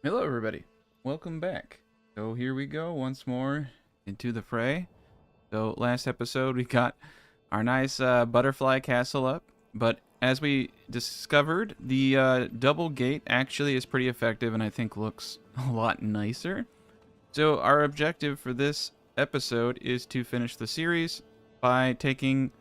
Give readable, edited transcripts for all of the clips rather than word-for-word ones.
Hello, everybody. Welcome back. So here we go once more into the fray. So last episode we got our nice butterfly castle up, but as we discovered, the double gate actually is pretty effective and I think looks a lot nicer. So our objective for this episode is to finish the series by taking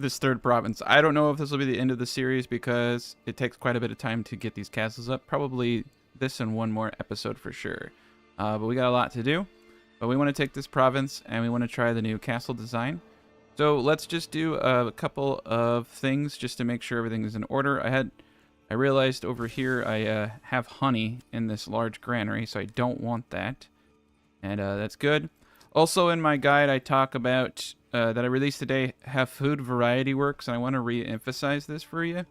this third province. I don't know if this will be the end of the series because it takes quite a bit of time to get these castles up. Probably this and one more episode for sure. But we got a lot to do. But we want to take this province and we want to try the new castle design. So let's just do a couple of things just to make sure everything is in order. I realized over here I have honey in this large granary, so I don't want that. And that's good. Also in my guide I talk about that I released today, how food variety works, and I want to re-emphasize this for you.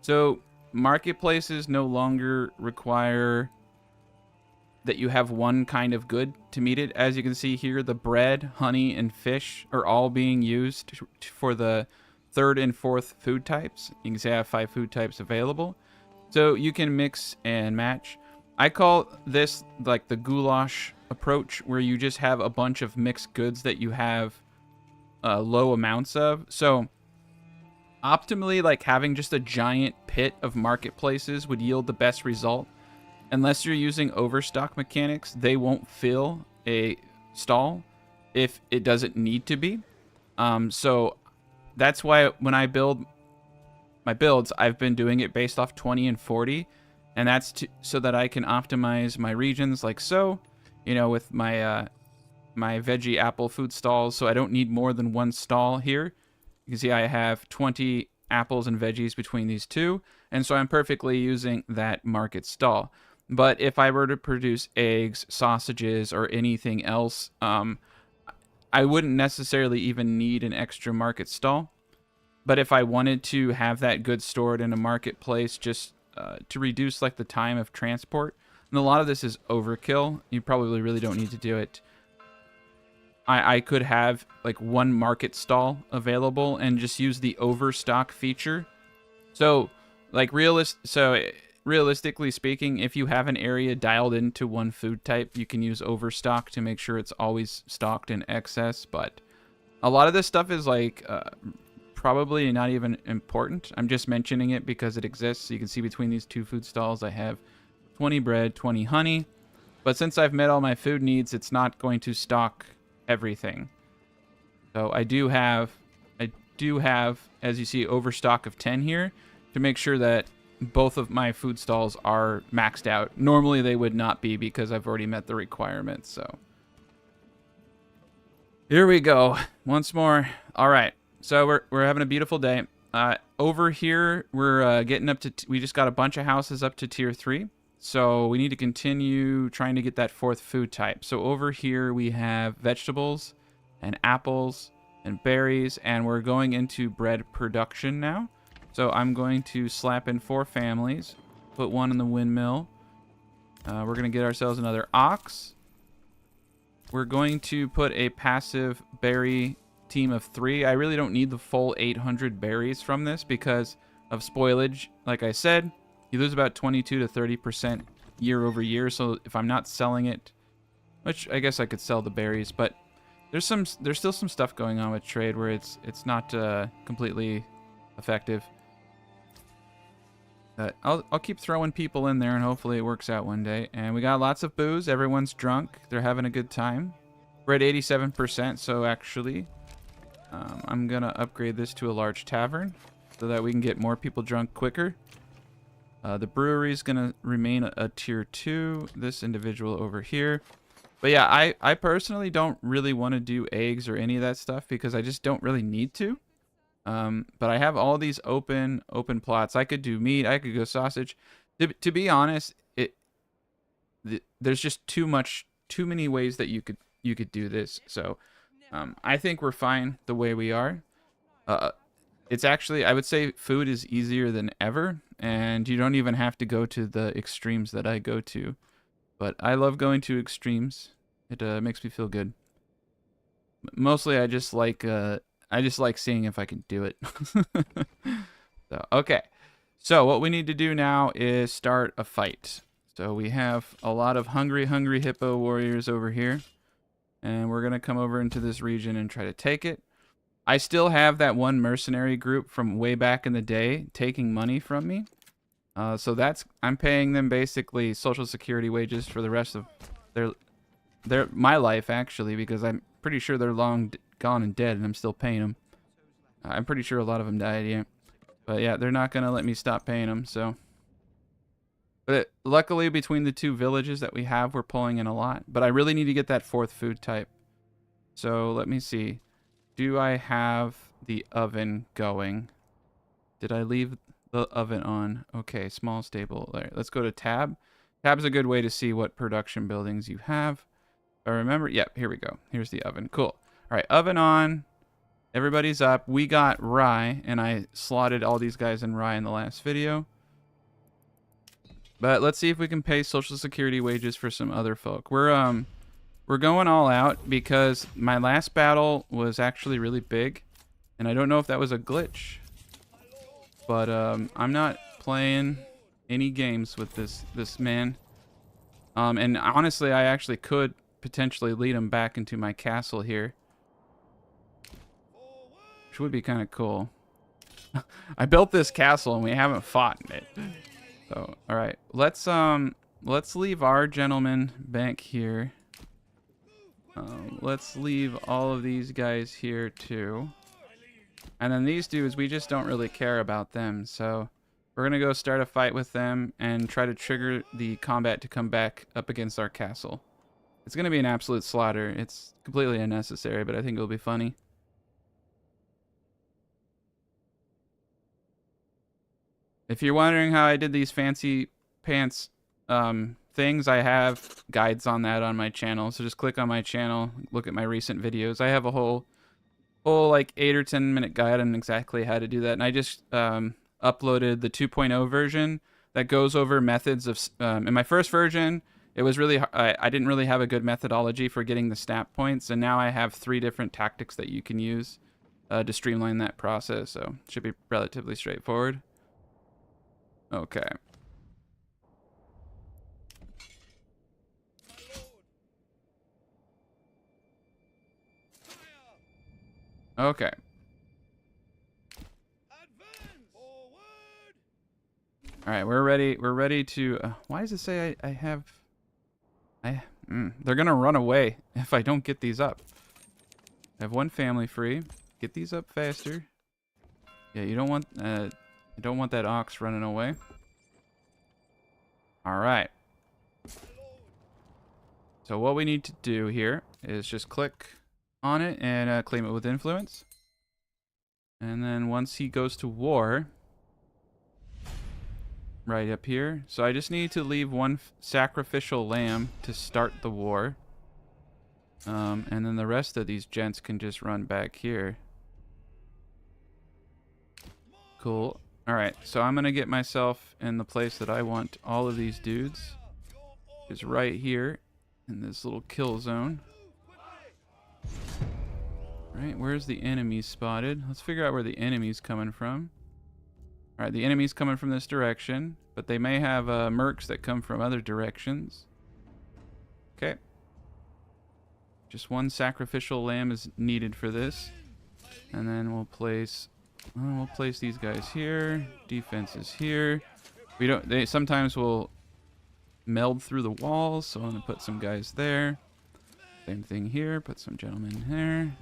So marketplaces no longer require that you have one kind of good to meet it. As you can see here, the bread, honey, and fish are all being used for the third and fourth food types. You can see I have 5 food types available. So you can mix and match. I call this like the goulash approach, where you just have a bunch of mixed goods that you have low amounts of. So optimally, like having just a giant pit of marketplaces would yield the best result. Unless you're using overstock mechanics, they won't fill a stall if it doesn't need to be. So that's why when I build my builds, I've been doing it based off 20 and 40, and that's so that I can optimize my regions like so, you know, with my my veggie apple food stalls, so I don't need more than one stall here. You can see I have 20 apples and veggies between these two, and so I'm perfectly using that market stall. But if I were to produce eggs, sausages, or anything else, I wouldn't necessarily even need an extra market stall. But if I wanted to have that good stored in a marketplace just to reduce like the time of transport, and a lot of this is overkill, you probably really don't need to do it. I could have like one market stall available and just use the overstock feature. So like realistically speaking, if you have an area dialed into one food type, you can use overstock to make sure it's always stocked in excess. But a lot of this stuff is like probably not even important. I'm just mentioning it because it exists. So you can see between these 2 food stalls, I have 20 bread, 20 honey. But since I've met all my food needs, it's not going to stock everything. So I do have, as you see, overstock of 10 here to make sure that both of my food stalls are maxed out. Normally they would not be because I've already met the requirements. So here we go once more. All right, so we're having a beautiful day. Over here we're getting up to we just got a bunch of houses up to tier 3. So we need to continue trying to get that 4th food type. So over here we have vegetables and apples and berries, and we're going into bread production now. So I'm going to slap in 4 families, put 1 in the windmill. We're going to get ourselves another ox. We're going to put a passive berry team of 3. I really don't need the full 800 berries from this because of spoilage. Like I said, you lose about 22 to 30% year over year. So if I'm not selling it, which I guess I could sell the berries, but there's still some stuff going on with trade where it's not completely effective. I'll keep throwing people in there and hopefully it works out one day. And we got lots of booze. Everyone's drunk. They're having a good time. We're at 87%. So actually, I'm gonna upgrade this to a large tavern so that we can get more people drunk quicker. The brewery is going to remain a tier 2, this individual over here. But yeah, I personally don't really want to do eggs or any of that stuff because I just don't really need to. But I have all these open plots. I could do meat, I could go sausage. To be honest, there's just too many ways that you could do this. So I think we're fine the way we are. It's actually, I would say food is easier than ever, and you don't even have to go to the extremes that I go to. But I love going to extremes. It makes me feel good. Mostly I just like seeing if I can do it. So, okay. So what we need to do now is start a fight. So we have a lot of hungry hippo warriors over here. And we're going to come over into this region and try to take it. I still have that one mercenary group from way back in the day taking money from me. So I'm paying them basically social security wages for the rest of my life, actually, because I'm pretty sure they're long gone and dead and I'm still paying them. I'm pretty sure a lot of them died, yeah. But yeah, they're not going to let me stop paying them, so. But luckily, between the two villages that we have, we're pulling in a lot. But I really need to get that fourth food type. So let me see. Do I have the oven going? Did I leave the oven on? Okay, small stable. All right, let's go to tab. Tab's a good way to see what production buildings you have. I remember. Yep, here we go. Here's the oven. Cool. All right, oven on. Everybody's up. We got rye, and I slotted all these guys in rye in the last video. But let's see if we can pay social security wages for some other folk. We're going all out because my last battle was actually really big, and I don't know if that was a glitch. But I'm not playing any games with this man. And honestly, I actually could potentially lead him back into my castle here, which would be kind of cool. I built this castle and we haven't fought in it. So, all right, let's leave our gentleman back here. Let's leave all of these guys here too. And then these dudes, we just don't really care about them. So we're gonna go start a fight with them and try to trigger the combat to come back up against our castle. It's gonna be an absolute slaughter. It's completely unnecessary, but I think it'll be funny. If you're wondering how I did these fancy pants things, I have guides on that on my channel. So just click on my channel, look at my recent videos. I have a whole like 8 or 10 minute guide on exactly how to do that. And I just uploaded the 2.0 version that goes over methods of in my first version, it was really I didn't really have a good methodology for getting the snap points, and now I have 3 different tactics that you can use to streamline that process. So it should be relatively straightforward. Okay. Okay. All right, we're ready. We're ready to. Why does it say I have? They're gonna run away if I don't get these up. I have 1 family free. Get these up faster. Yeah, you don't want. You don't want that ox running away. All right. So what we need to do here is just click on it and claim it with influence. And then once he goes to war, right up here. So I just need to leave 1 sacrificial lamb to start the war. And then the rest of these gents can just run back here. Cool. Alright, so I'm going to get myself in the place that I want all of these dudes. Is right here in this little kill zone. Alright, where's the enemy spotted? Let's figure out where the enemy's coming from. Alright, the enemy's coming from this direction, but they may have mercs that come from other directions. Okay. Just 1 sacrificial lamb is needed for this. And then we'll place these guys here. Defense is here. They sometimes will meld through the walls, so I'm gonna put some guys there. Same thing here. Put some gentlemen there,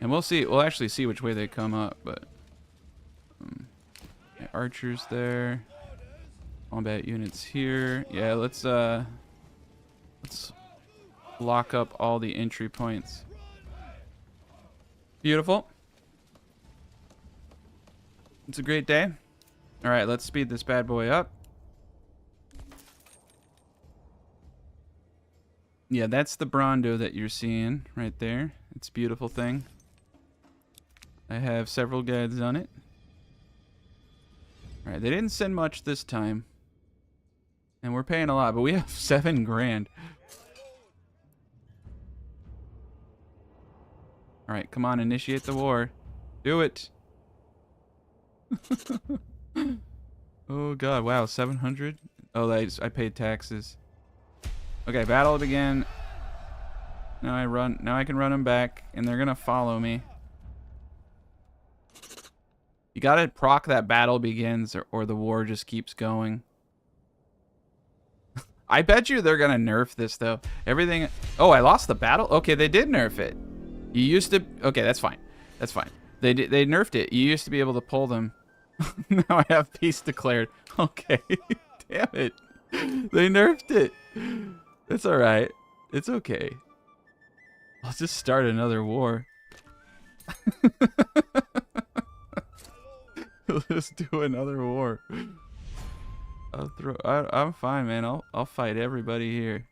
and we'll see. We'll actually see which way they come up. But archers there. Combat units here. Yeah, let's lock up all the entry points. Beautiful. It's a great day. All right, let's speed this bad boy up. Yeah, that's the Brondo that you're seeing right there. It's a beautiful thing. I have several guides on it. All right, they didn't send much this time. And we're paying a lot, but we have 7 grand. All right, come on, initiate the war. Do it. Oh god, wow, 700. Oh, I paid taxes. Okay, battle begin. Now I run. Now I can run them back, and they're gonna follow me. You gotta proc that battle begins, or the war just keeps going. I bet you they're gonna nerf this though. Everything. Oh, I lost the battle. Okay, they did nerf it. You used to. Okay, that's fine. That's fine. They nerfed it. You used to be able to pull them. Now I have peace declared. Okay, damn it. They nerfed it. It's all right. It's okay. I'll just start another war. We'll just do another war. I'm fine, man. I'll fight everybody here.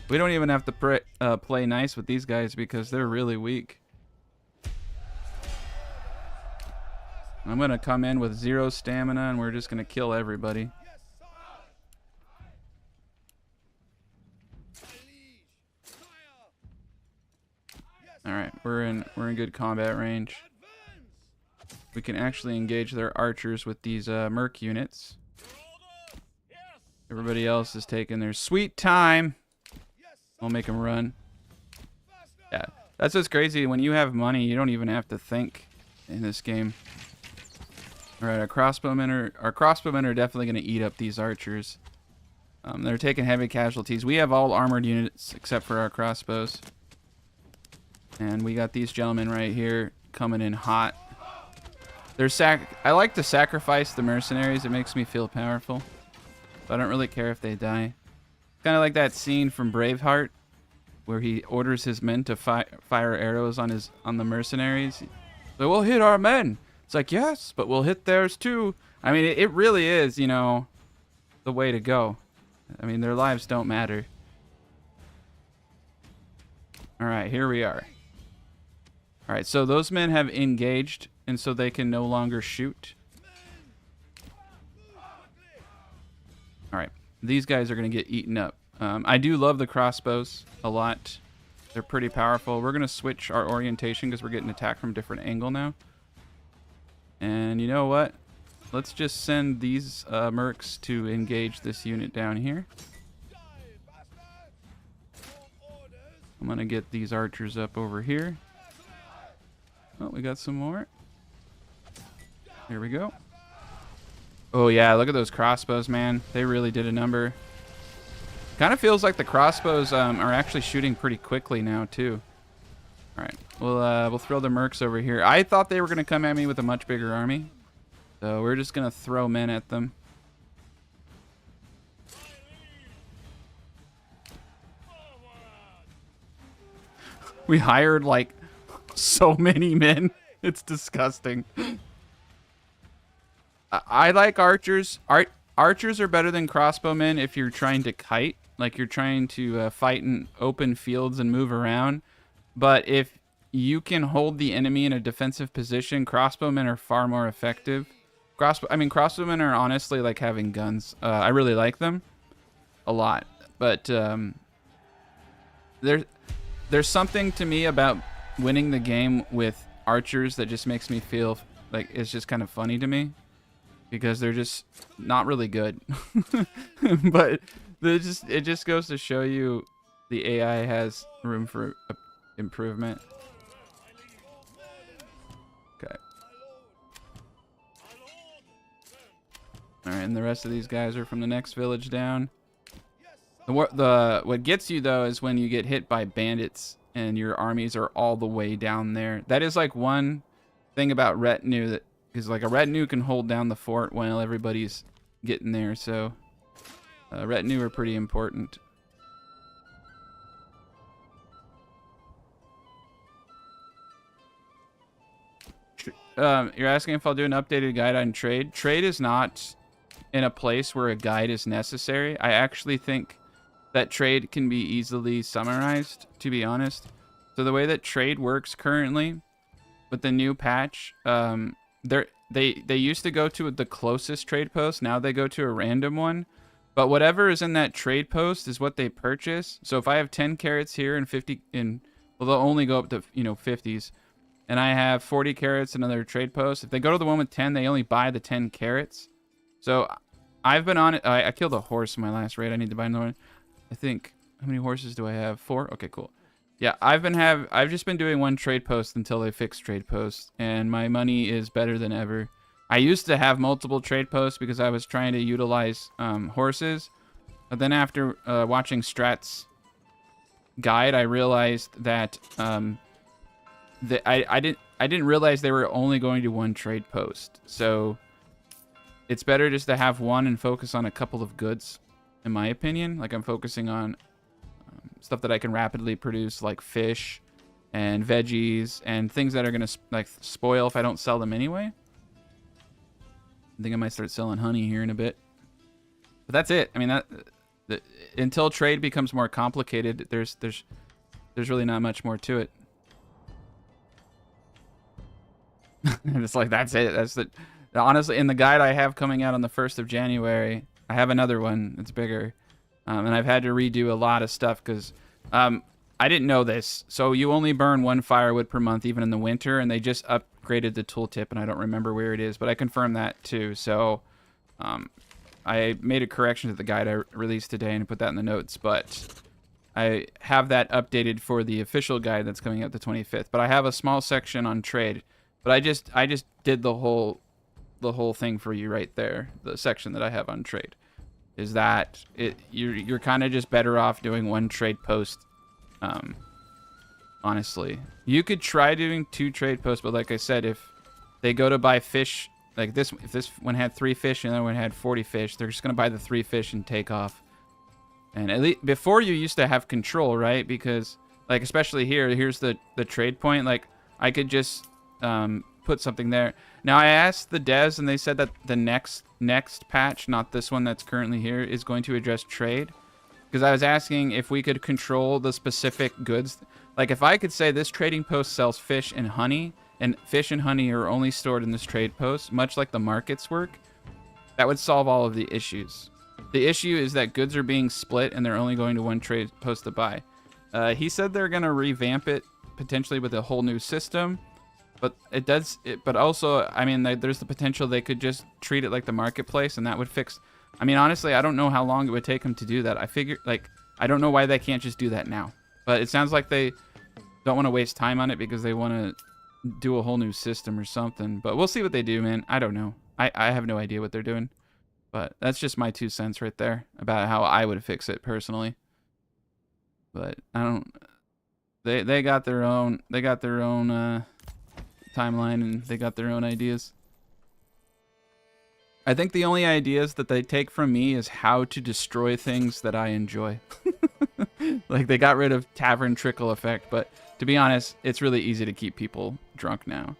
We don't even have to play nice with these guys because they're really weak. I'm gonna come in with 0 stamina and we're just gonna kill everybody. All right, we're in good combat range. We can actually engage their archers with these merc units. Everybody else is taking their sweet time. I'll make them run. Yeah, that's what's crazy. When you have money, you don't even have to think in this game. All right, our crossbowmen are definitely going to eat up these archers. They're taking heavy casualties. We have all armored units except for our crossbows. And we got these gentlemen right here coming in hot. I like to sacrifice the mercenaries. It makes me feel powerful. But I don't really care if they die. Kind of like that scene from Braveheart where he orders his men to fire arrows on the mercenaries. They will hit our men. It's like, yes, but we'll hit theirs too. I mean, it really is, you know, the way to go. I mean, their lives don't matter. All right, here we are. All right, so those men have engaged, and so they can no longer shoot. All right, these guys are going to get eaten up. I do love the crossbows a lot. They're pretty powerful. We're going to switch our orientation because we're getting attacked from a different angle now. And you know what? Let's just send these mercs to engage this unit down here. I'm going to get these archers up over here. Oh, we got some more. Here we go. Oh, yeah, look at those crossbows, man. They really did a number. Kind of feels like the crossbows are actually shooting pretty quickly now, too. All right, we'll throw the mercs over here. I thought they were going to come at me with a much bigger army. So we're just going to throw men at them. We hired, like, so many men. It's disgusting. I like archers. Archers are better than crossbowmen if you're trying to kite. Like you're trying to fight in open fields and move around. But if you can hold the enemy in a defensive position, crossbowmen are far more effective. Crossbowmen are honestly like having guns. I really like them a lot. But there's something to me about winning the game with archers that just makes me feel like it's just kind of funny to me. Because they're just not really good. But it just goes to show you the AI has room for improvement. Okay. Alright, and the rest of these guys are from the next village down. What gets you, though, is when you get hit by bandits and your armies are all the way down there. That is like one thing about retinue that... Because like a retinue can hold down the fort while everybody's getting there, so retinue are pretty important. You're asking if I'll do an updated guide on trade. Trade is not in a place where a guide is necessary. I actually think that trade can be easily summarized, to be honest. So the way that trade works currently with the new patch, they used to go to the closest trade post. Now they go to a random one. But whatever is in that trade post is what they purchase. So if I have 10 carrots here and 50 in, well, they'll only go up to, 50s. And I have 40 carrots in another trade post. If they go to the one with 10, they only buy the 10 carrots. So I've been on it. I killed a horse in my last raid. I need to buy another one. I think. How many horses do I have? 4? Okay, cool. Yeah, I've just been doing one trade post until they fix trade posts, and my money is better than ever. I used to have multiple trade posts because I was trying to utilize horses, but then after watching Strat's guide, I realized that I didn't realize they were only going to one trade post. So it's better just to have one and focus on a couple of goods, in my opinion. Like I'm focusing on stuff that I can rapidly produce, like fish and veggies and things that are gonna like spoil if I don't sell them anyway. I think I might start selling honey here in a bit. But that's it. I mean, until trade becomes more complicated, there's really not much more to it. And it's like that's it. That's the honestly in the guide I have coming out on the 1st of January. I have another one that's bigger, and I've had to redo a lot of stuff because I didn't know this. So you only burn 1 firewood per month, even in the winter, and they just upgraded the tooltip, and I don't remember where it is, but I confirmed that too. So I made a correction to the guide I released today and put that in the notes, but I have that updated for the official guide that's coming out the 25th. But I have a small section on trade. But I just did the whole thing for you right there. The section that I have on trade is that you're kind of just better off doing one trade post. Honestly, you could try doing 2 trade posts, but like I said, if they go to buy fish, like this, if this one had 3 fish and the other one had 40 fish, they're just gonna buy the 3 fish and take off. And at least before you used to have control, right? Because like especially here's the trade point. Like I could just put something there. Now I asked the devs and they said that the next patch, not this one that's currently here, is going to address trade. Because I was asking if we could control the specific goods. Like if I could say this trading post sells fish and honey, and fish and honey are only stored in this trade post, much like the markets work, that would solve all of the issues. The issue is that goods are being split and they're only going to one trade post to buy. He said they're going to revamp it potentially with a whole new system. But but also, I mean, there's the potential they could just treat it like the marketplace, and that would fix. I mean, honestly, I don't know how long it would take them to do that. I figure, like, I don't know why they can't just do that now. But it sounds like they don't want to waste time on it because they want to do a whole new system or something. But we'll see what they do, man. I don't know. I have no idea what they're doing. But that's just my 2 cents right there about how I would fix it personally. But I don't. They got their own. They got their own. Timeline, and they got their own ideas. I think the only ideas that they take from me is how to destroy things that I enjoy. Like they got rid of tavern trickle effect, but to be honest, it's really easy to keep people drunk now.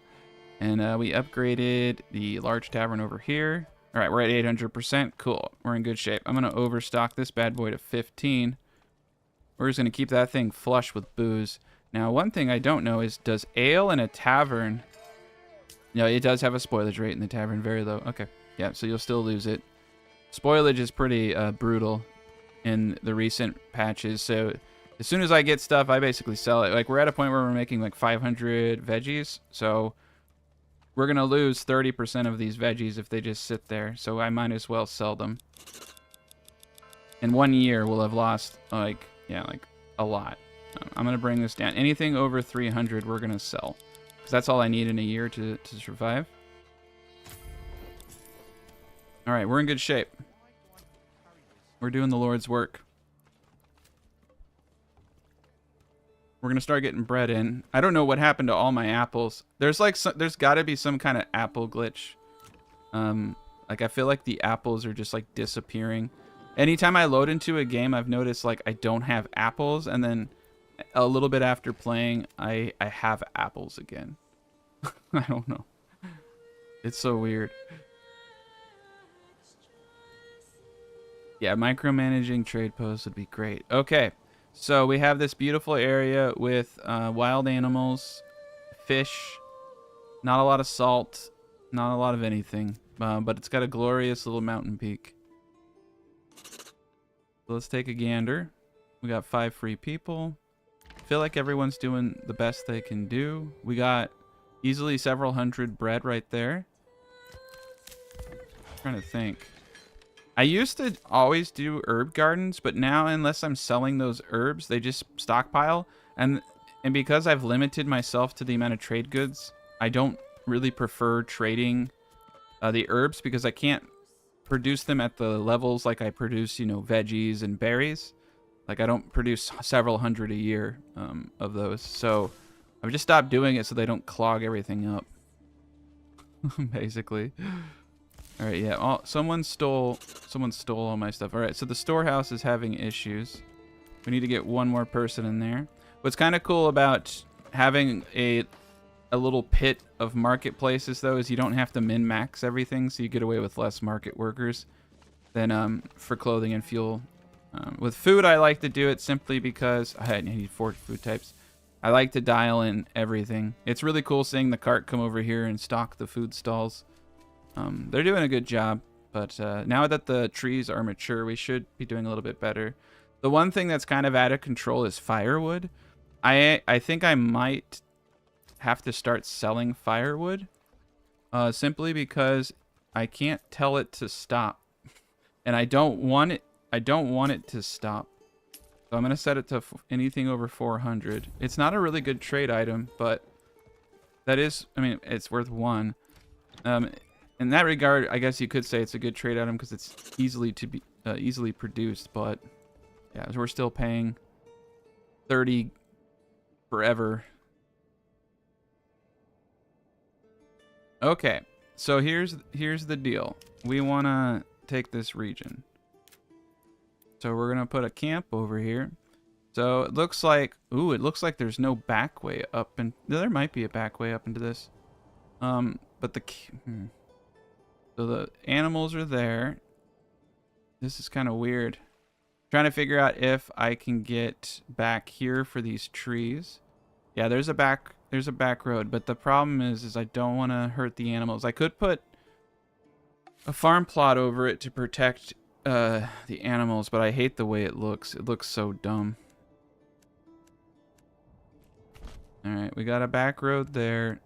And we upgraded the large tavern over here. All right, we're at 800%. Cool, we're in good shape. I'm gonna overstock this bad boy to 15. We're just gonna keep that thing flush with booze. Now, one thing I don't know is, does ale in a tavern... No, it does have a spoilage rate in the tavern, very low. Okay, yeah, so you'll still lose it. Spoilage is pretty brutal in the recent patches, so as soon as I get stuff, I basically sell it. Like, we're at a point where we're making like 500 veggies, so we're going to lose 30% of these veggies if they just sit there, so I might as well sell them. In 1 year, we'll have lost, like, yeah, like, a lot. I'm going to bring this down. Anything over 300, we're going to sell. Because that's all I need in a year to survive. Alright, we're in good shape. We're doing the Lord's work. We're going to start getting bread in. I don't know what happened to all my apples. There's like there's got to be some kind of apple glitch. Like I feel like the apples are just like disappearing. Anytime I load into a game, I've noticed like I don't have apples, and then a little bit after playing, I have apples again. I don't know. It's so weird. Yeah, micromanaging trade posts would be great. Okay, so we have this beautiful area with wild animals, fish, not a lot of salt, not a lot of anything, but it's got a glorious little mountain peak. So let's take a gander. We got 5 free people. Feel like everyone's doing the best they can do. We got easily several hundred bread right there. I'm trying to think. I used to always do herb gardens, but now unless I'm selling those herbs, they just stockpile. And because I've limited myself to the amount of trade goods, I don't really prefer trading the herbs because I can't produce them at the levels like I produce, you know, veggies and berries. Like I don't produce several hundred a year of those. So I've just stopped doing it so they don't clog everything up. Basically. All right, yeah. Oh, someone stole all my stuff. All right, so the storehouse is having issues. We need to get one more person in there. What's kind of cool about having a little pit of marketplaces though is you don't have to min-max everything, so you get away with less market workers than for clothing and fuel. With food, I like to do it simply because I need 4 food types. I like to dial in everything. It's really cool seeing the cart come over here and stock the food stalls. They're doing a good job, but now that the trees are mature, we should be doing a little bit better. The one thing that's kind of out of control is firewood. I think I might have to start selling firewood, simply because I can't tell it to stop, and I don't want it to stop. So I'm gonna set it to anything over 400. It's not a really good trade item, but that is, I mean, it's worth 1. In that regard, I guess you could say it's a good trade item because it's easily produced. But yeah, we're still paying 30 forever. Okay, so here's the deal. We want to take this region, so we're gonna put a camp over here. So it looks like, ooh, it looks like there's no back way up, and there might be a back way up into this. But so the animals are there. This is kind of weird. Trying to figure out if I can get back here for these trees. Yeah, there's a back road, but the problem is I don't want to hurt the animals. I could put a farm plot over it to protect the animals, but I hate the way it looks. It looks so dumb. All right, we got a back road there.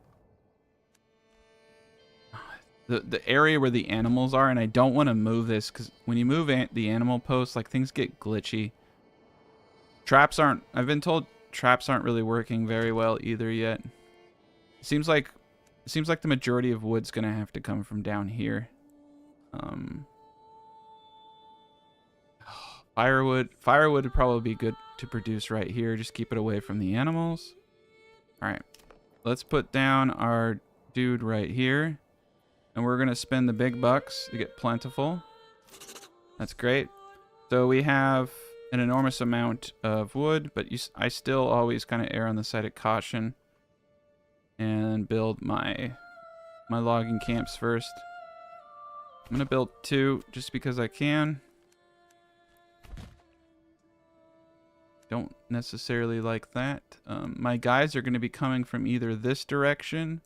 The area where the animals are, and I don't want to move this because when you move the animal posts, like, things get glitchy. Traps aren't, I've been told traps aren't really working very well either yet. It seems like the majority of wood's gonna have to come from down here. Firewood would probably be good to produce right here. Just keep it away from the animals. All right, let's put down our dude right here. And we're going to spend the big bucks to get plentiful. That's great. So we have an enormous amount of wood, but I still always kind of err on the side of caution and build my logging camps first. I'm going to build 2 just because I can. Don't necessarily like that. My guys are going to be coming from either this direction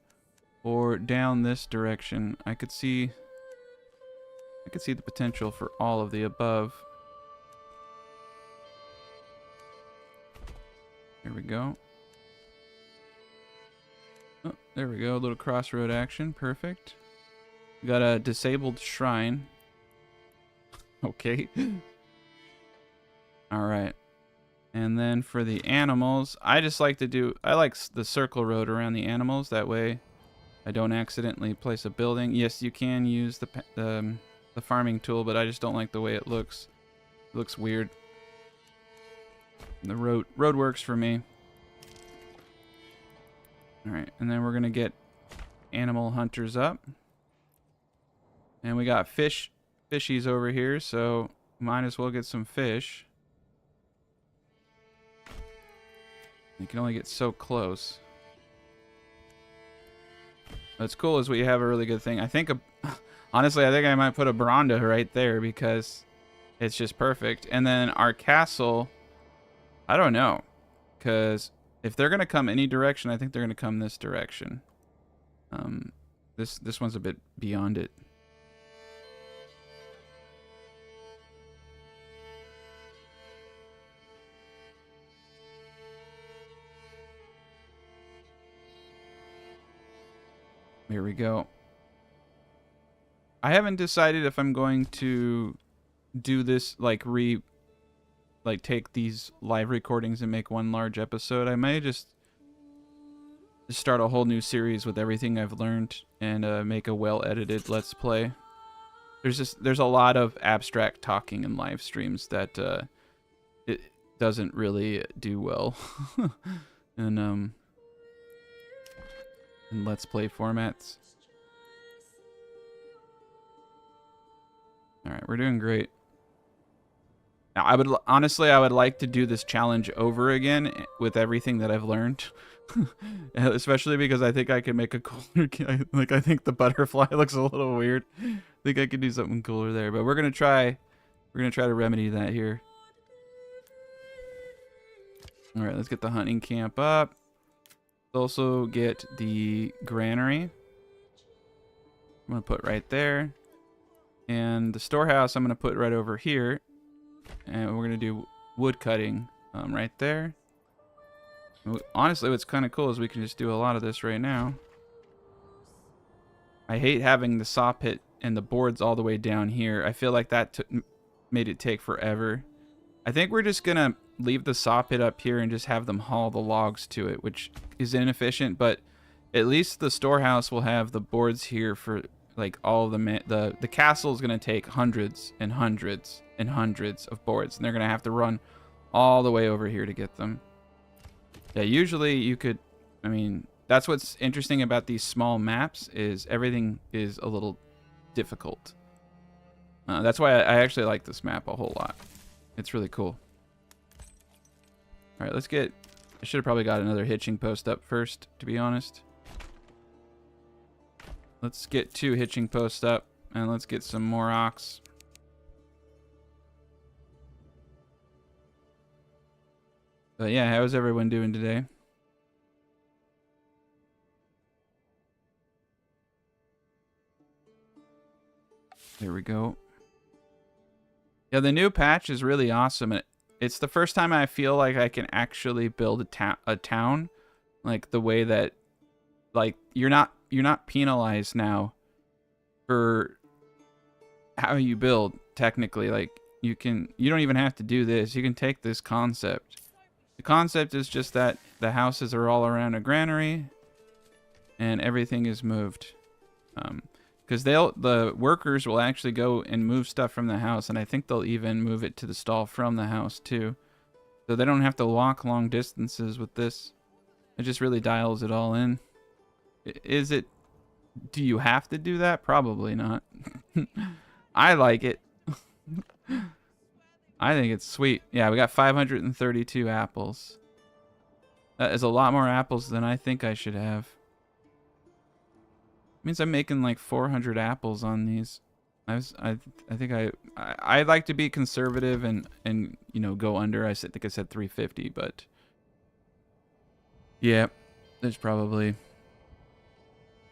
or down this direction. I could see the potential for all of the above. Here we go. Oh, there we go. A little crossroad action. Perfect. We got a disabled shrine. Okay. All right. And then for the animals, I like the circle road around the animals. That way I don't accidentally place a building. Yes, you can use the farming tool, but I just don't like the way it looks. It looks weird. The road works for me. All right, and then we're gonna get animal hunters up, and we got fishies over here, so might as well get some fish. You can only get so close. What's cool is we have a really good thing. Honestly, I think I might put a Bronda right there because it's just perfect. And then our castle, I don't know, because if they're gonna come any direction, I think they're gonna come this direction. This one's a bit beyond it. Here we go. I haven't decided if I'm going to do this, like, take these live recordings and make one large episode. I might just start a whole new series with everything I've learned and make a well-edited Let's Play. There's a lot of abstract talking in live streams that it doesn't really do well in Let's Play formats. All right, we're doing great. Now, I would like to do this challenge over again with everything that I've learned. Especially because I think I can make a cooler, like, I think the butterfly looks a little weird. I think I could do something cooler there, but we're gonna try to remedy that here. All right, let's get the hunting camp up. Let's also get the granary. I'm gonna put right there, and the storehouse I'm gonna put right over here, and we're gonna do wood cutting right there. Honestly, what's kind of cool is we can just do a lot of this right now. I hate having the saw pit and the boards all the way down here. I feel like that made it take forever. I think we're just gonna leave the saw pit up here and just have them haul the logs to it, which is inefficient, but at least the storehouse will have the boards here for, like, all the castle is gonna take hundreds and hundreds and hundreds of boards, and they're gonna have to run all the way over here to get them. Yeah, usually you could, I mean, that's what's interesting about these small maps, is everything is a little difficult. That's why I actually like this map a whole lot. It's really cool. All right, let's get, I should have probably got another hitching post up first, to be honest. Let's get 2 hitching posts up, and let's get some more ox. But yeah, how is everyone doing today? There we go. Yeah, the new patch is really awesome. It's the first time I feel like I can actually build a town, like the way that, like, you're not penalized now for how you build. Technically, like, you don't even have to do this. You can take this concept. The concept is just that the houses are all around a granary, and everything is moved. Because the workers will actually go and move stuff from the house, and I think they'll even move it to the stall from the house too. So they don't have to walk long distances with this. It just really dials it all in. Do you have to do that? Probably not. I like it. I think it's sweet. Yeah, we got 532 apples. That is a lot more apples than I think I should have. Means I'm making like 400 apples on these. I think I like to be conservative and you know, go under. I think I said 350, but yeah, there's probably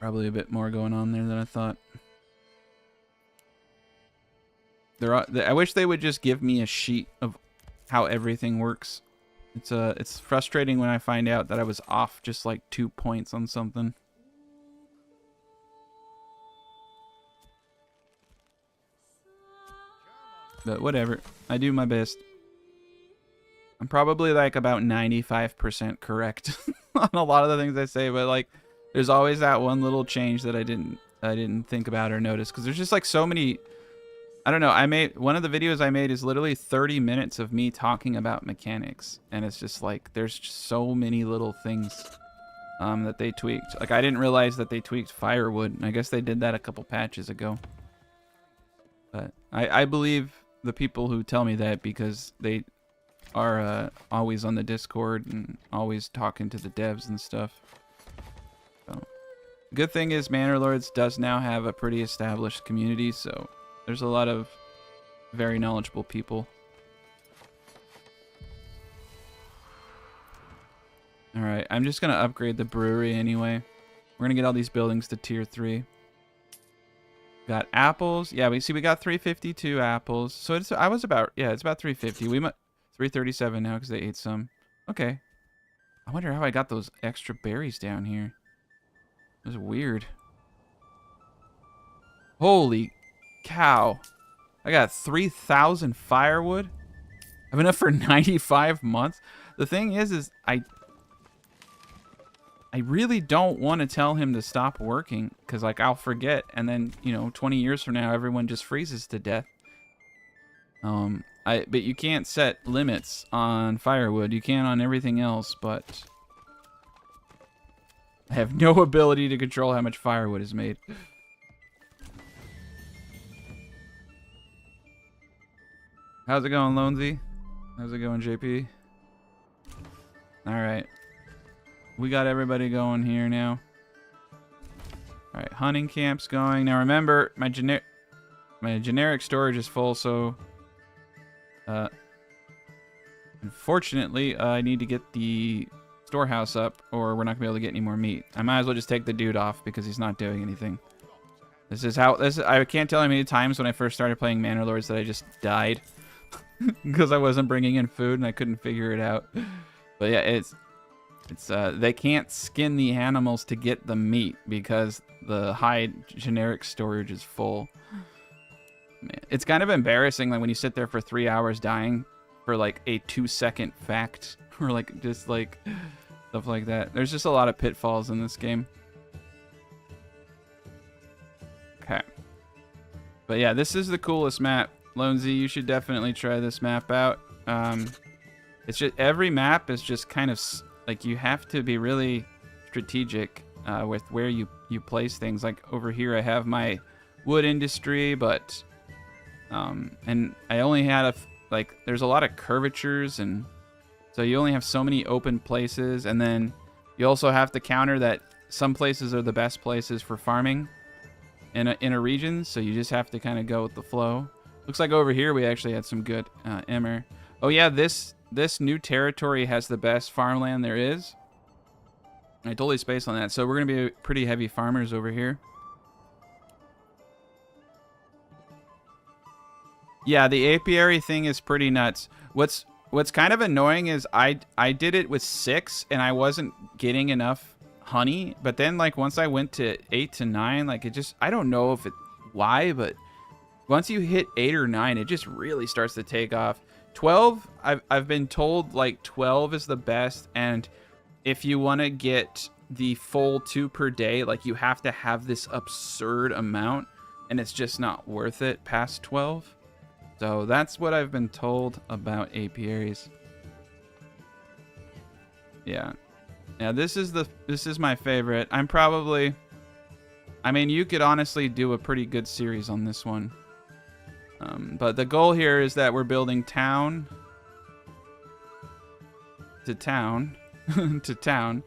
a bit more going on there than I thought. I wish they would just give me a sheet of how everything works. It's frustrating when I find out that I was off just like 2 points on something. But whatever, I do my best. I'm probably like about 95% correct on a lot of the things I say, but like there's always that one little change that I didn't think about or notice, because there's just like so many. I don't know. One of the videos I made is literally 30 minutes of me talking about mechanics, and it's just like there's just so many little things that they tweaked. Like I didn't realize that they tweaked firewood. I guess they did that a couple patches ago. But I believe the people who tell me that, because they are always on the Discord and always talking to the devs and stuff. So, good thing is Manor Lords does now have a pretty established community, so there's a lot of very knowledgeable people. Alright, I'm just going to upgrade the brewery anyway. We're going to get all these buildings to tier 3. Got apples. Yeah, we got 352 apples. So it's about 350. 337 now because they ate some. Okay. I wonder how I got those extra berries down here. It was weird. Holy cow. I got 3,000 firewood. I have enough for 95 months. The thing is I really don't want to tell him to stop working because, like, I'll forget, and then, you know, 20 years from now, everyone just freezes to death. But you can't set limits on firewood. You can on everything else, but I have no ability to control how much firewood is made. How's it going, Lonesy? How's it going, JP? All right. We got everybody going here now. All right, hunting camp's going. Now remember, my generic storage is full, so unfortunately, I need to get the storehouse up, or we're not gonna be able to get any more meat. I might as well just take the dude off because he's not doing anything. I can't tell how many times when I first started playing Manor Lords that I just died because I wasn't bringing in food and I couldn't figure it out. But yeah, they can't skin the animals to get the meat because the high generic storage is full. Man, it's kind of embarrassing, like when you sit there for 3 hours dying for like a 2-second fact or like just like stuff like that. There's just a lot of pitfalls in this game. Okay. But yeah, this is the coolest map. Lonesy, you should definitely try this map out. It's just every map is just kind of like you have to be really strategic with where you place things. Like over here, I have my wood industry, but and I only had there's a lot of curvatures, and so you only have so many open places, and then you also have to counter that some places are the best places for farming in a region, so you just have to kind of go with the flow. Looks like over here we actually had some good emmer. Oh yeah, this new territory has the best farmland there is. I totally spaced on that. So we're going to be pretty heavy farmers over here. Yeah, the apiary thing is pretty nuts. What's kind of annoying is I did it with 6 and I wasn't getting enough honey. But then like once I went to 8 to 9, like it just, I don't know why, but once you hit 8 or 9, it just really starts to take off. 12, I've been told like 12 is the best, and if you want to get the full 2 per day, like you have to have this absurd amount, and it's just not worth it past 12. So that's what I've been told about apiaries. Yeah. Yeah, this is my favorite. I mean, you could honestly do a pretty good series on this one. But the goal here is that we're building town to town to town.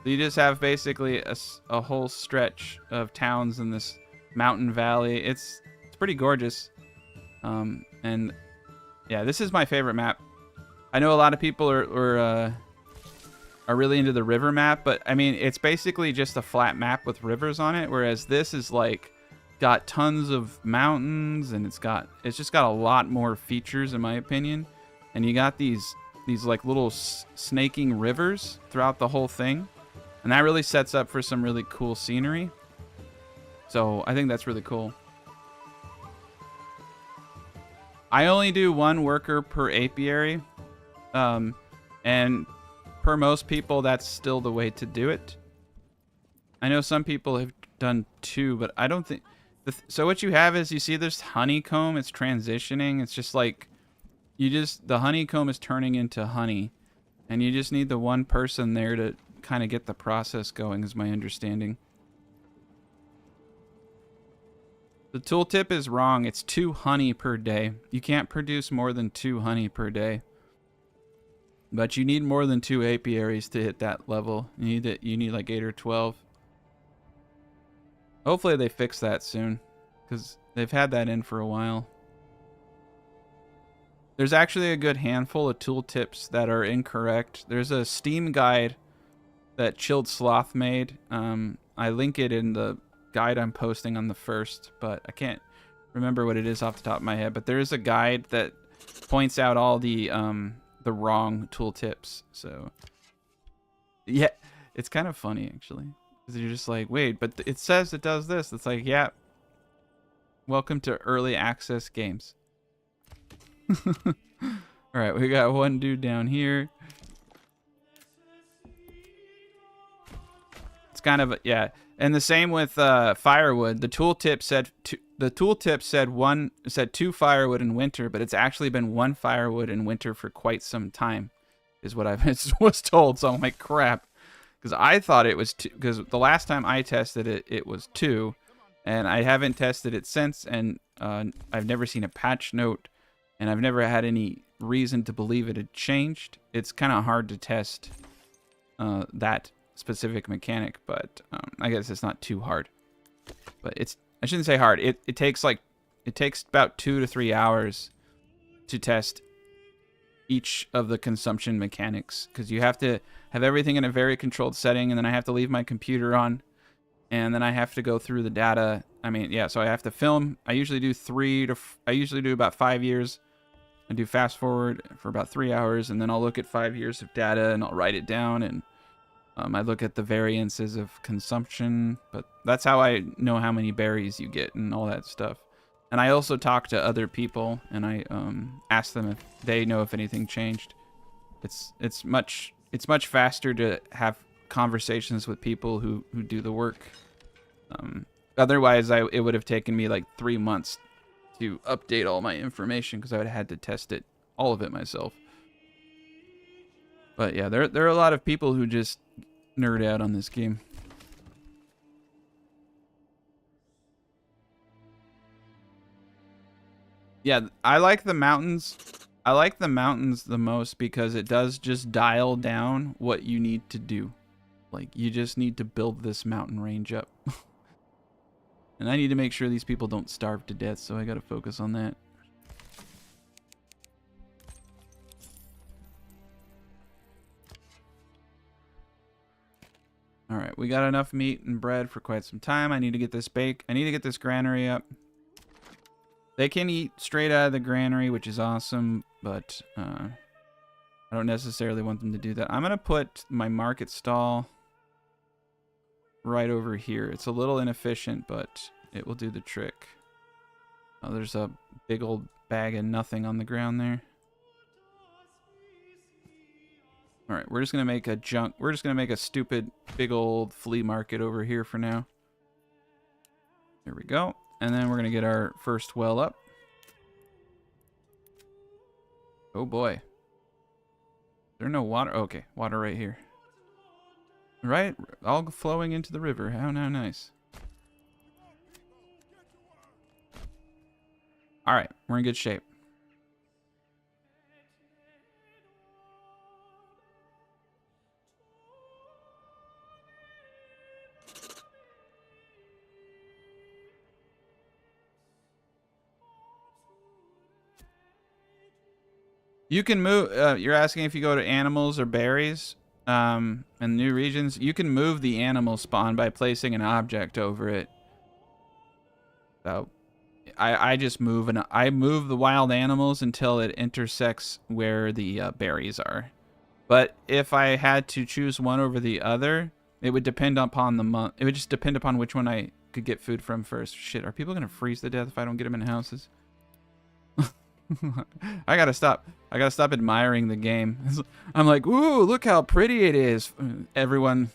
So you just have basically a whole stretch of towns in this mountain valley. It's pretty gorgeous. And yeah, this is my favorite map. I know a lot of people are really into the river map, but I mean, it's basically just a flat map with rivers on it, whereas this is like got tons of mountains, and it's just got a lot more features in my opinion. And you got these like little snaking rivers throughout the whole thing, and that really sets up for some really cool scenery. So I think that's really cool. I only do 1 worker per apiary, and per most people that's still the way to do it. I know some people have done 2, but I don't think so. What you have is, you see this honeycomb, it's transitioning. It's just like the honeycomb is turning into honey, and you just need the 1 person there to kind of get the process going, is my understanding. The tooltip is wrong. It's 2 honey per day. You can't produce more than 2 honey per day. But you need more than 2 apiaries to hit that level. You need like 8 or 12. Hopefully they fix that soon, because they've had that in for a while. There's actually a good handful of tooltips that are incorrect. There's a Steam guide that Chilled Sloth made. I link it in the guide I'm posting on the 1st, but I can't remember what it is off the top of my head. But there is a guide that points out all the wrong tooltips. So yeah, it's kind of funny actually, because you're just like, wait, but it says it does this. It's like, yeah, welcome to early access games. All right, we got one dude down here. It's kind of, yeah. And the same with firewood. The tooltip said 2 firewood in winter, but it's actually been 1 firewood in winter for quite some time, is what I was told. So I'm like, crap, because I thought it was 2. Because the last time I tested it, it was 2, and I haven't tested it since. And I've never seen a patch note, and I've never had any reason to believe it had changed. It's kind of hard to test that specific mechanic, but I guess it's not too hard. But I shouldn't say hard. It takes about 2 to 3 hours to test each of the consumption mechanics, because you have to have everything in a very controlled setting, and then I have to leave my computer on, and then I have to go through the data. I mean, yeah, so I have to film. I usually do about 5 years. I do fast forward for about 3 hours, and then I'll look at 5 years of data, and I'll write it down, and I look at the variances of consumption. But that's how I know how many berries you get and all that stuff. And I also talk to other people, and I ask them if they know if anything changed. It's much faster to have conversations with people who do the work. Otherwise, it would have taken me like 3 months to update all my information, because I would have had to test all of it myself. But yeah, there are a lot of people who just nerd out on this game. Yeah, I like the mountains. I like the mountains the most because it does just dial down what you need to do. Like, you just need to build this mountain range up. And I need to make sure these people don't starve to death, so I gotta focus on that. Alright, we got enough meat and bread for quite some time. I need to get this I need to get this granary up. They can eat straight out of the granary, which is awesome, but I don't necessarily want them to do that. I'm gonna put my market stall right over here. It's a little inefficient, but it will do the trick. Oh, there's a big old bag of nothing on the ground there. All right, we're just gonna make a stupid big old flea market over here for now. There we go. And then we're gonna get our first well up. Oh boy. Is there no water? Okay, water right here. Right, all flowing into the river. How nice. All right, we're in good shape. You can move. You're asking if you go to animals or berries and new regions. You can move the animal spawn by placing an object over it. So I just move, and I move the wild animals until it intersects where the berries are. But if I had to choose one over the other, it would depend upon the month. It would just depend upon which one I could get food from first. Shit, are people gonna freeze to death if I don't get them in houses? I gotta stop admiring the game. I'm like, ooh, look how pretty it is. Everyone's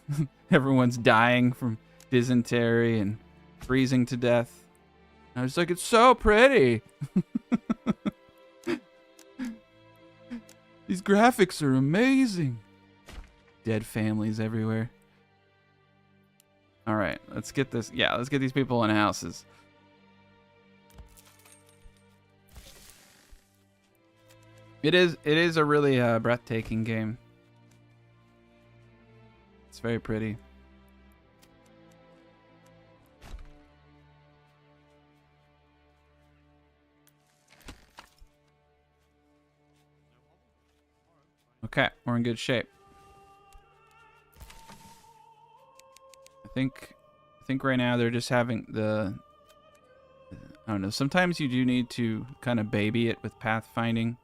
dying from dysentery and freezing to death. I was like, it's so pretty. These graphics are amazing. Dead families everywhere. All right, let's get this. Yeah, let's get these people in houses. It is a really breathtaking game. It's very pretty. Okay, we're in good shape. I think right now they're just having I don't know, sometimes you do need to kind of baby it with pathfinding.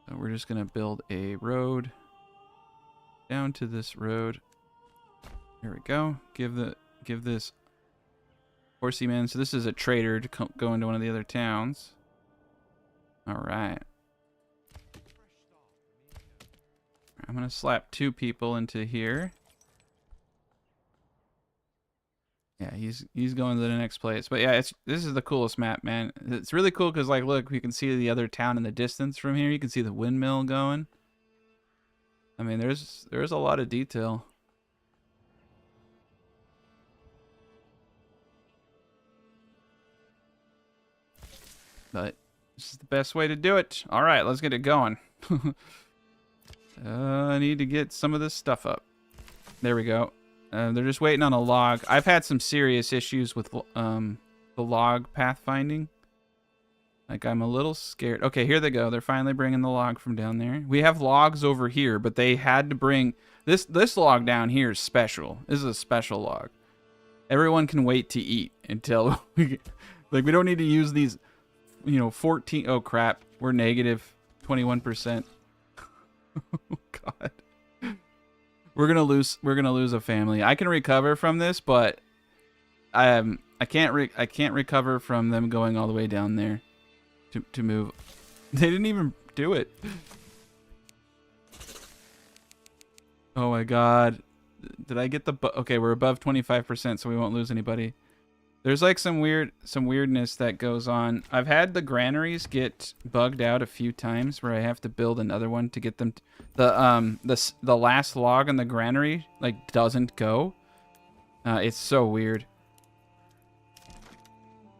So we're just gonna build a road down to this road. Here we go. Give this horsey man. So this is a trader to go into one of the other towns. All right. I'm gonna slap 2 people into here. Yeah, he's going to the next place. But yeah, this is the coolest map, man. It's really cool because, like, look, we can see the other town in the distance from here. You can see the windmill going. I mean, there's a lot of detail. But this is the best way to do it. All right, let's get it going. I need to get some of this stuff up. There we go. They're just waiting on a log. I've had some serious issues with the log pathfinding. Like, I'm a little scared. Okay, here they go. They're finally bringing the log from down there. We have logs over here, but they had to bring... This log down here is special. This is a special log. Everyone can wait to eat until... we don't need to use these, 14... Oh, crap. We're negative 21%. Oh, God. We're gonna lose a family. I can recover from this, but I can't recover from them going all the way down there to move. They didn't even do it. Oh my God. Did I get the okay, we're above 25%, so we won't lose anybody. There's like some weirdness that goes on. I've had the granaries get bugged out a few times where I have to build another one to get them the last log in the granary like doesn't go. It's so weird.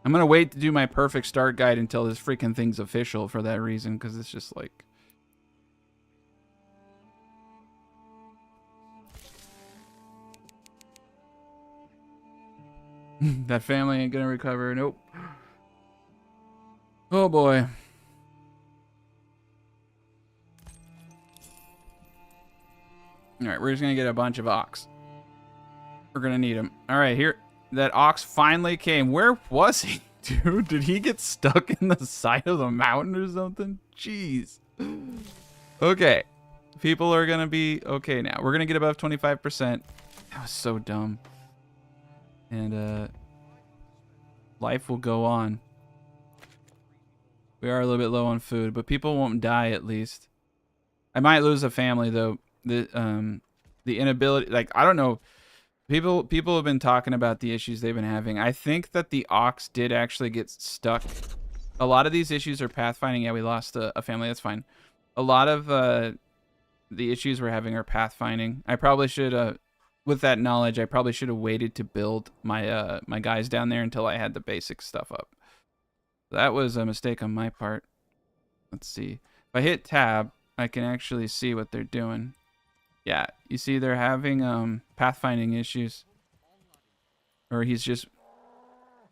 I'm gonna wait to do my perfect start guide until this freaking thing's official for that reason, because it's just like... That family ain't gonna recover. Nope. Oh boy. Alright, we're just gonna get a bunch of ox. We're gonna need them. Alright, here. That ox finally came. Where was he, dude? Did he get stuck in the side of the mountain or something? Jeez. Okay. People are gonna be okay now. We're gonna get above 25%. That was so dumb. And life will go on. We are a little bit low on food, but people won't die at least. I might lose a family though. The inability, like, I don't know. People have been talking about the issues they've been having. I think that the ox did actually get stuck. A lot of these issues are pathfinding. Yeah, we lost a family. That's fine. A lot of the issues we're having are pathfinding. I probably should with that knowledge, I probably should have waited to build my my guys down there until I had the basic stuff up. That was a mistake on my part. Let's see. If I hit tab, I can actually see what they're doing. Yeah, you see they're having pathfinding issues. Or he's just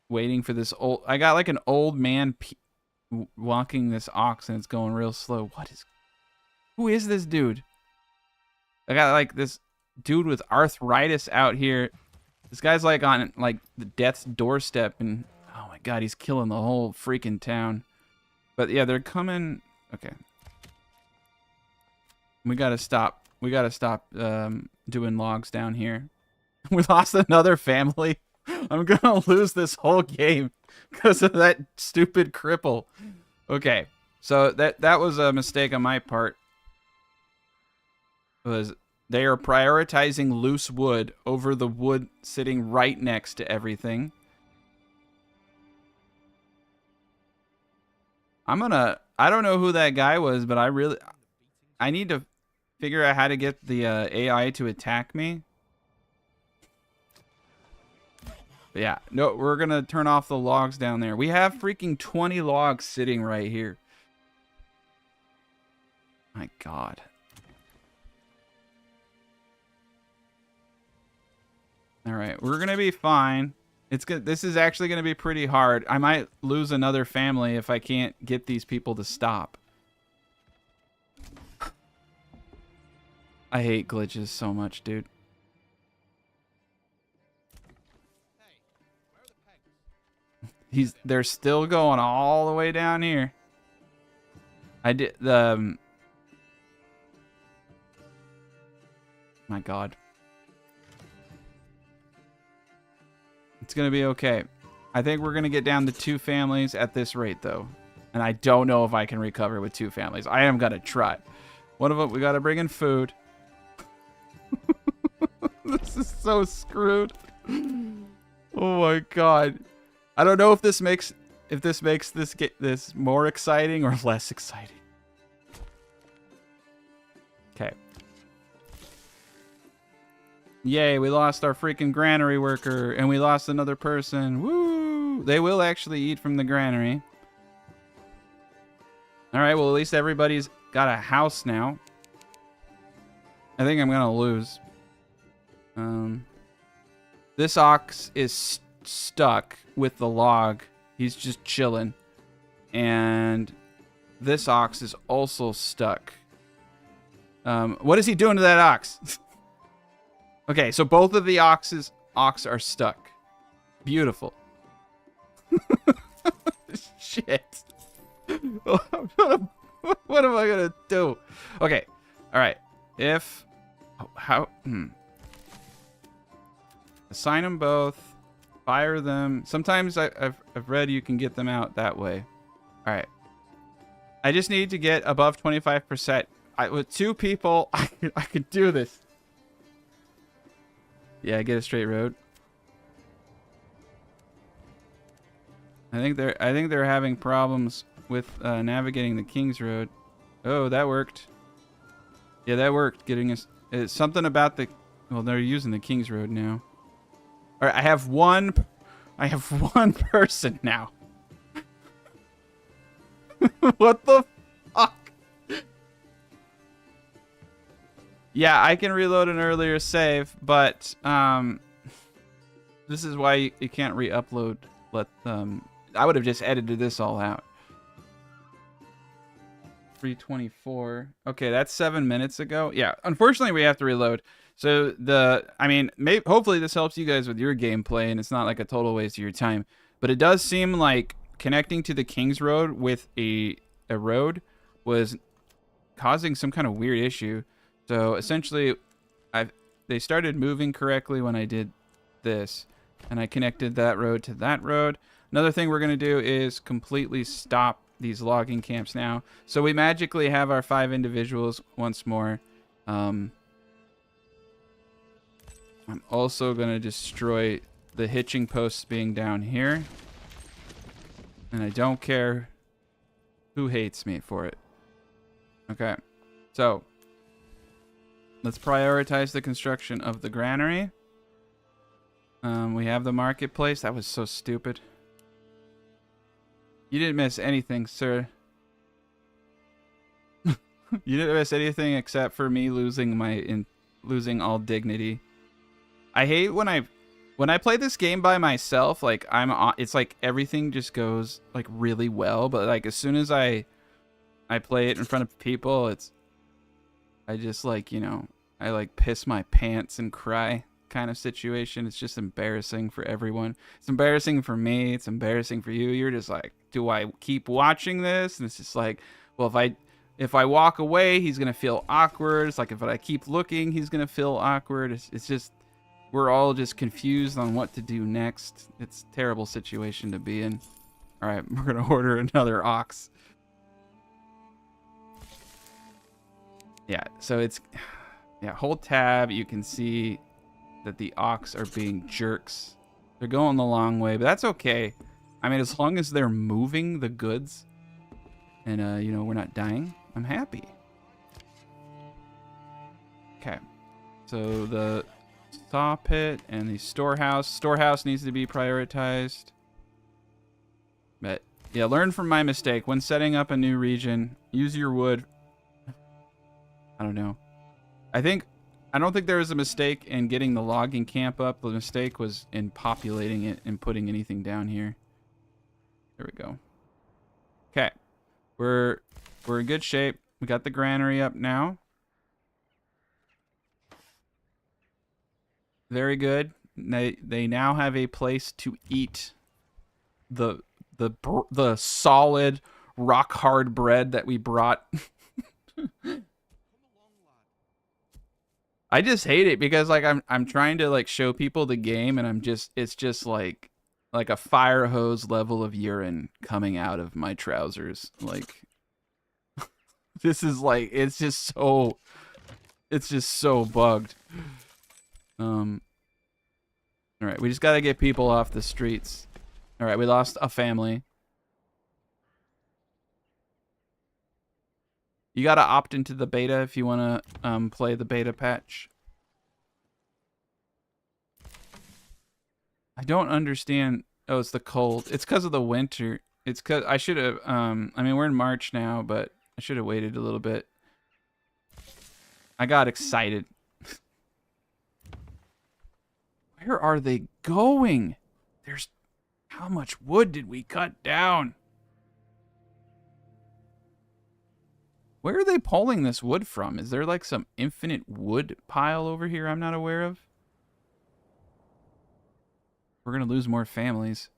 waiting for this old... I got like an old man walking this ox and it's going real slow. Who is this dude? I got like this dude with arthritis out here. This guy's like on like the death's doorstep, and oh my God, he's killing the whole freaking town. But yeah, they're coming. Okay, we gotta stop. We gotta stop doing logs down here. We lost another family. I'm gonna lose this whole game because of that stupid cripple. Okay, so that was a mistake on my part. They are prioritizing loose wood over the wood sitting right next to everything. I don't know who that guy was, but I need to figure out how to get the AI to attack me. But yeah, no, we're going to turn off the logs down there. We have freaking 20 logs sitting right here. My God. All right, we're gonna be fine. It's good. This is actually gonna be pretty hard. I might lose another family if I can't get these people to stop. I hate glitches so much, dude. They're still going all the way down here. My God. It's going to be okay. I think we're going to get down to 2 families at this rate, though. And I don't know if I can recover with 2 families. I am gonna try. One of them, we gotta bring in food. This is so screwed. Oh my god. I don't know if this makes this more exciting or less exciting. Okay. Yay, we lost our freaking granary worker and we lost another person. Woo! They will actually eat from the granary. All right, well, at least everybody's got a house now. I think I'm going to lose. This ox is stuck with the log. He's just chilling. And this ox is also stuck. What is he doing to that ox? Okay, so both of the ox are stuck. Beautiful. Shit. What am I gonna do? Okay, all right. Assign them both. Fire them. Sometimes I've read you can get them out that way. All right. I just need to get above 25%. With 2 people, I could do this. Yeah, get a straight road. I think they're having problems with navigating the King's Road. Oh, that worked. Yeah, that worked. Getting us. It's something about the. Well, they're using the King's Road now. All right, I have one person now. What the fuck? Yeah, I can reload an earlier save, but this is why you can't re-upload. I would have just edited this all out. 3:24. Okay, that's 7 minutes ago. Yeah, unfortunately we have to reload. So hopefully this helps you guys with your gameplay and it's not like a total waste of your time. But it does seem like connecting to the King's Road with a road was causing some kind of weird issue. So essentially, they started moving correctly when I did this, and I connected that road to that road. Another thing we're gonna do is completely stop these logging camps now. So we magically have our 5 individuals once more. I'm also gonna destroy the hitching posts being down here, and I don't care who hates me for it. Okay, so let's prioritize the construction of the granary. We have the marketplace. That was so stupid. You didn't miss anything, sir. You didn't miss anything except for me losing losing all dignity. I hate when I play this game by myself. Like it's like everything just goes like really well, but like as soon as I play it in front of people, I just like, you know, I like piss my pants and cry kind of situation. It's just embarrassing for everyone. It's embarrassing for me. It's embarrassing for you. You're just like, do I keep watching this? And it's just like, well, if I walk away, he's gonna feel awkward. It's like if I keep looking, he's gonna feel awkward. It's just, we're all just confused on what to do next. It's a terrible situation to be in. All right, we're gonna order another ox. Yeah, so it's, yeah, hold tab. You can see that the ox are being jerks. They're going the long way, but that's okay. I mean, as long as they're moving the goods and, you know, we're not dying, I'm happy. Okay, so the saw pit and the storehouse needs to be prioritized. But yeah, learn from my mistake. When setting up a new region, use your wood. I don't know. I don't think there was a mistake in getting the logging camp up. The mistake was in populating it and putting anything down here. There we go. Okay. We're in good shape. We got the granary up now. Very good. They now have a place to eat the solid rock hard bread that we brought. I just hate it because like I'm trying to like show people the game and it's just like like a fire hose level of urine coming out of my trousers. Like, this is like, it's just so bugged. All right, we just gotta get people off the streets. All right, we lost a family. You gotta opt into the beta if you wanna play the beta patch. I don't understand. Oh, it's the cold. It's because of the winter. It's because I should have. I mean, we're in March now, but I should have waited a little bit. I got excited. Where are they going? There's. How much wood did we cut down? Where are they pulling this wood from? Is there like some infinite wood pile over here I'm not aware of? We're gonna lose more families.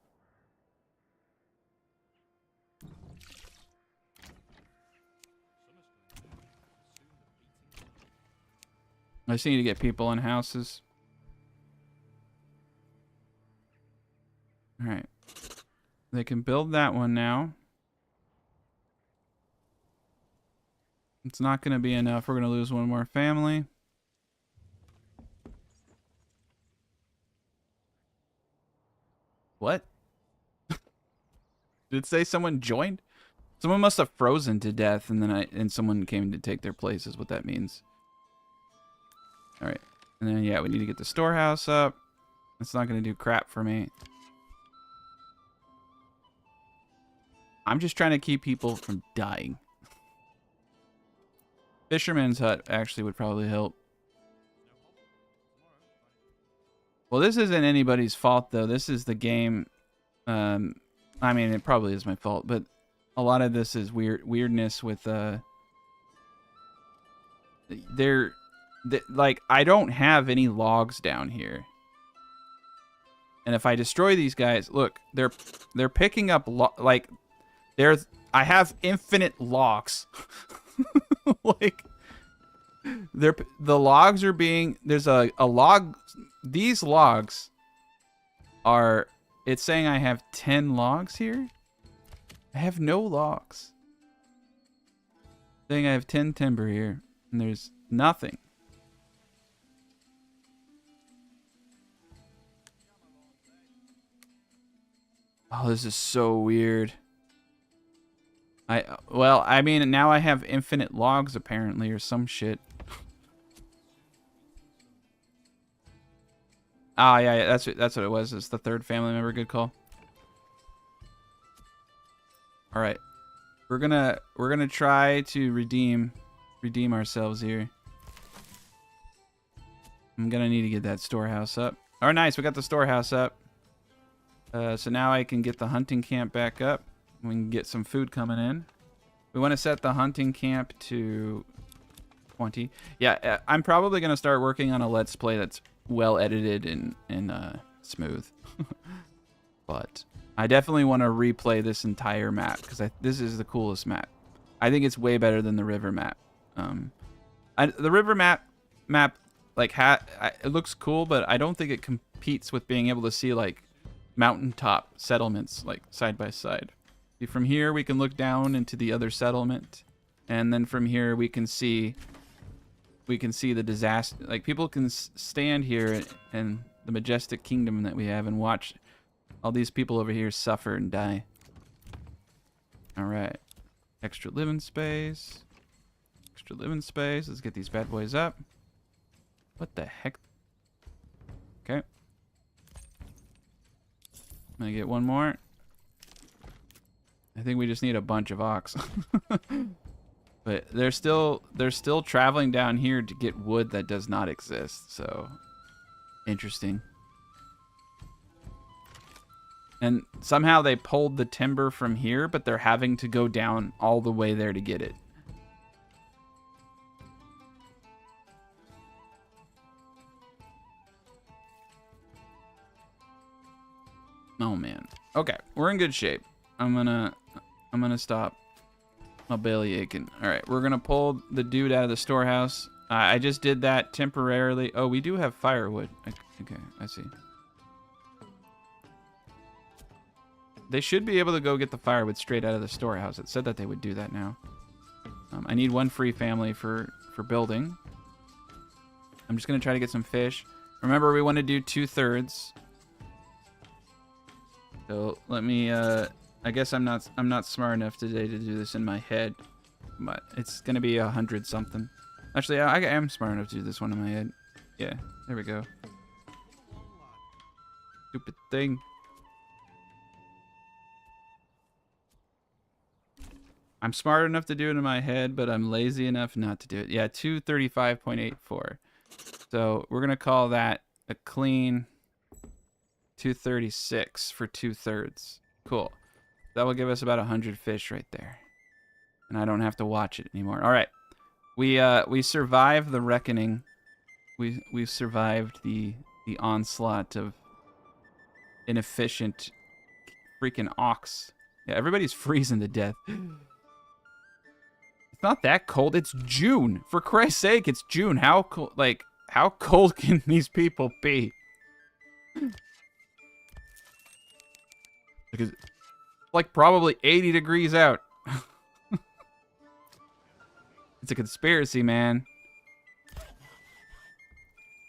I just need to get people in houses. Alright. They can build that one now. It's not gonna be enough. We're gonna lose one more family. What? Did it say someone joined? Someone must have frozen to death, and then someone came to take their place. Is what that means. All right, and then yeah, we need to get the storehouse up. That's not gonna do crap for me. I'm just trying to keep people from dying. Fisherman's hut actually would probably help. Well, this isn't anybody's fault, though. This is the game. I mean, it probably is my fault, but a lot of this is weirdness with like, I don't have any logs down here. And if I destroy these guys, look, they're picking up like I have infinite logs. Like, the logs are being, there's a log. These logs are, it's saying I have 10 logs here. I have no logs. Saying I have 10 timber here, and there's nothing. Oh, this is so weird. Well, I mean, now I have infinite logs apparently, or some shit. Ah, yeah, that's what it was. It's the third family member. Good call. All right, we're gonna try to redeem ourselves here. I'm gonna need to get that storehouse up. Oh, nice, we got the storehouse up. So now I can get the hunting camp back up. We can get some food coming in. We want to set the hunting camp to 20. Yeah, I'm probably gonna start working on a let's play that's well edited and smooth. But I definitely want to replay this entire map because this is the coolest map. I think it's way better than the river map. The river map like it looks cool, but I don't think it competes with being able to see like mountaintop settlements like side by side. See, from here we can look down into the other settlement, and then from here we can see the disaster. Like, people can stand here in the majestic kingdom that we have and watch all these people over here suffer and die. All right, extra living space. Extra living space. Let's get these bad boys up. What the heck? Okay. I'm gonna get one more. I think we just need a bunch of ox. But they're still traveling down here to get wood that does not exist. So interesting. And somehow they pulled the timber from here, but they're having to go down all the way there to get it. Oh man. Okay, we're in good shape. I'm gonna stop my belly aching. All right, we're gonna pull the dude out of the storehouse. I just did that temporarily. Oh, we do have firewood. Okay, I see. They should be able to go get the firewood straight out of the storehouse. It said that they would do that now. I need one free family for building. I'm just gonna try to get some fish. Remember, we want to do 2/3. So let me. I guess I'm not smart enough today to do this in my head, but it's gonna be 100 something. Actually, I am smart enough to do this one in my head. Yeah, there we go. Stupid thing. I'm smart enough to do it in my head, but I'm lazy enough not to do it. Yeah, 235.84. So we're gonna call that a clean 236 for 2/3. Cool. That will give us about 100 fish right there, and I don't have to watch it anymore. All right, we survived the reckoning. We survived the onslaught of inefficient freaking ox. Yeah, everybody's freezing to death. It's not that cold. It's June. For Christ's sake, it's June. How cold? Like, how cold can these people be? Because, like, probably 80 degrees out. It's a conspiracy, man.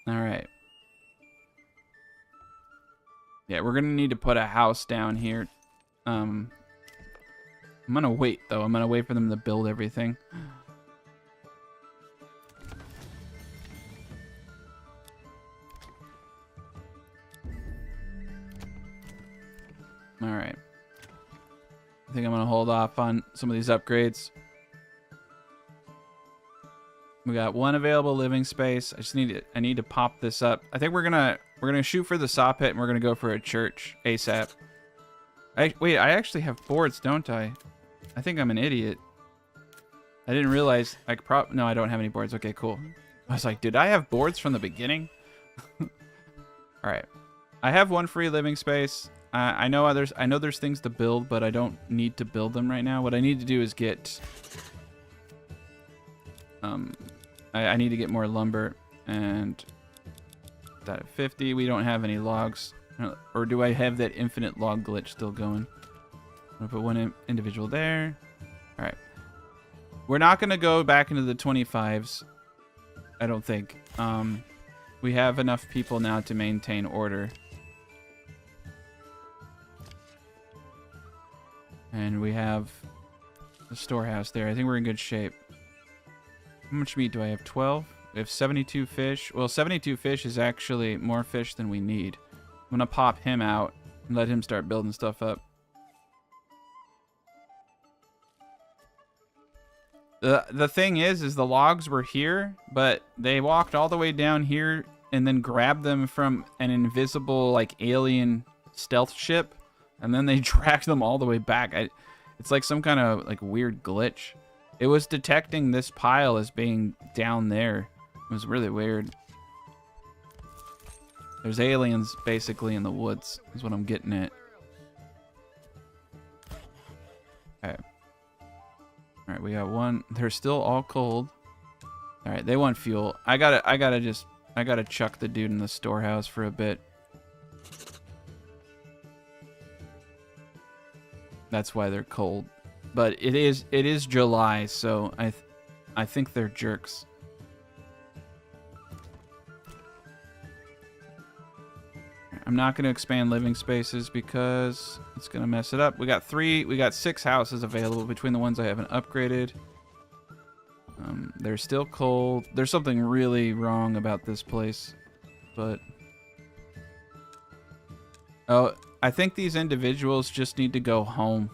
All right. Yeah, we're gonna need to put a house down here. I'm gonna wait, though. I'm gonna wait for them to build everything. All right. I think I'm gonna hold off on some of these upgrades. We got one available living space. I need to pop this up. I think we're gonna shoot for the saw pit, and we're gonna go for a church ASAP. Wait, I actually have boards, don't I? I think I'm an idiot. I didn't realize no, I don't have any boards. Okay, cool. I was like, did I have boards from the beginning? All right. I have one free living space. I know there's things to build, but I don't need to build them right now. What I need to do is get I need to get more lumber, and that at 50. We don't have any logs. Or do I have that infinite log glitch still going? I'm gonna put one individual there. All right. We're not gonna go back into the 25s. I don't think. We have enough people now to maintain order. And we have the storehouse there. I think we're in good shape. How much meat do I have? 12? We have 72 fish. Well, 72 fish is actually more fish than we need. I'm gonna pop him out and let him start building stuff up. The thing is the logs were here, but they walked all the way down here and then grabbed them from an invisible, like, alien stealth ship, and then they dragged them all the way back. It's like some kind of, like, weird glitch. It was detecting this pile as being down there. It was really weird. There's aliens basically in the woods, is what I'm getting at. Okay. Alright, we got one. They're still all cold. Alright, they want fuel. I gotta chuck the dude in the storehouse for a bit. That's why they're cold. But it is July, so I think they're jerks. I'm not going to expand living spaces because it's going to mess it up. We got 6 houses available between the ones I haven't upgraded. They're still cold. There's something really wrong about this place, but oh, I think these individuals just need to go home.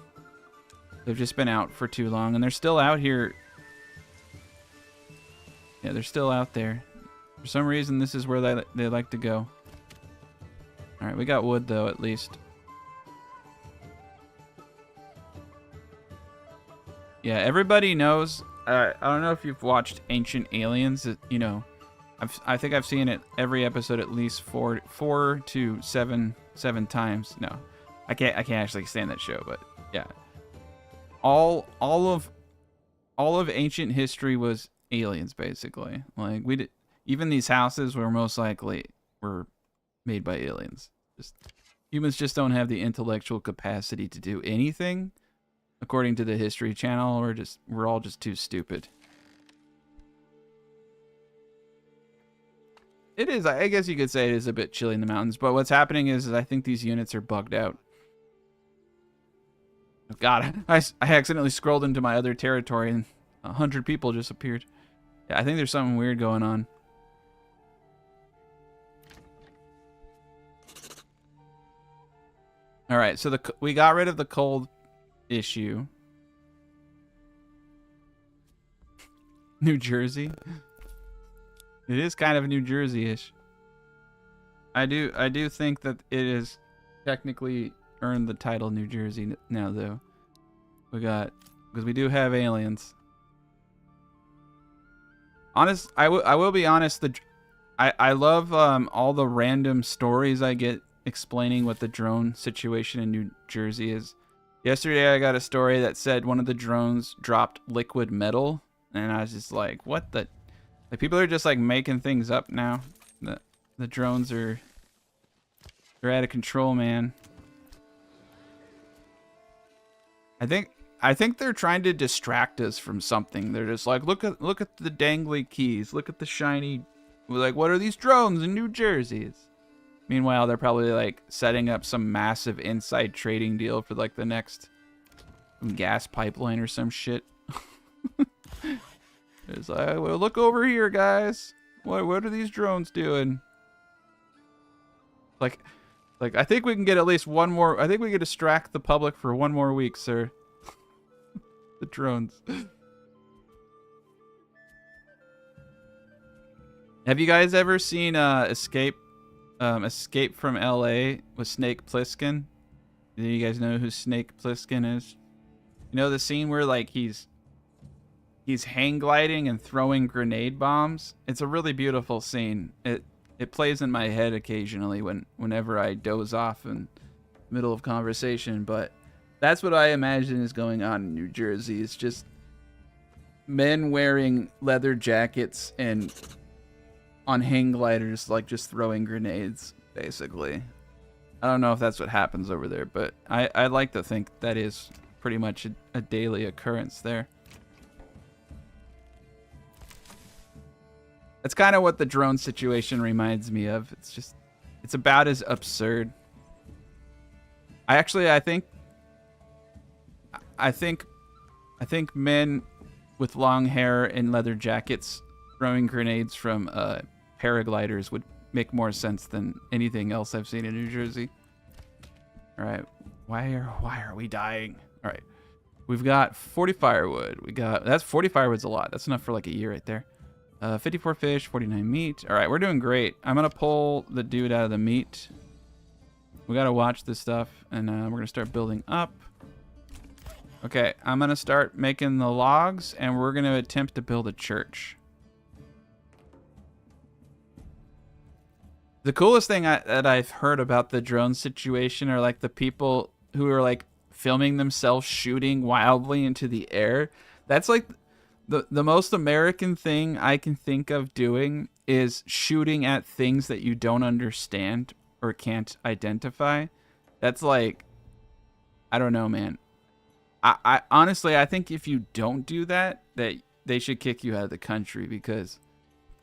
They've just been out for too long, and they're still out here. Yeah, they're still out there. For some reason, this is where they like to go. All right, we got wood, though, at least. Yeah, everybody knows. I don't know if you've watched Ancient Aliens. You know, I think I've seen it every episode at least four to seven times. No, I can't actually stand that show, but yeah. All of ancient history was aliens, basically. Like, even these houses were most likely made by aliens. Just Humans just don't have the intellectual capacity to do anything. According to the History Channel, we're all just too stupid. It is, I guess you could say it is a bit chilly in the mountains, but what's happening is I think these units are bugged out. Oh God, I accidentally scrolled into my other territory and 100 people just appeared. Yeah, I think there's something weird going on. All right, so we got rid of the cold issue. New Jersey. It is kind of New Jersey-ish. I do think that it is technically earned the title New Jersey now, though. Because we do have aliens. I will be honest. I love all the random stories I get explaining what the drone situation in New Jersey is. Yesterday I got a story that said one of the drones dropped liquid metal, and I was just like, what the? Like, people are just like making things up now. The drones they're out of control, man. I think they're trying to distract us from something. They're just like, look at the dangly keys, look at the shiny. We're like, what are these drones in New Jersey? Meanwhile, they're probably like setting up some massive inside trading deal for like the next gas pipeline or some shit. It's like, well, look over here, guys. What are these drones doing? Like I think we can get at least one more. I think we can distract the public for one more week, sir. The drones. Have you guys ever seen Escape from LA with Snake Plissken? Do you guys know who Snake Plissken is? You know the scene where like he's hang gliding and throwing grenade bombs? It's a really beautiful scene. It plays in my head occasionally whenever I doze off in the middle of conversation, but that's what I imagine is going on in New Jersey. It's just men wearing leather jackets and on hang gliders, like just throwing grenades, basically. I don't know if that's what happens over there, but I like to think that is pretty much a daily occurrence there. That's kind of what the drone situation reminds me of. It's about as absurd. I think men with long hair and leather jackets throwing grenades from paragliders would make more sense than anything else I've seen in New Jersey. All right, why are we dying? All right, we've got 40 firewood. That's 40 firewood's a lot. That's enough for like a year right there. 54 fish, 49 meat. All right, we're doing great. I'm gonna pull the dude out of the meat. We gotta watch this stuff, and we're gonna start building up. Okay, I'm gonna start making the logs, and we're gonna attempt to build a church. The coolest thing that I've heard about the drone situation are like the people who are like filming themselves shooting wildly into the air. That's like the most American thing I can think of doing is shooting at things that you don't understand or can't identify. That's like, I don't know, man. I honestly, I think if you don't do that they should kick you out of the country, because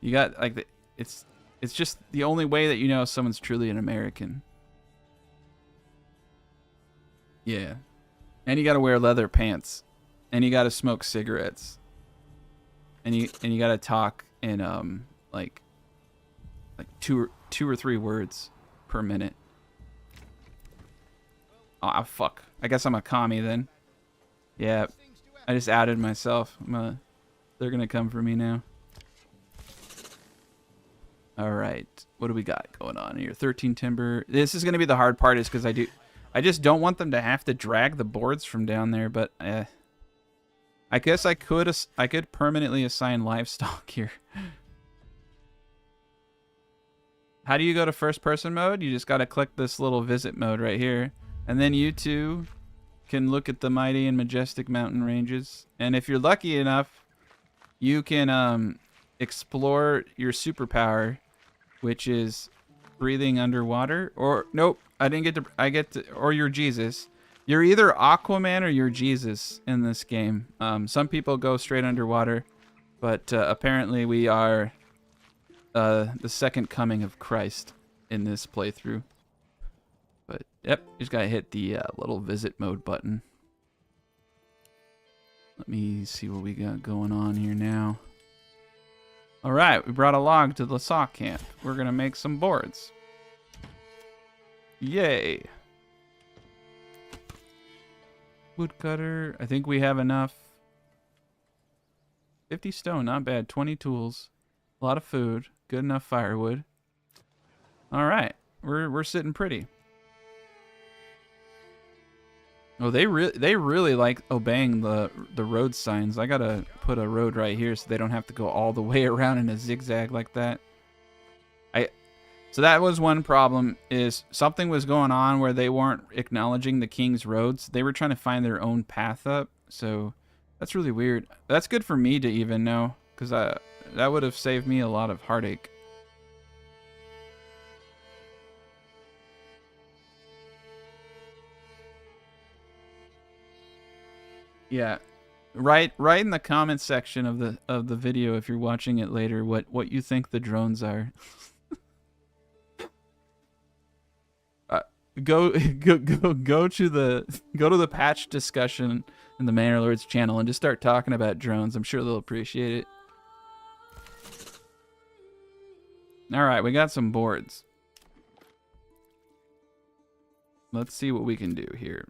you got like it's just the only way that you know someone's truly an American. Yeah. And you got to wear leather pants, and you got to smoke cigarettes. And you got to talk in like two or three words per minute. Oh, fuck. I guess I'm a commie then. Yeah. I just outed myself. They're going to come for me now. All right. What do we got going on here? 13 timber. This is going to be the hard part, is because I just don't want them to have to drag the boards from down there, but I guess I could permanently assign livestock here. How do you go to first person mode? You just got to click this little visit mode right here, and then you two can look at the mighty and majestic mountain ranges. And if you're lucky enough, you can explore your superpower, which is breathing underwater. Or nope, I didn't get to. I get to. Or you're Jesus. You're either Aquaman or you're Jesus in this game. Some people go straight underwater, but apparently we are the second coming of Christ in this playthrough. But yep, you just gotta hit the little visit mode button. Let me see what we got going on here now. All right, we brought a log to the saw camp. We're gonna make some boards. Yay. Woodcutter, I think we have enough. 50 stone, not bad. 20 tools, a lot of food, good enough firewood. All right, we're sitting pretty. Oh, they really like obeying the road signs. I gotta put a road right here so they don't have to go all the way around in a zigzag like that. So that was one problem, is something was going on where they weren't acknowledging the king's roads. They were trying to find their own path up. So that's really weird. That's good for me to even know, because that would have saved me a lot of heartache. Yeah, write in the comment section of the video if you're watching it later what you think the drones are. Go to the patch discussion in the Manor Lords channel and just start talking about drones. I'm sure they'll appreciate it. All right, we got some boards. Let's see what we can do here.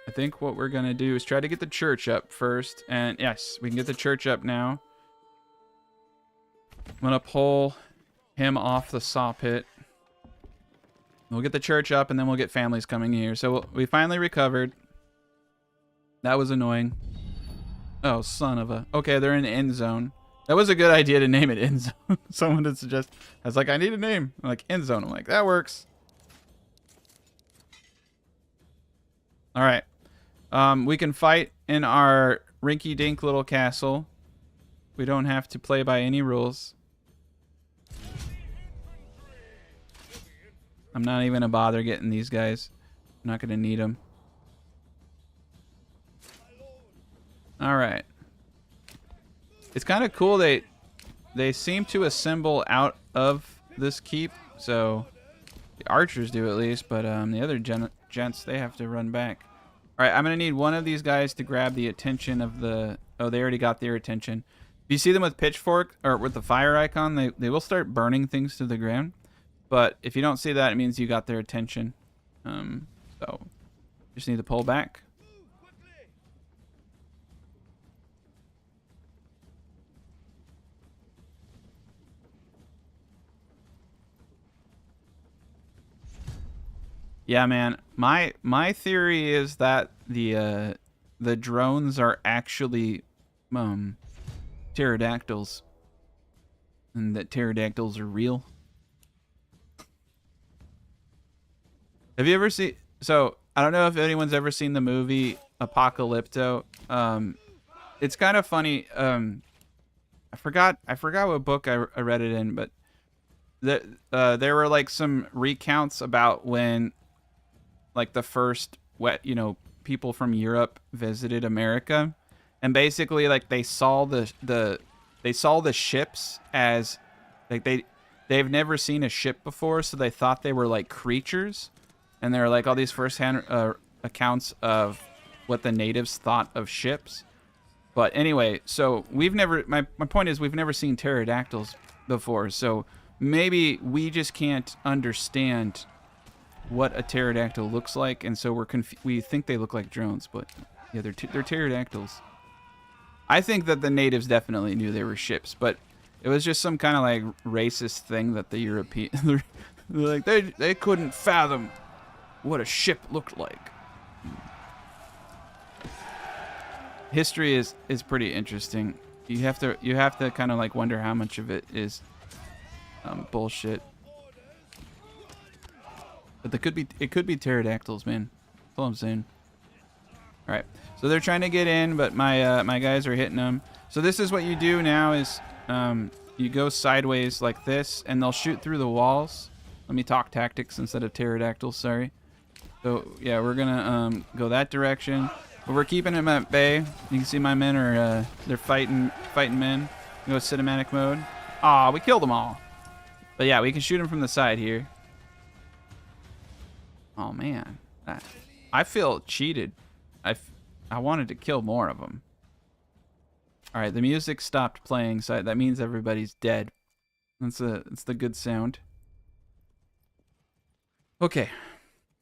I think what we're gonna do is try to get the church up first, and yes, we can get the church up now. I'm gonna pull him off the saw pit. We'll get the church up, and then we'll get families coming here. So we finally recovered. That was annoying. Oh, son of a... Okay, they're in end zone. That was a good idea to name it end zone. Someone did suggest... I was like, I need a name. I'm like, end zone. I'm like, that works. All right. We can fight in our rinky-dink little castle. We don't have to play by any rules. I'm not even gonna bother getting these guys. I'm not gonna need them. All right. It's kind of cool. They seem to assemble out of this keep. So the archers do at least, but the other gents, they have to run back. All right, I'm gonna need one of these guys to grab the attention of the... Oh, they already got their attention. If you see them with pitchfork or with the fire icon, they will start burning things to the ground. But if you don't see that, it means you got their attention. So just need to pull back. Yeah, man. My theory is that the drones are actually pterodactyls, and that pterodactyls are real. Have you ever seen... So, I don't know if anyone's ever seen the movie Apocalypto. It's kind of funny. I forgot what book I read it in, but there were like some recounts about when like the first people from Europe visited America, and basically like they saw the ships as like they've never seen a ship before, so they thought they were like creatures. And there are like all these first-hand accounts of what the natives thought of ships. But anyway, so we've never... My point is we've never seen pterodactyls before. So maybe we just can't understand what a pterodactyl looks like. And so we think they look like drones. But yeah, they're pterodactyls. I think that the natives definitely knew they were ships. But it was just some kind of like racist thing that the European... like they couldn't fathom what a ship looked like. History is pretty interesting. You have to kind of like wonder how much of it is bullshit. But it could be pterodactyls, man. That's all I'm saying. All right, so they're trying to get in, but my guys are hitting them. So this is what you do now is you go sideways like this, and they'll shoot through the walls. Let me talk tactics instead of pterodactyls, sorry. So, yeah, we're gonna go that direction. But we're keeping them at bay. You can see my men are, they're fighting men. Go cinematic mode. Aw, we killed them all. But yeah, we can shoot them from the side here. Oh, man. I feel cheated. I wanted to kill more of them. All right, the music stopped playing, so that means everybody's dead. That's the good sound. Okay,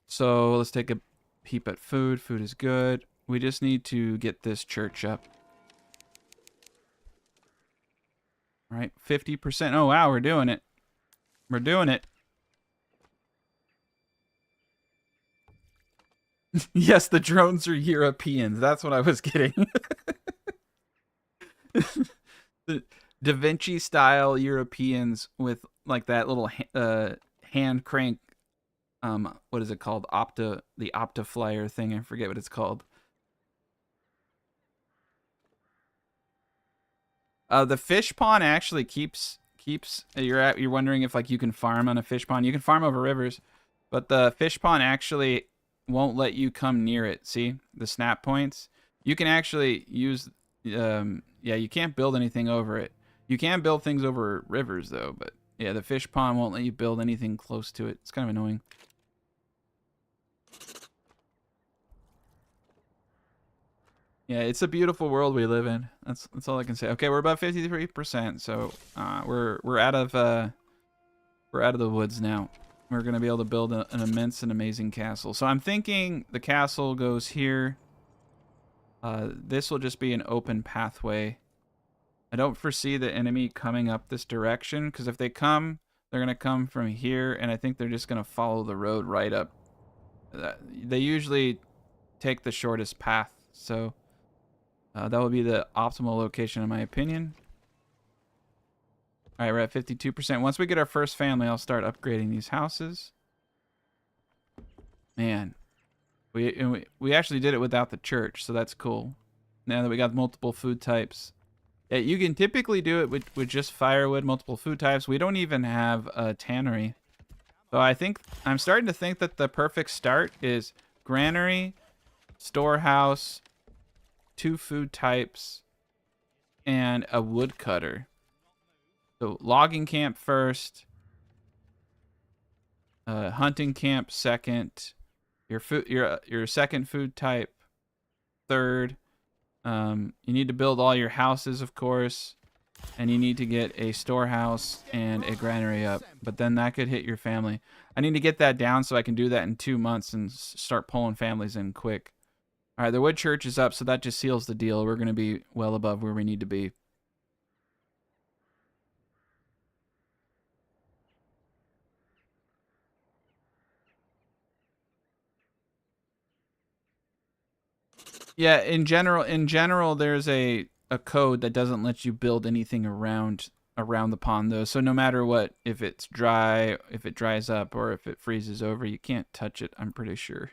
so let's take a peep at food. Food is good. We just need to get this church up. All right, 50%. Oh, wow, we're doing it. We're doing it. Yes, the drones are Europeans. That's what I was getting. The Da Vinci style Europeans with like that little hand crank. What is it called? The Opta flyer thing. I forget what it's called. The fish pond actually keeps. You're wondering if like you can farm on a fish pond. You can farm over rivers, but the fish pond actually won't let you come near it. See the snap points? You can actually use. Yeah, you can't build anything over it. You can build things over rivers though, but yeah, the fish pond won't let you build anything close to it. It's kind of annoying. Yeah, it's a beautiful world we live in. That's all I can say. Okay, we're about 53%, so we're out of the woods now. We're gonna be able to build an immense and amazing castle. So I'm thinking the castle goes here. This will just be an open pathway. I don't foresee the enemy coming up this direction, because if they come, they're gonna come from here, and I think they're just gonna follow the road right up. They usually take the shortest path, so that would be the optimal location in my opinion. All right, we're at 52%. Once we get our first family, I'll start upgrading these houses. Man, we actually did it without the church, so that's cool. Now that we got multiple food types. Yeah, you can typically do it with just firewood, multiple food types. We don't even have a tannery. So I'm starting to think that the perfect start is granary, storehouse, 2 food types, and a woodcutter. So logging camp first, hunting camp second, your second food type third. You need to build all your houses, of course, and you need to get a storehouse and a granary up. But then that could hit your family. I need to get that down so I can do that in 2 months and start pulling families in quick. All right, the wood church is up, so that just seals the deal. We're going to be well above where we need to be. Yeah, in general, there's a code that doesn't let you build anything around the pond, though. So no matter what, if it's dry, if it dries up, or if it freezes over, you can't touch it, I'm pretty sure.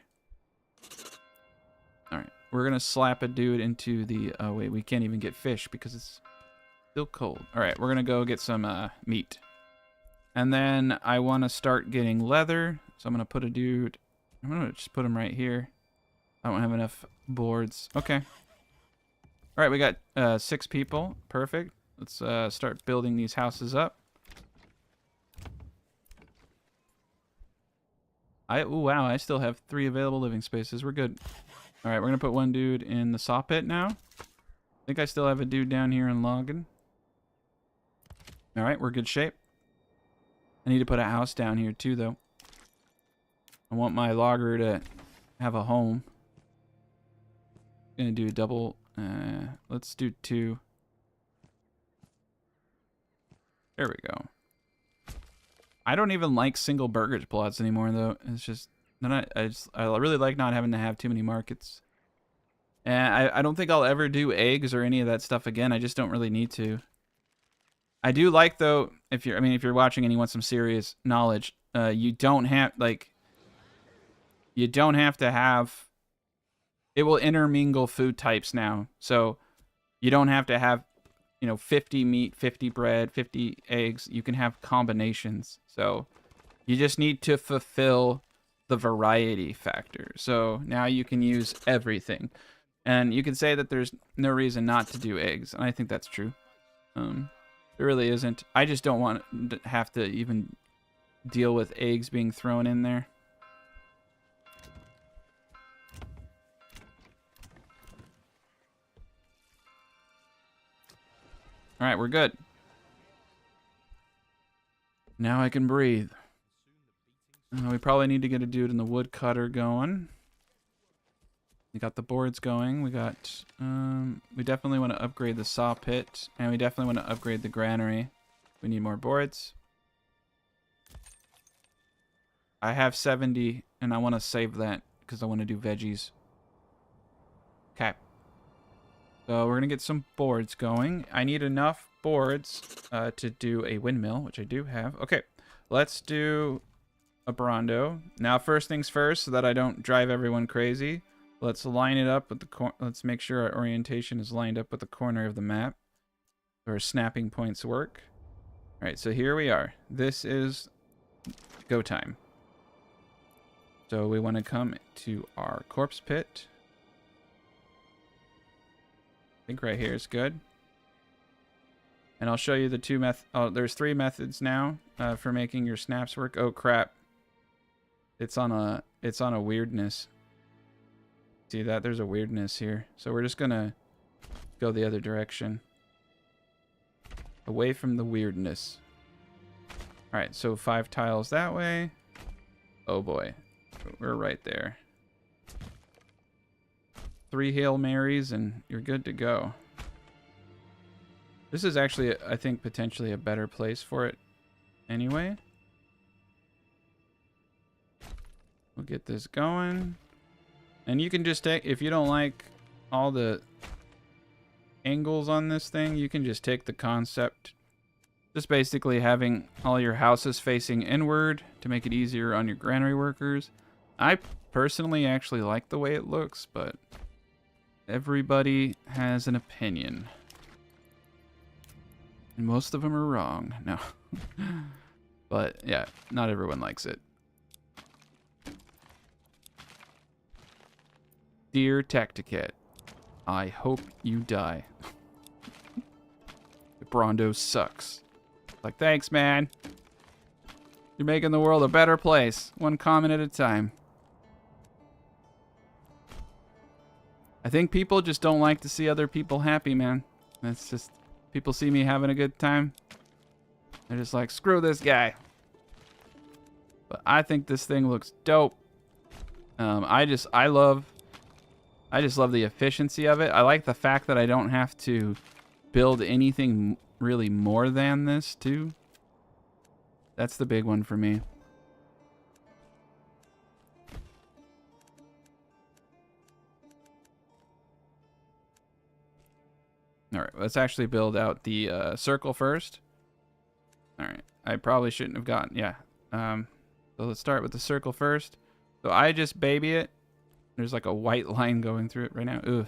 All right, we're going to slap a dude into the... Oh, wait, we can't even get fish because it's still cold. All right, we're going to go get some meat. And then I want to start getting leather. So I'm going to put a dude... I'm going to just put him right here. I don't have enough boards. Okay. All right, we got 6 people. Perfect. Let's start building these houses up. Oh, wow, I still have 3 available living spaces. We're good. All right, we're going to put 1 dude in the saw pit now. I think I still have a dude down here in logging. All right, we're good shape. I need to put a house down here too, though. I want my logger to have a home. Gonna do a double. Let's do 2. There we go. I don't even like single burgers plots anymore, though. It's just I really like not having to have too many markets. And I don't think I'll ever do eggs or any of that stuff again. I just don't really need to. I do like, though, if you're watching and you want some serious knowledge, you don't have to have. It will intermingle food types now, so you don't have to have, you know, 50 meat, 50 bread, 50 eggs. You can have combinations. So you just need to fulfill the variety factor. So now you can use everything. And you can say that there's no reason not to do eggs. And I think that's true. There really isn't. I just don't want to have to even deal with eggs being thrown in there. All right, we're good. Now I can breathe. We probably need to get a dude in the woodcutter going. We got the boards going. We got, we definitely want to upgrade the saw pit, and we definitely want to upgrade the granary. We need more boards. I have 70, and I want to save that because I want to do veggies. Okay. So we're going to get some boards going. I need enough boards to do a windmill, which I do have. Okay, let's do a Brondo. Now, first things first, so that I don't drive everyone crazy, let's line it up with the let's make sure our orientation is lined up with the corner of the map, where snapping points work. All right, so here we are. This is go time. So we want to come to our corpse pit. I think right here is good. And I'll show you the two there's 3 methods now for making your snaps work. Oh crap. It's on a weirdness. See that? There's a weirdness here. So we're just gonna go the other direction. Away from the weirdness. Alright, so 5 tiles that way. Oh boy. We're right there. 3 Hail Marys and you're good to go. This is actually, I think, potentially a better place for it anyway. We'll get this going. And you can just take, if you don't like all the angles on this thing, you can just take the concept. Just basically having all your houses facing inward to make it easier on your granary workers. I personally actually like the way it looks, but everybody has an opinion. And most of them are wrong. No. But yeah, not everyone likes it. Dear Tacticat, I hope you die. The Brondo sucks. Like, thanks, man. You're making the world a better place, one comment at a time. I think people just don't like to see other people happy, man. That's just, people see me having a good time. They're just like, screw this guy. But I think this thing looks dope. I just love the efficiency of it. I like the fact that I don't have to build anything really more than this, too. That's the big one for me. All right, let's actually build out the circle first. All right, I probably shouldn't have gotten, yeah. So let's start with the circle first. So I just baby it. There's like a white line going through it right now. Ugh.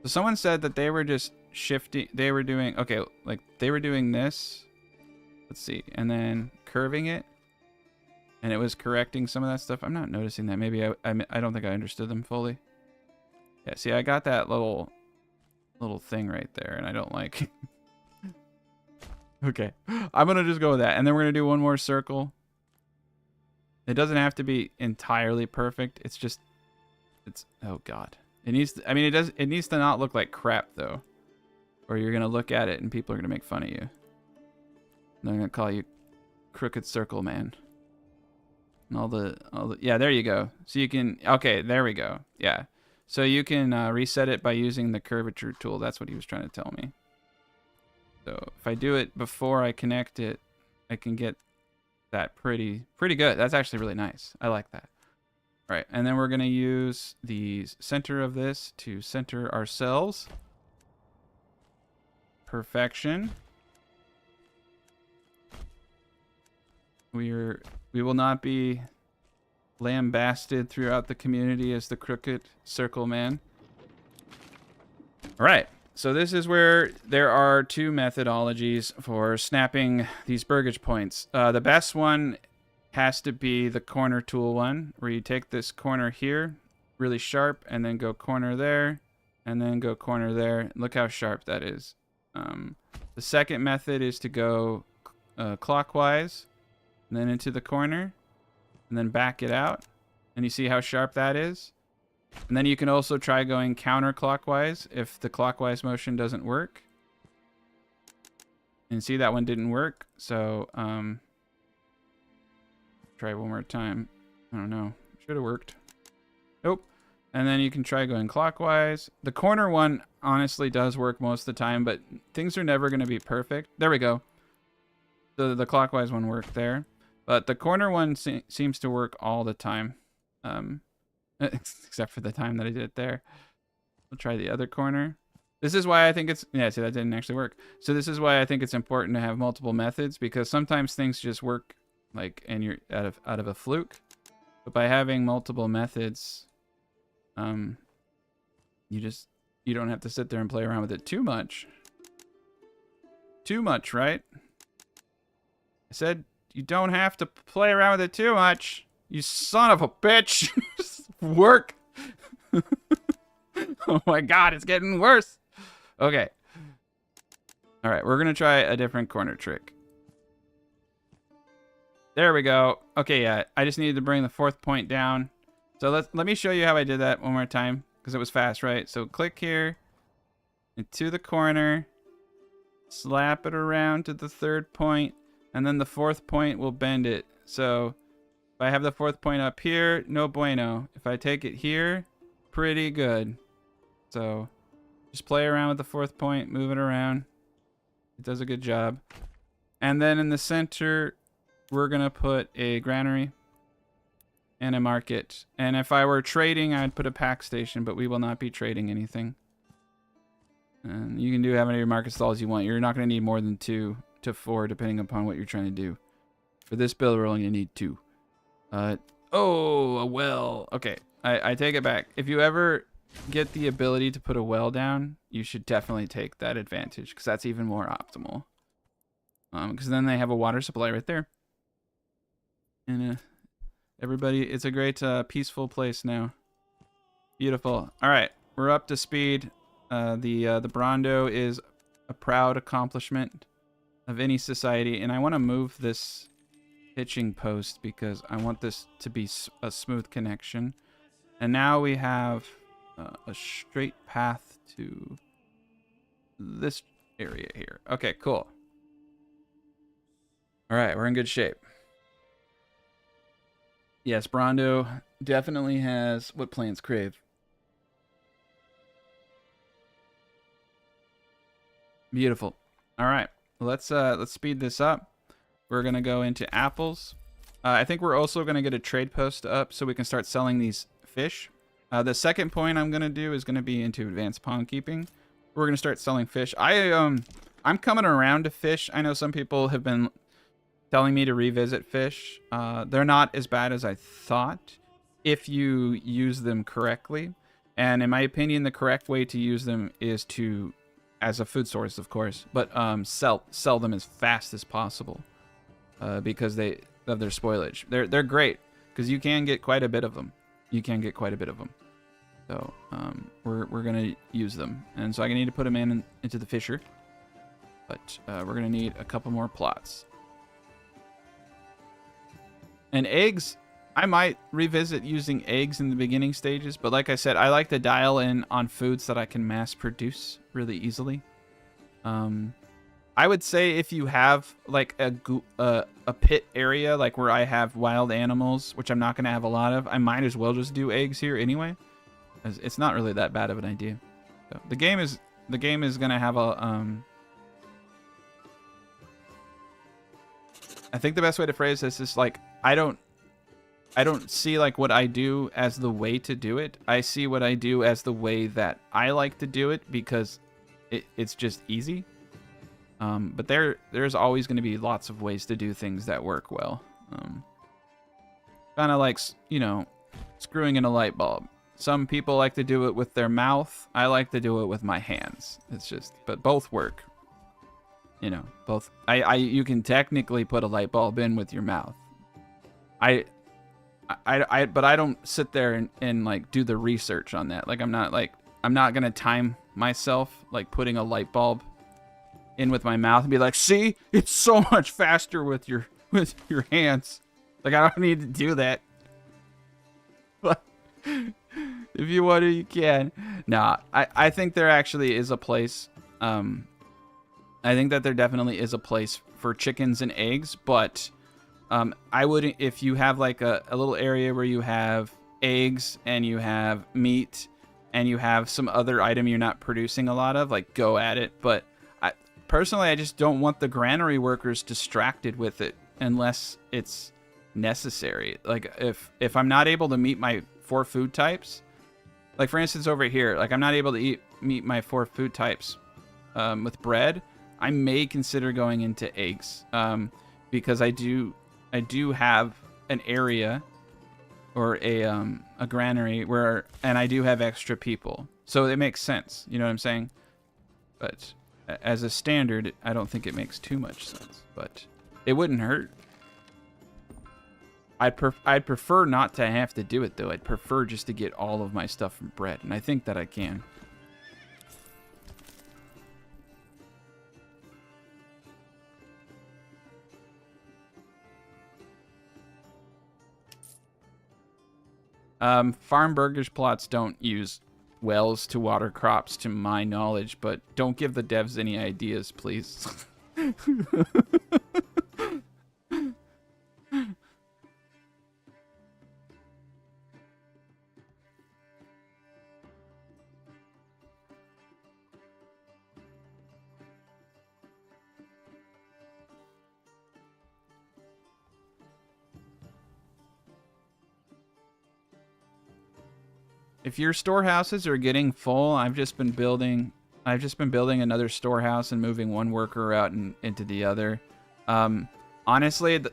So someone said that they were just shifting, they were doing, okay, like they were doing this. Let's see, and then curving it. And it was correcting some of that stuff. I'm not noticing that. Maybe I don't think I understood them fully. Yeah, see, I got that little thing right there, and I don't like. Okay, I'm gonna just go with that, and then we're gonna do one more circle. It doesn't have to be entirely perfect. It's just, oh god, it needs to, I mean, it needs to not look like crap though, or you're gonna look at it and people are gonna make fun of you. And they're gonna call you crooked circle man. And all the yeah, there you go. So you can, okay, there we go. Yeah. So you can reset it by using the curvature tool. That's what he was trying to tell me. So if I do it before I connect it, I can get that pretty good. That's actually really nice. I like that. All right, and then we're gonna use the center of this to center ourselves. Perfection. We will not be lambasted throughout the community as the crooked circle man. All right, so this is where there are two methodologies for snapping these burgage points. The best one has to be the corner tool one, where you take this corner here, really sharp, and then go corner there, and then go corner there. Look how sharp that is. The second method is to go clockwise, and then into the corner, and then back it out. And you see how sharp that is? And then you can also try going counterclockwise if the clockwise motion doesn't work. And see, that one didn't work. So, try one more time. I don't know. Should have worked. Nope. And then you can try going clockwise. The corner one honestly does work most of the time, but things are never going to be perfect. There we go. So the clockwise one worked there. But the corner one seems to work all the time. Except for the time that I did it there. We'll try the other corner. This is why I think it's... Yeah, see, that didn't actually work. So this is why I think it's important to have multiple methods, because sometimes things just work, like, and you're out of a fluke. But by having multiple methods, you don't have to sit there and play around with it too much. Too much, right? I said you don't have to play around with it too much. You son of a bitch. Work. Oh my god, it's getting worse. Okay. All right, we're going to try a different corner trick. There we go. Okay, yeah, I just needed to bring the fourth point down. So let me show you how I did that one more time, because it was fast, right? So click here, into the corner, slap it around to the third point, and then the fourth point will bend it. So if I have the fourth point up here, no bueno. If I take it here, pretty good. So just play around with the fourth point, move it around. It does a good job. And then in the center, we're going to put a granary and a market. And if I were trading, I'd put a pack station, but we will not be trading anything. And you can do how many of your market stalls you want. You're not going to need more than 2 to 4, depending upon what you're trying to do. For this build, we're only going to need 2. Oh, a well. Okay, I take it back. If you ever get the ability to put a well down, you should definitely take that advantage, because that's even more optimal. Because then they have a water supply right there. And everybody, it's a great peaceful place now. Beautiful. All right, we're up to speed. The Brondo is a proud accomplishment of any society, and I want to move this hitching post because I want this to be a smooth connection. And now we have a straight path to this area here. Okay, cool. All right, we're in good shape. Yes, Brondo definitely has what plants crave. Beautiful. All right, let's speed this up. We're gonna go into apples. I think we're also gonna get a trade post up so we can start selling these fish. The second point I'm gonna do is gonna be into advanced pond keeping. We're gonna start selling fish. I'm coming around to fish. I know some people have been telling me to revisit fish. They're not as bad as I thought if you use them correctly. And in my opinion, the correct way to use them is to, as a food source, of course, but sell them as fast as possible because of their spoilage. They're great because you can get quite a bit of them. So we're gonna use them, and so I need to put them into the fisher. But we're gonna need a couple more plots. And eggs, I might revisit using eggs in the beginning stages, but like I said, I like to dial in on foods that I can mass produce really easily. I would say if you have like a pit area, like where I have wild animals, which I'm not going to have a lot of, I might as well just do eggs here anyway. It's not really that bad of an idea. So the game is going to have a I think the best way to phrase this is like I don't see like what I do as the way to do it. I see what I do as the way that I like to do it because it's just easy. But there's always going to be lots of ways to do things that work well. Kind of like, you know, screwing in a light bulb. some people like to do it with their mouth. I like to do it with my hands. It's just, but both work. You know, both. You can technically put a light bulb in with your mouth. but I don't sit there and like do the research on that. Like I'm not gonna time myself like putting a light bulb in with my mouth and be like, see, it's so much faster with your hands. Like I don't need to do that. But if you want to, you can. Nah, I think there actually is a place. I think that there definitely is a place for chickens and eggs, but I wouldn't, if you have like a little area where you have eggs and you have meat and you have some other item you're not producing a lot of, like go at it. But personally, I just don't want the granary workers distracted with it unless it's necessary. Like if I'm not able to meet my 4 food types, like for instance over here, like I'm not able to meet my 4 food types with bread, I may consider going into eggs because I do have an area or a granary where, and I do have extra people, so it makes sense. You know what I'm saying? But as a standard, I don't think it makes too much sense. But it wouldn't hurt. I'd prefer not to have to do it though. I'd prefer just to get all of my stuff from bread, and I think that I can. Farm burgers plots don't use wells to water crops, to my knowledge, but don't give the devs any ideas, please. If your storehouses are getting full, I've just been building another storehouse and moving one worker out and into the other. Honestly,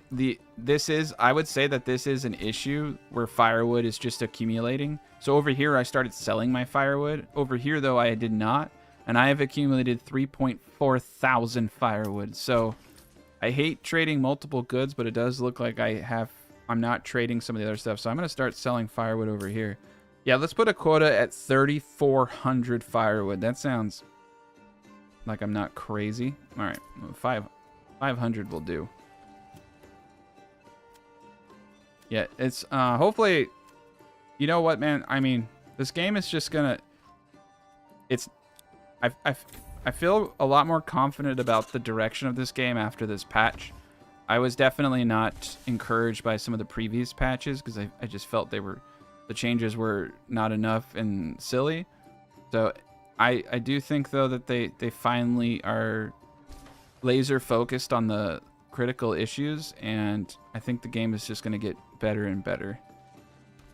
I would say that this is an issue where firewood is just accumulating. So over here, I started selling my firewood. Over here, though, I did not, and I have accumulated 3.4 thousand firewood. So I hate trading multiple goods, but it does look like I'm not trading some of the other stuff. So I'm gonna start selling firewood over here. Yeah, let's put a quota at 3,400 firewood. That sounds like I'm not crazy. All right, 500 will do. Yeah, it's hopefully, you know what, man? I mean, this game is just gonna. I feel a lot more confident about the direction of this game after this patch. I was definitely not encouraged by some of the previous patches because I just felt the changes were not enough and silly. So I do think though that they finally are laser focused on the critical issues, and I think the game is just going to get better and better.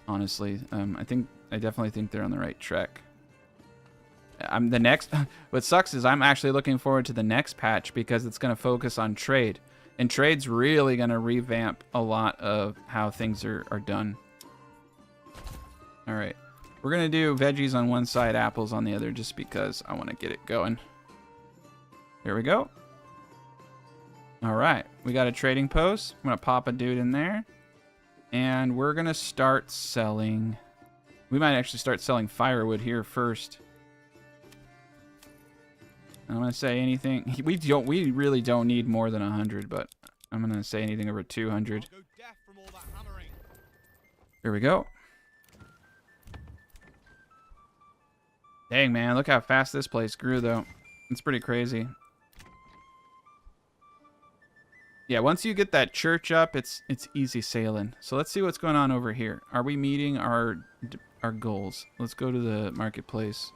Honestly, I definitely think they're on the right track. What sucks is I'm actually looking forward to the next patch because it's going to focus on trade, and trade's really going to revamp a lot of how things are done. All right, we're gonna do veggies on one side, apples on the other, just because I want to get it going. There we go. All right, we got a trading post. I'm gonna pop a dude in there, and we're gonna start selling. We might actually start selling firewood here first. I'm gonna say anything. We really don't need more than 100, but I'm gonna say anything over 200. There we go. Dang, man, look how fast this place grew, though. It's pretty crazy. Yeah, once you get that church up, it's easy sailing. So let's see what's going on over here. Are we meeting our goals? Let's go to the marketplace.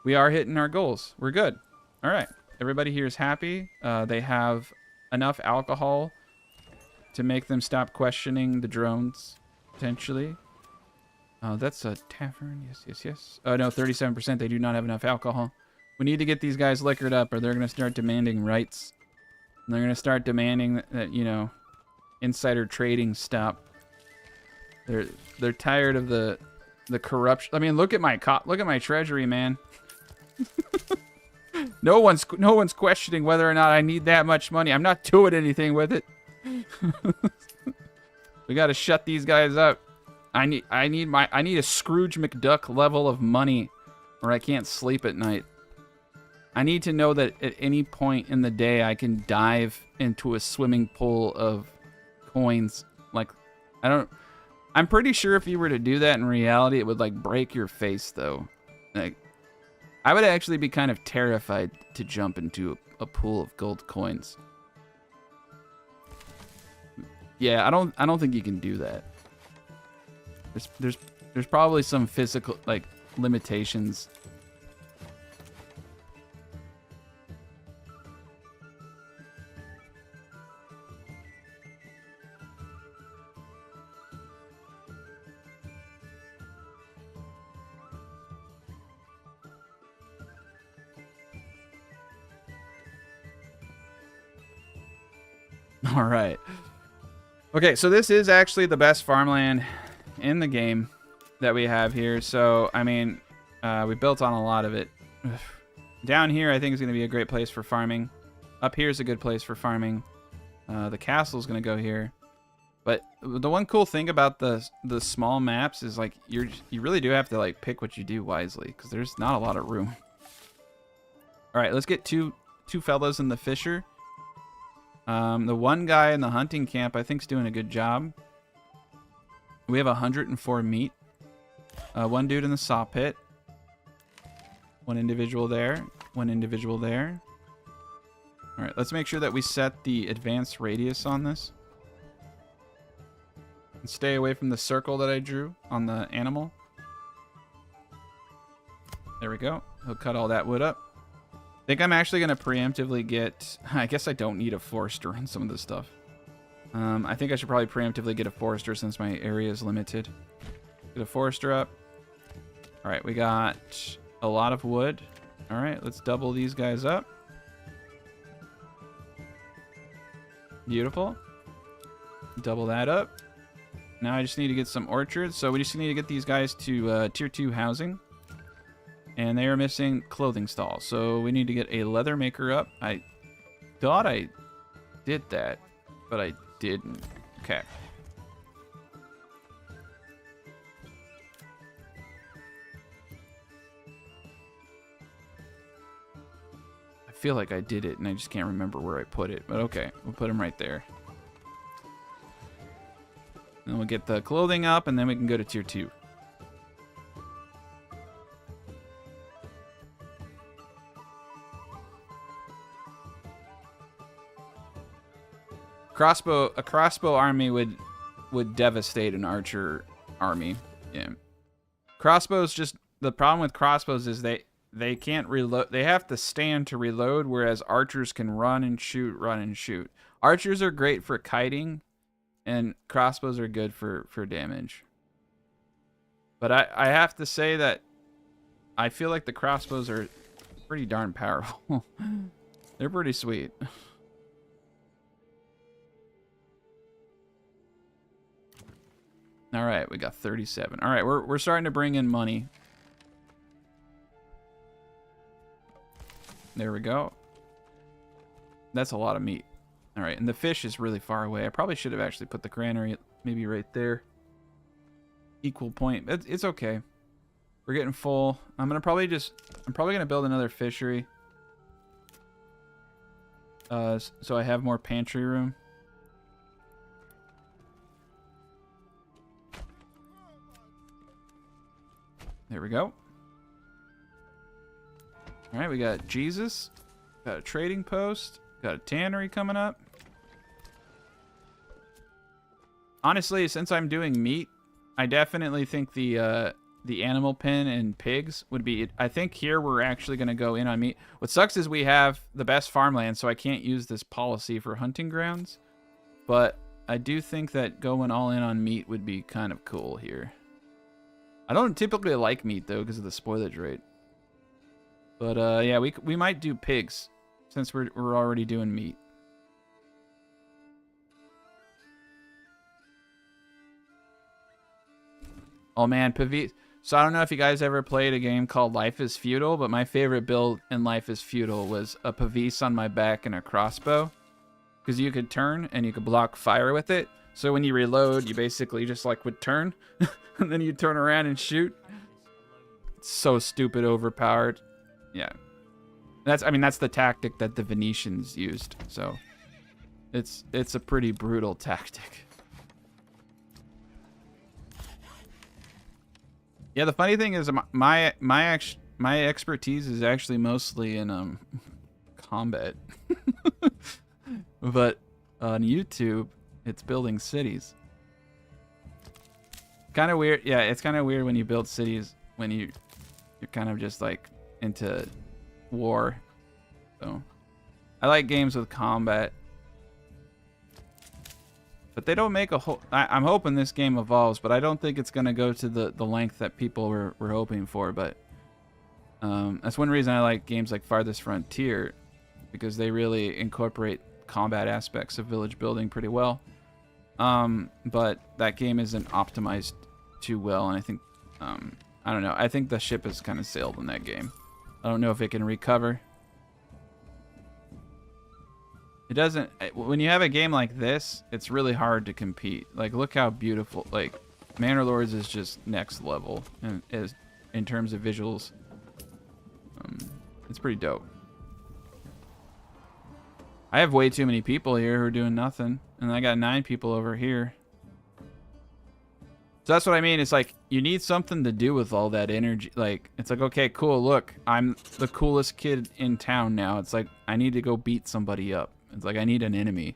We are hitting our goals. We're good. All right. Everybody here is happy. They have enough alcohol to make them stop questioning the drones, potentially. That's a tavern. Yes. Oh, no, 37%. They do not have enough alcohol. We need to get these guys liquored up, or they're going to start demanding rights. And they're going to start demanding that, you know, insider trading stop. They're tired of the the corruption. I mean, look at my treasury, man. No one's questioning whether or not I need that much money. I'm not doing anything with it. We got to shut these guys up. I need a Scrooge McDuck level of money or I can't sleep at night. I need to know that at any point in the day I can dive into a swimming pool of coins. Like, I'm pretty sure if you were to do that in reality, it would like break your face though. Like, I would actually be kind of terrified to jump into a pool of gold coins. Yeah, I don't think you can do that. There's probably some physical like limitations. All right. Okay, so this is actually the best farmland in the game that we have here. So, I mean, we built on a lot of it. Down here, I think is going to be a great place for farming. Up here is a good place for farming. The castle's going to go here. But the one cool thing about the small maps is like you really do have to like pick what you do wisely because there's not a lot of room. All right, let's get two fellas in the fisher. The one guy in the hunting camp, I think, is doing a good job. We have 104 meat. One dude in the saw pit. One individual there. One individual there. All right, let's make sure that we set the advanced radius on this. And stay away from the circle that I drew on the animal. There we go. He'll cut all that wood up. I think I'm actually going to preemptively get... I guess I don't need a forester on some of this stuff. I think I should probably preemptively get a forester since my area is limited. Get a forester up. All right, we got a lot of wood. All right, let's double these guys up. Beautiful. Double that up. Now I just need to get some orchards. So we just need to get these guys to tier 2 housing. And they are missing clothing stalls. So we need to get a leather maker up. I thought I did that, but I didn't. Okay. I feel like I did it, and I just can't remember where I put it. But okay, we'll put them right there. Then we'll get the clothing up, and then we can go to tier 2. A crossbow army would devastate an archer army. Yeah. Crossbows just the problem with crossbows is they can't reload. They have to stand to reload, whereas archers can run and shoot, run and shoot. Archers are great for kiting, and crossbows are good for damage. But I have to say that I feel like the crossbows are pretty darn powerful. They're pretty sweet. All right, we got 37. All right, we're starting to bring in money. There we go. That's a lot of meat. All right, and the fish is really far away. I probably should have actually put the granary maybe right there. Equal point. It's okay. We're getting full. I'm probably gonna build another fishery. So I have more pantry room. There we go. All right, we got Jesus. Got a trading post. Got a tannery coming up. Honestly, since I'm doing meat, I definitely think the animal pen and pigs would be... I think here we're actually going to go in on meat. What sucks is we have the best farmland, so I can't use this policy for hunting grounds. But I do think that going all in on meat would be kind of cool here. I don't typically like meat, though, because of the spoilage rate. But, yeah, we might do pigs, since we're already doing meat. Oh, man, So I don't know if you guys ever played a game called Life is Feudal, but my favorite build in Life is Feudal was a Pavise on my back and a crossbow. Because you could turn and you could block fire with it. So when you reload, you basically just like would turn. And then you turn around and shoot. It's so stupid overpowered. Yeah. That's the tactic that the Venetians used. So it's a pretty brutal tactic. Yeah, the funny thing is my expertise is actually mostly in combat. But on YouTube, it's building cities. Kind of weird. Yeah, it's kind of weird when you build cities when you're kind of just like into war. So I like games with combat. But they don't make a whole... I'm hoping this game evolves, but I don't think it's going to go to the length that people were hoping for. But that's one reason I like games like Farthest Frontier, because they really incorporate combat aspects of village building pretty well. But that game isn't optimized too well, and I think... I don't know. I think the ship has kind of sailed in that game. I don't know if it can recover. It doesn't... When you have a game like this, it's really hard to compete. Like, look how beautiful... Like, Manor Lords is just next level in terms of visuals. It's pretty dope. I have way too many people here who are doing nothing. And I got 9 people over here. So that's what I mean. It's like, you need something to do with all that energy. Like, it's like, okay, cool, look. I'm the coolest kid in town now. It's like, I need to go beat somebody up. It's like, I need an enemy.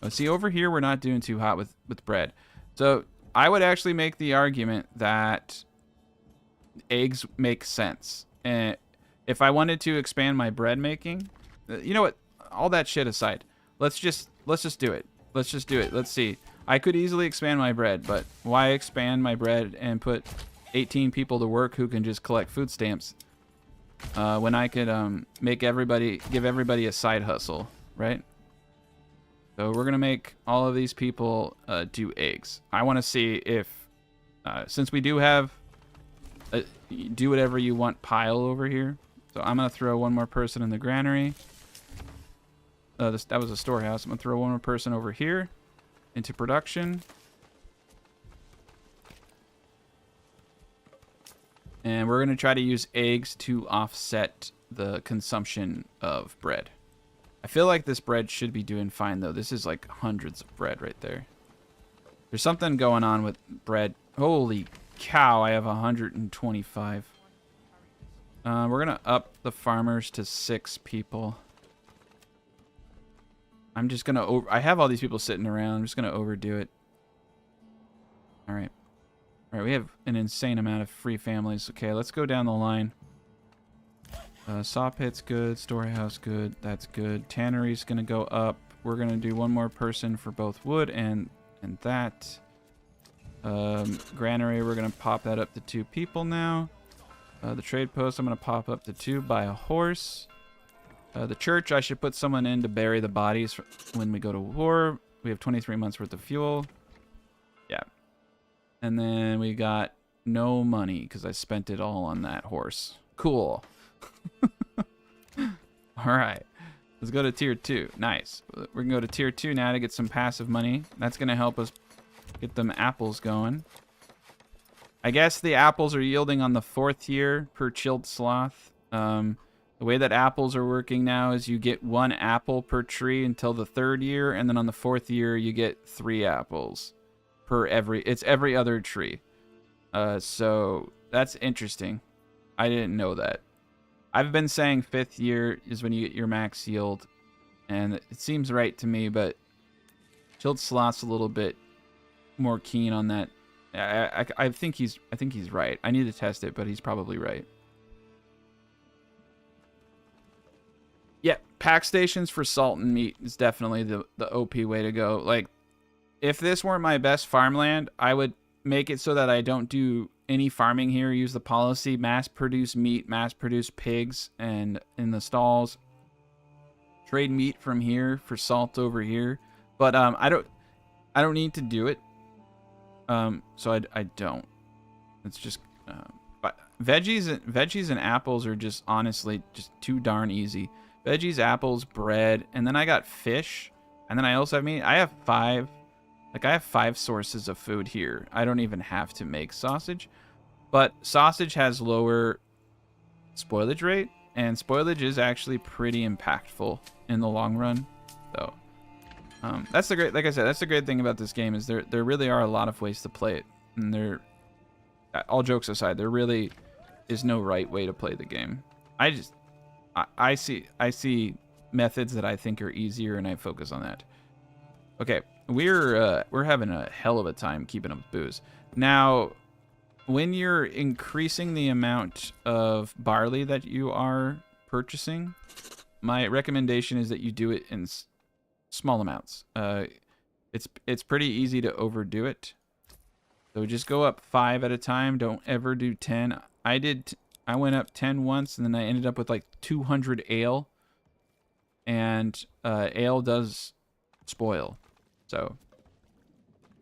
Oh, see, over here, we're not doing too hot with bread. So, I would actually make the argument that eggs make sense. And if I wanted to expand my bread making, you know what? All that shit aside, let's just do it. Let's just do it. Let's see. I could easily expand my bread, but why expand my bread and put 18 people to work who can just collect food stamps when I could give everybody a side hustle, right? So we're gonna make all of these people do eggs. I want to see if, since we do have a do whatever you want pile over here. So I'm gonna throw one more person in the granary. That was a storehouse. I'm gonna throw one more person over here into production. And we're gonna try to use eggs to offset the consumption of bread. I feel like this bread should be doing fine though. This is like hundreds of bread right there. There's something going on with bread. Holy cow, I have 125. We're gonna up the farmers to 6 people. I'm just gonna I have all these people sitting around. I'm just gonna overdo it. All right. All right, we have an insane amount of free families. Okay, let's go down the line. Saw pit's good. Storehouse good. That's good. Tannery's gonna go up. We're gonna do one more person for both wood and that. Granary, we're gonna pop that up to 2 people now. The trade post, I'm gonna pop up to 2. Buy a horse. The church, I should put someone in to bury the bodies when we go to war. We have 23 months worth of fuel. Yeah. And then we got no money because I spent it all on that horse. Cool. All right. Let's go to tier 2. Nice. We're going to go to tier 2 now to get some passive money. That's going to help us get them apples going. I guess the apples are yielding on the 4th year per chilled sloth. The way that apples are working now is you get 1 apple per tree until the 3rd year, and then on the 4th year you get 3 apples per every other tree. So that's interesting. I didn't know that. I've been saying 5th year is when you get your max yield, and it seems right to me, but chilled sloth's a little bit more keen on that. I think he's right. I need to test it, but he's probably right. Yeah, pack stations for salt and meat is definitely the OP way to go. Like, if this weren't my best farmland, I would make it so that I don't do any farming here. Use the policy, mass produce meat, mass produce pigs, and in the stalls. Trade meat from here for salt over here. But I don't need to do it. So I don't. It's just but veggies and apples are just honestly just too darn easy. Veggies, apples, bread, and then I got fish, and then I also have meat. I have five sources of food here. I don't even have to make sausage, but sausage has lower spoilage rate, and spoilage is actually pretty impactful in the long run. So that's the great, like I said, that's the great thing about this game is there really are a lot of ways to play it, and there, all jokes aside, there really is no right way to play the game. I see methods that I think are easier, and I focus on that. Okay, we're having a hell of a time keeping up with booze. Now, when you're increasing the amount of barley that you are purchasing, my recommendation is that you do it in small amounts. It's pretty easy to overdo it. So just go up 5 at a time. Don't ever do 10. I went up 10 once, and then I ended up with like 200 ale. And ale does spoil. So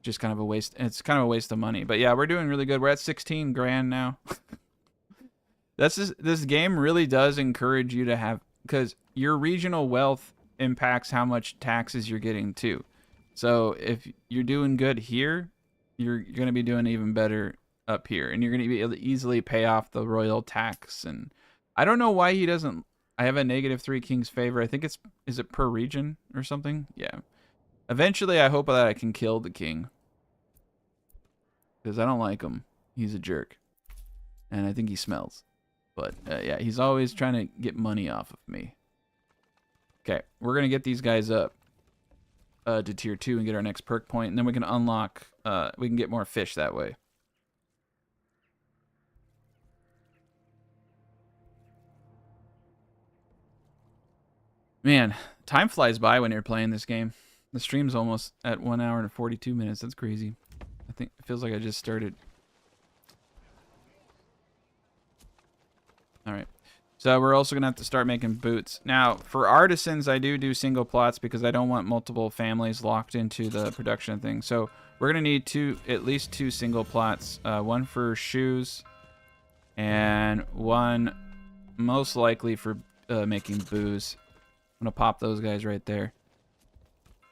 just kind of a waste. It's kind of a waste of money. But yeah, we're doing really good. We're at 16 grand now. This game really does encourage you to have, because your regional wealth impacts how much taxes you're getting too. So if you're doing good here, you're going to be doing even better up here, and you're going to be able to easily pay off the royal tax. And I don't know why he doesn't. I have a -3 king's favor. I think is it per region or something? Yeah. Eventually, I hope that I can kill the king, because I don't like him. He's a jerk, and I think he smells. But yeah, he's always trying to get money off of me. Okay, we're gonna get these guys up to tier 2 and get our next perk point, and then we can unlock. We can get more fish that way. Man, time flies by when you're playing this game. The stream's almost at 1 hour and 42 minutes. That's crazy. I think it feels like I just started. All right. So we're also going to have to start making boots. Now, for artisans, I do single plots because I don't want multiple families locked into the production thing. So we're going to need at least 2 single plots. One for shoes and one most likely for making booze. I'm going to pop those guys right there.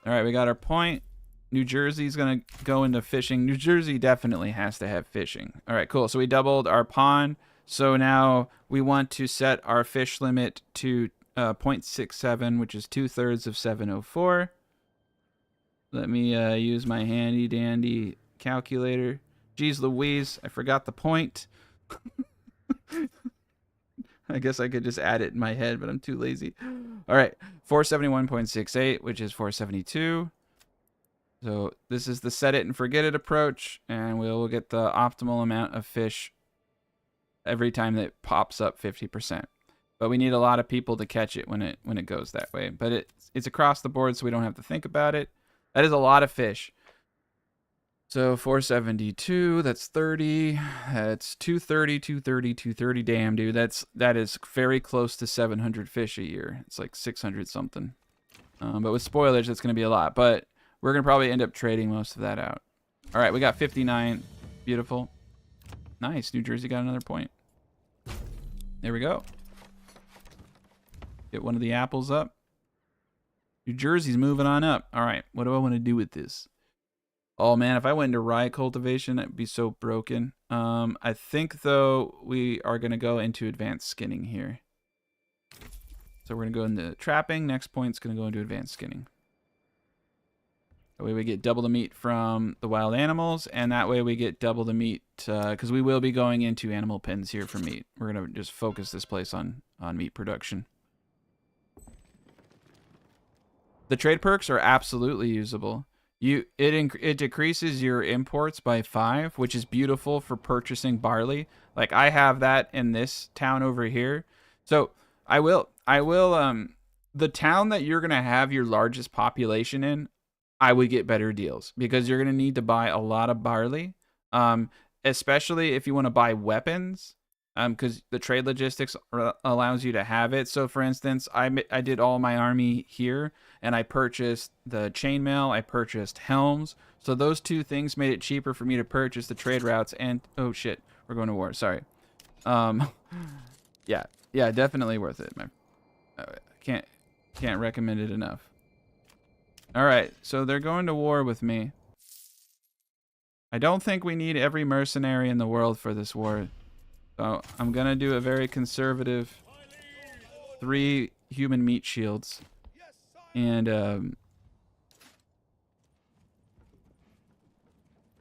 All right, we got our point. New Jersey's going to go into fishing. New Jersey definitely has to have fishing. All right, cool. So we doubled our pond. So now we want to set our fish limit to 0.67, which is 2/3 of 704. Let me use my handy dandy calculator. Jeez Louise, I forgot the point. I guess I could just add it in my head, but I'm too lazy. All right, 471.68, which is 472. So this is the set it and forget it approach, and we'll get the optimal amount of fish every time that it pops up 50%. But we need a lot of people to catch it when it goes that way. But it's across the board, so we don't have to think about it. That is a lot of fish. So 472, that's 30. That's 230, 230, 230. Damn, dude, that is very close to 700 fish a year. It's like 600 something. But with spoilage, that's going to be a lot. But we're going to probably end up trading most of that out. All right, we got 59. Beautiful. Nice. New Jersey got another point. There we go. Get one of the apples up. New Jersey's moving on up. All right, what do I want to do with this? Oh, man, if I went into rye cultivation, it'd be so broken. I think, though, we are going to go into advanced skinning here. So we're going to go into trapping. Next point's going to go into advanced skinning. That way we get double the meat from the wild animals, and that way we get double the meat, because we will be going into animal pens here for meat. We're going to just focus this place on meat production. The trade perks are absolutely usable. It decreases your imports by 5, which is beautiful for purchasing barley. Like I have that in this town over here. So I will the town that you're gonna have your largest population in, I would get better deals because you're gonna need to buy a lot of barley. Especially if you want to buy weapons. Because the trade logistics allows you to have it. So, for instance, I did all my army here, and I purchased the chainmail, I purchased helms. So those 2 things made it cheaper for me to purchase the trade routes. And, oh shit, We're going to war. Sorry. Um, yeah, definitely worth it, man. Can't recommend it enough. All right, so they're going to war with me. I don't think we need every mercenary in the world for this war. So I'm gonna do a very conservative 3 human meat shields. And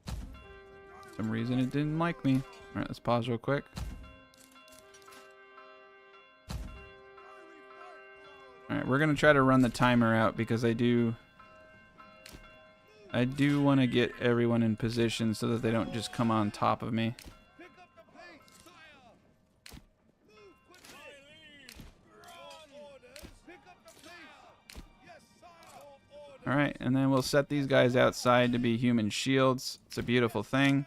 for some reason it didn't like me. All right, let's pause real quick. All right, we're gonna try to run the timer out because I do want to get everyone in position so that they don't just come on top of me. All right, and then we'll set these guys outside to be human shields. It's a beautiful thing.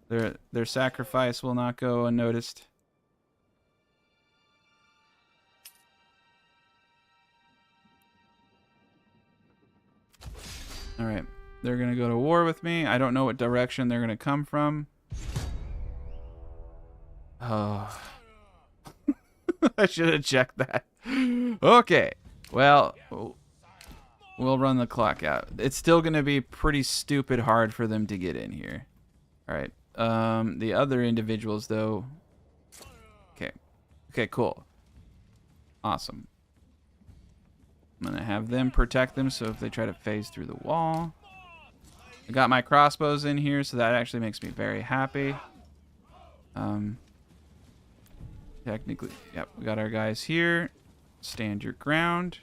Their sacrifice will not go unnoticed. All right, they're gonna go to war with me. I don't know what direction they're gonna come from. Oh, I should have checked that. Okay, well, we'll run the clock out. It's still gonna be pretty stupid hard for them to get in here. All right, the other individuals though. Okay, cool, awesome. I'm gonna have them protect them, so if they try to phase through the wall. I got my crossbows in here, so that actually makes me very happy. Technically, yep, we got our guys here. Stand your ground.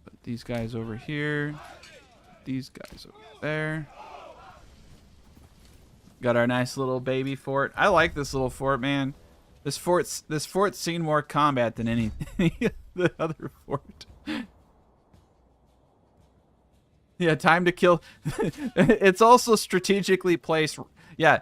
Put these guys over here. These guys over there. Got our nice little baby fort. I like this little fort, man. This fort's seen more combat than any the other fort. Yeah, time to kill. It's also strategically placed. Yeah.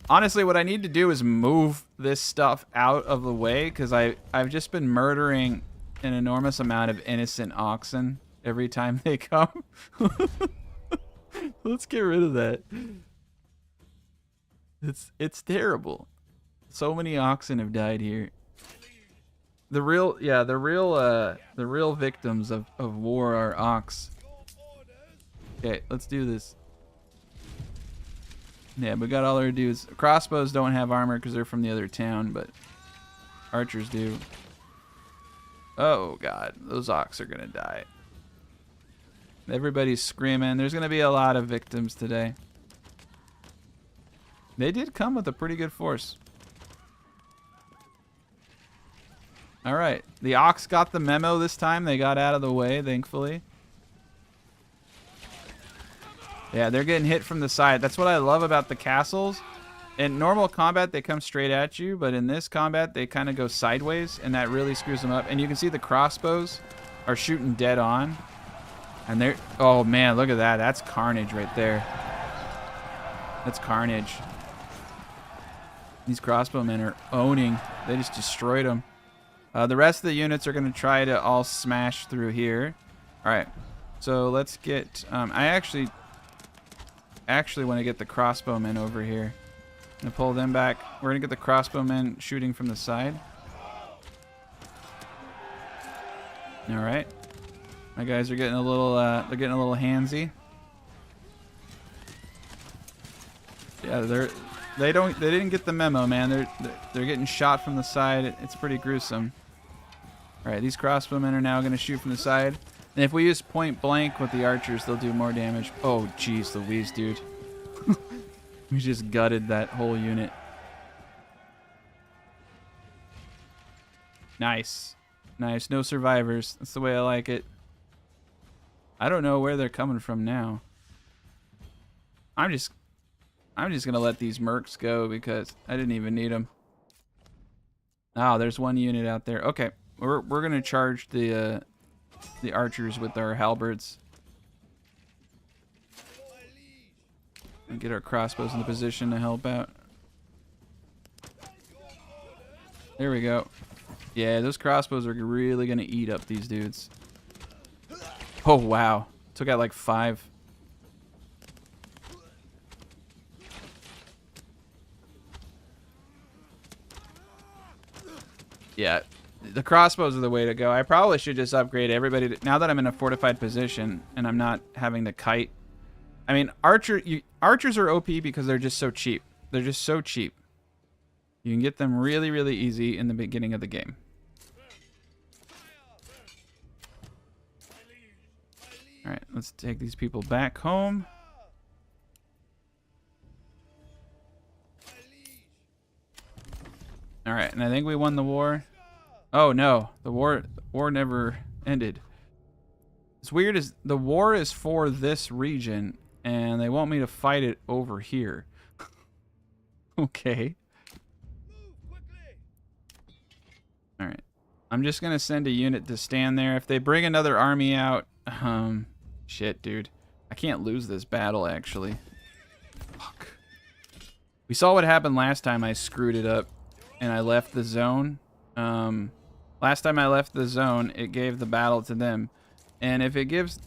Honestly, what I need to do is move this stuff out of the way because I've just been murdering an enormous amount of innocent oxen every time they come. Let's get rid of that. It's terrible. So many oxen have died here. The real victims of war are ox. Okay, let's do this. Yeah, we got all our dudes. Crossbows don't have armor because they're from the other town, but archers do. Oh god, those ox are gonna die. Everybody's screaming. There's gonna be a lot of victims today. They did come with a pretty good force. All right, the ox got the memo this time. They got out of the way, thankfully. Yeah, they're getting hit from the side. That's what I love about the castles. In normal combat, they come straight at you, but in this combat, they kind of go sideways, and that really screws them up. And you can see the crossbows are shooting dead on. And they're... Oh, man, look at that. That's carnage right there. That's carnage. These crossbowmen are owning. They just destroyed them. The rest of the units are going to try to all smash through here. All right. So let's get... I actually want to get the crossbowmen over here. I'm going to pull them back. We're going to get the crossbowmen shooting from the side. All right. My guys are getting a little they're getting a little handsy. Yeah, they didn't get the memo, man. They're getting shot from the side. It's pretty gruesome. All right, these crossbowmen are now going to shoot from the side. And if we use point blank with the archers, they'll do more damage. Oh, jeez Louise, dude. We just gutted that whole unit. Nice. Nice. No survivors. That's the way I like it. I don't know where they're coming from now. I'm just going to let these mercs go because I didn't even need them. Oh, there's one unit out there. Okay. We're going to charge the archers with our halberds. And get our crossbows in the position to help out. There we go. Yeah, those crossbows are really going to eat up these dudes. Oh, wow. Took out like 5. Yeah, the crossbows are the way to go. I probably should just upgrade everybody. Now that I'm in a fortified position and I'm not having to kite. I mean, archers are OP because they're just so cheap. They're just so cheap. You can get them really, really easy in the beginning of the game. All right, let's take these people back home. All right, and I think we won the war. Oh no, the war never ended. It's weird is the war is for this region and they want me to fight it over here. Okay. All right. I'm just going to send a unit to stand there. If they bring another army out, shit, dude. I can't lose this battle actually. Fuck. We saw what happened last time I screwed it up and I left the zone. Last time I left the zone, it gave the battle to them. And if it gives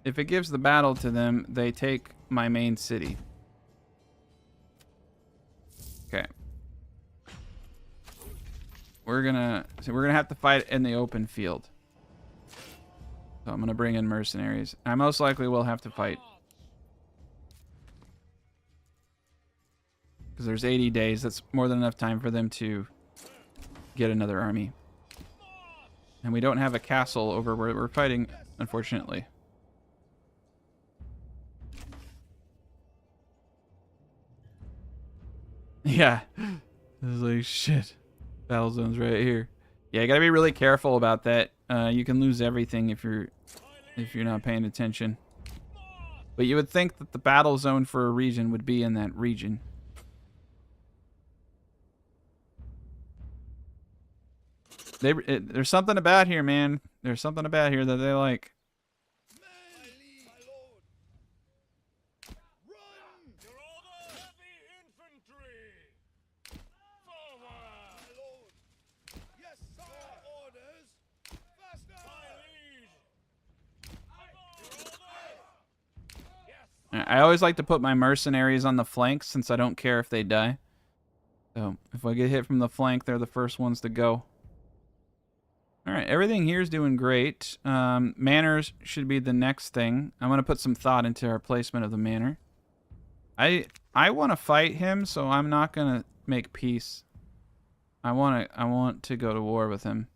the battle to them, they take my main city. Okay. We're gonna have to fight in the open field. So I'm gonna bring in mercenaries. I most likely will have to fight. Because there's 80 days. That's more than enough time for them to get another army. And we don't have a castle over where we're fighting, unfortunately. Yeah. It's like, shit. Battle zone's right here. Yeah, you gotta be really careful about that. You can lose everything if you're not paying attention. But you would think that the battle zone for a region would be in that region. There's something about here, man. There's something about here that they like. I always like to put my mercenaries on the flanks since I don't care if they die. So if I get hit from the flank, they're the first ones to go. Alright, everything here is doing great. Manors should be the next thing. I'm going to put some thought into our placement of the manor. I want to fight him, so I'm not going to make peace. I want to go to war with him.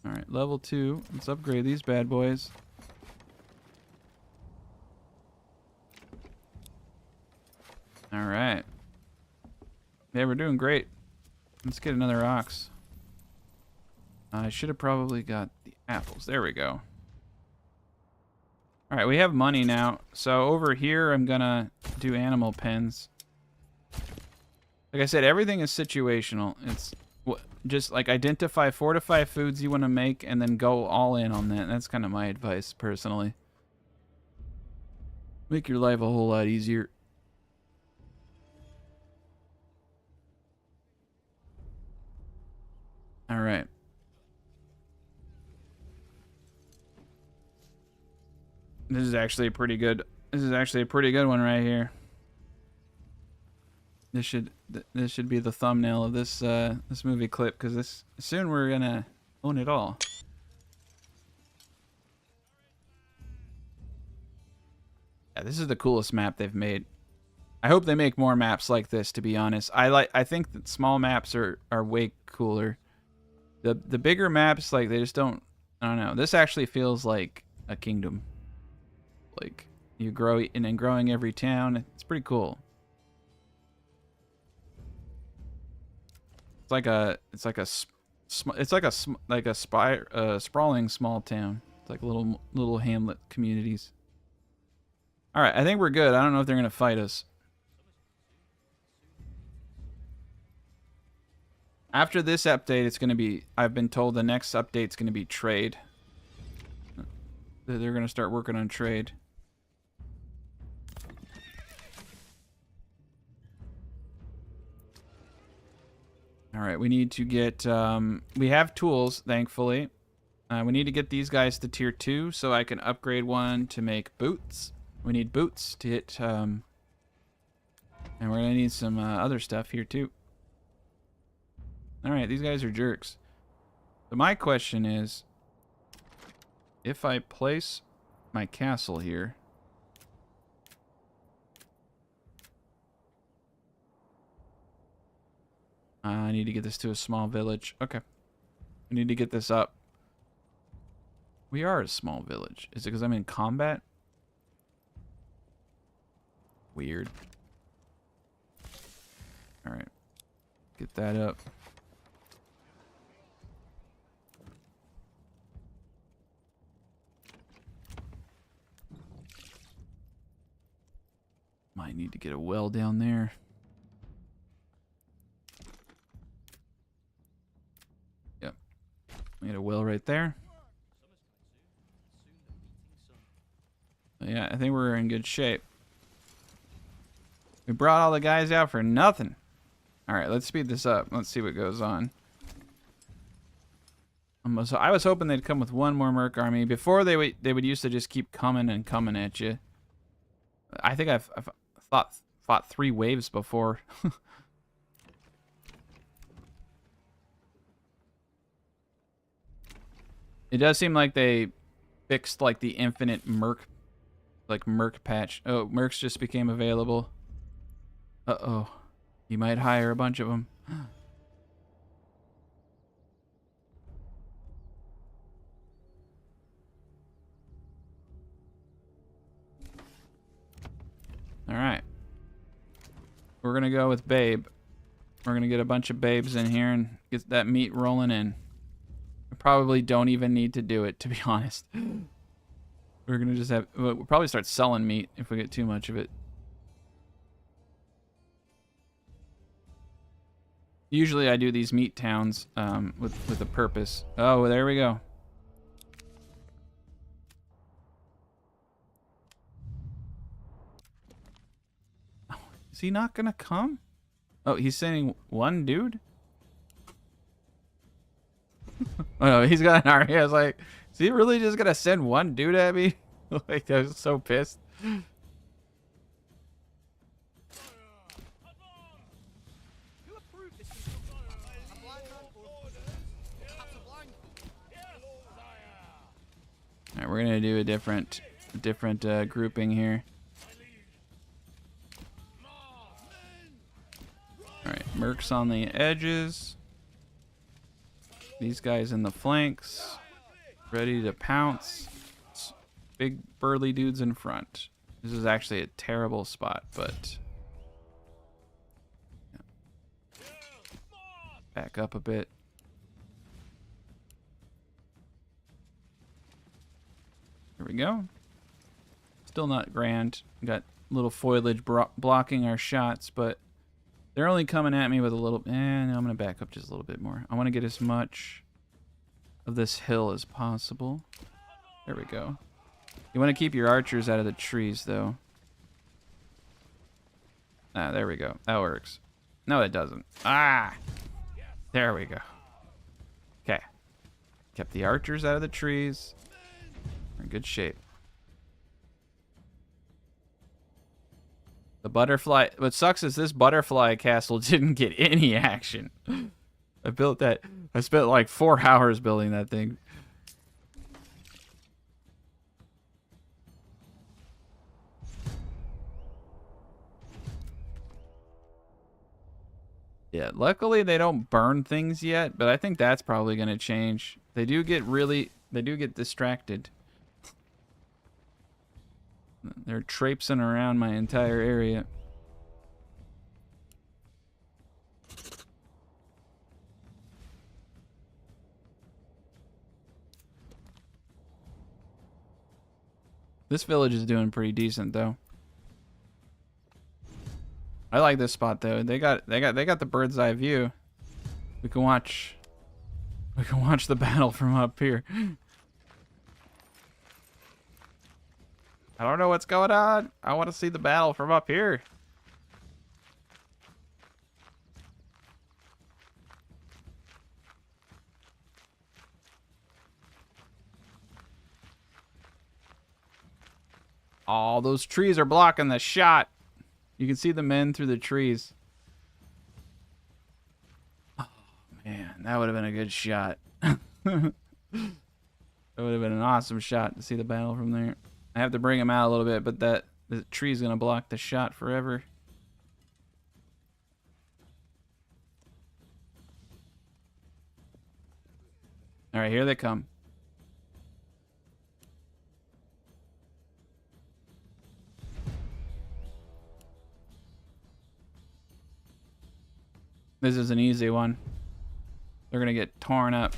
Alright, level 2. Let's upgrade these bad boys. Alright. Yeah, we're doing great. Let's get another ox. I should have probably got the apples. There we go. Alright, we have money now. So over here, I'm gonna do animal pens. Like I said, everything is situational. It's just like identify 4 to 5 foods you want to make and then go all in on that. That's kind of my advice, personally. Make your life a whole lot easier. All right. This is actually a pretty good. This is actually a pretty good one right here. This should be the thumbnail of this this movie clip because soon we're gonna own it all. Yeah, this is the coolest map they've made. I hope they make more maps like this. To be honest, I think that small maps are way cooler. The bigger maps, like, they just don't, I don't know. This actually feels like a kingdom. Like, you grow, and then growing every town. It's pretty cool. It's like a sprawling small town. It's like little hamlet communities. All right, I think we're good. I don't know if they're gonna fight us. After this update, it's going to be, I've been told the next update's going to be trade. They're going to start working on trade. All right, we need to get, we have tools, thankfully. We need to get these guys to tier 2 so I can upgrade one to make boots. We need boots to hit, and we're going to need some other stuff here too. Alright, these guys are jerks. So my question is, if I place my castle here... I need to get this to a small village. Okay. I need to get this up. We are a small village. Is it because I'm in combat? Weird. Alright. Get that up. Might need to get a well down there. Yep. We got a well right there. Yeah, I think we're in good shape. We brought all the guys out for nothing. Alright, let's speed this up. Let's see what goes on. So I was hoping they'd come with one more merc army. Before they would used to just keep coming and coming at you. I think I've fought 3 waves before. It does seem like they fixed like the infinite merc patch. Oh, mercs just became available. Uh-oh. You might hire a bunch of them. Alright. We're gonna go with Babe. We're gonna get a bunch of babes in here and get that meat rolling in. We probably don't even need to do it, to be honest. We're gonna just have... We'll probably start selling meat if we get too much of it. Usually I do these meat towns with a purpose. Oh, there we go. Oh, is he not gonna come? Oh, he's sending one dude? Oh no, he's got an army. I was like, is he really just gonna send one dude at me? Like, I was so pissed. Alright, we're gonna do a different grouping here. Alright, mercs on the edges. These guys in the flanks. Ready to pounce. Big burly dudes in front. This is actually a terrible spot, but... Yeah. Back up a bit. Here we go. Still not grand. Got little foliage blocking our shots, but they're only coming at me with a little... I'm going to back up just a little bit more. I want to get as much of this hill as possible. There we go. You want to keep your archers out of the trees, though. Ah, there we go. That works. No, it doesn't. Ah! There we go. Okay. Kept the archers out of the trees. We're in good shape. The butterfly... What sucks is this butterfly castle didn't get any action. I built that... I spent like 4 hours building that thing. Yeah, luckily they don't burn things yet, but I think that's probably going to change. They do get distracted. They're traipsing around my entire area. This village is doing pretty decent though. I like this spot though. They got the bird's eye view. We can watch the battle from up here. I don't know what's going on. I want to see the battle from up here. Oh, those trees are blocking the shot. You can see the men through the trees. Oh, man. That would have been a good shot. That would have been an awesome shot to see the battle from there. I have to bring him out a little bit, but the tree's gonna block the shot forever. All right, here they come. This is an easy one. They're gonna get torn up.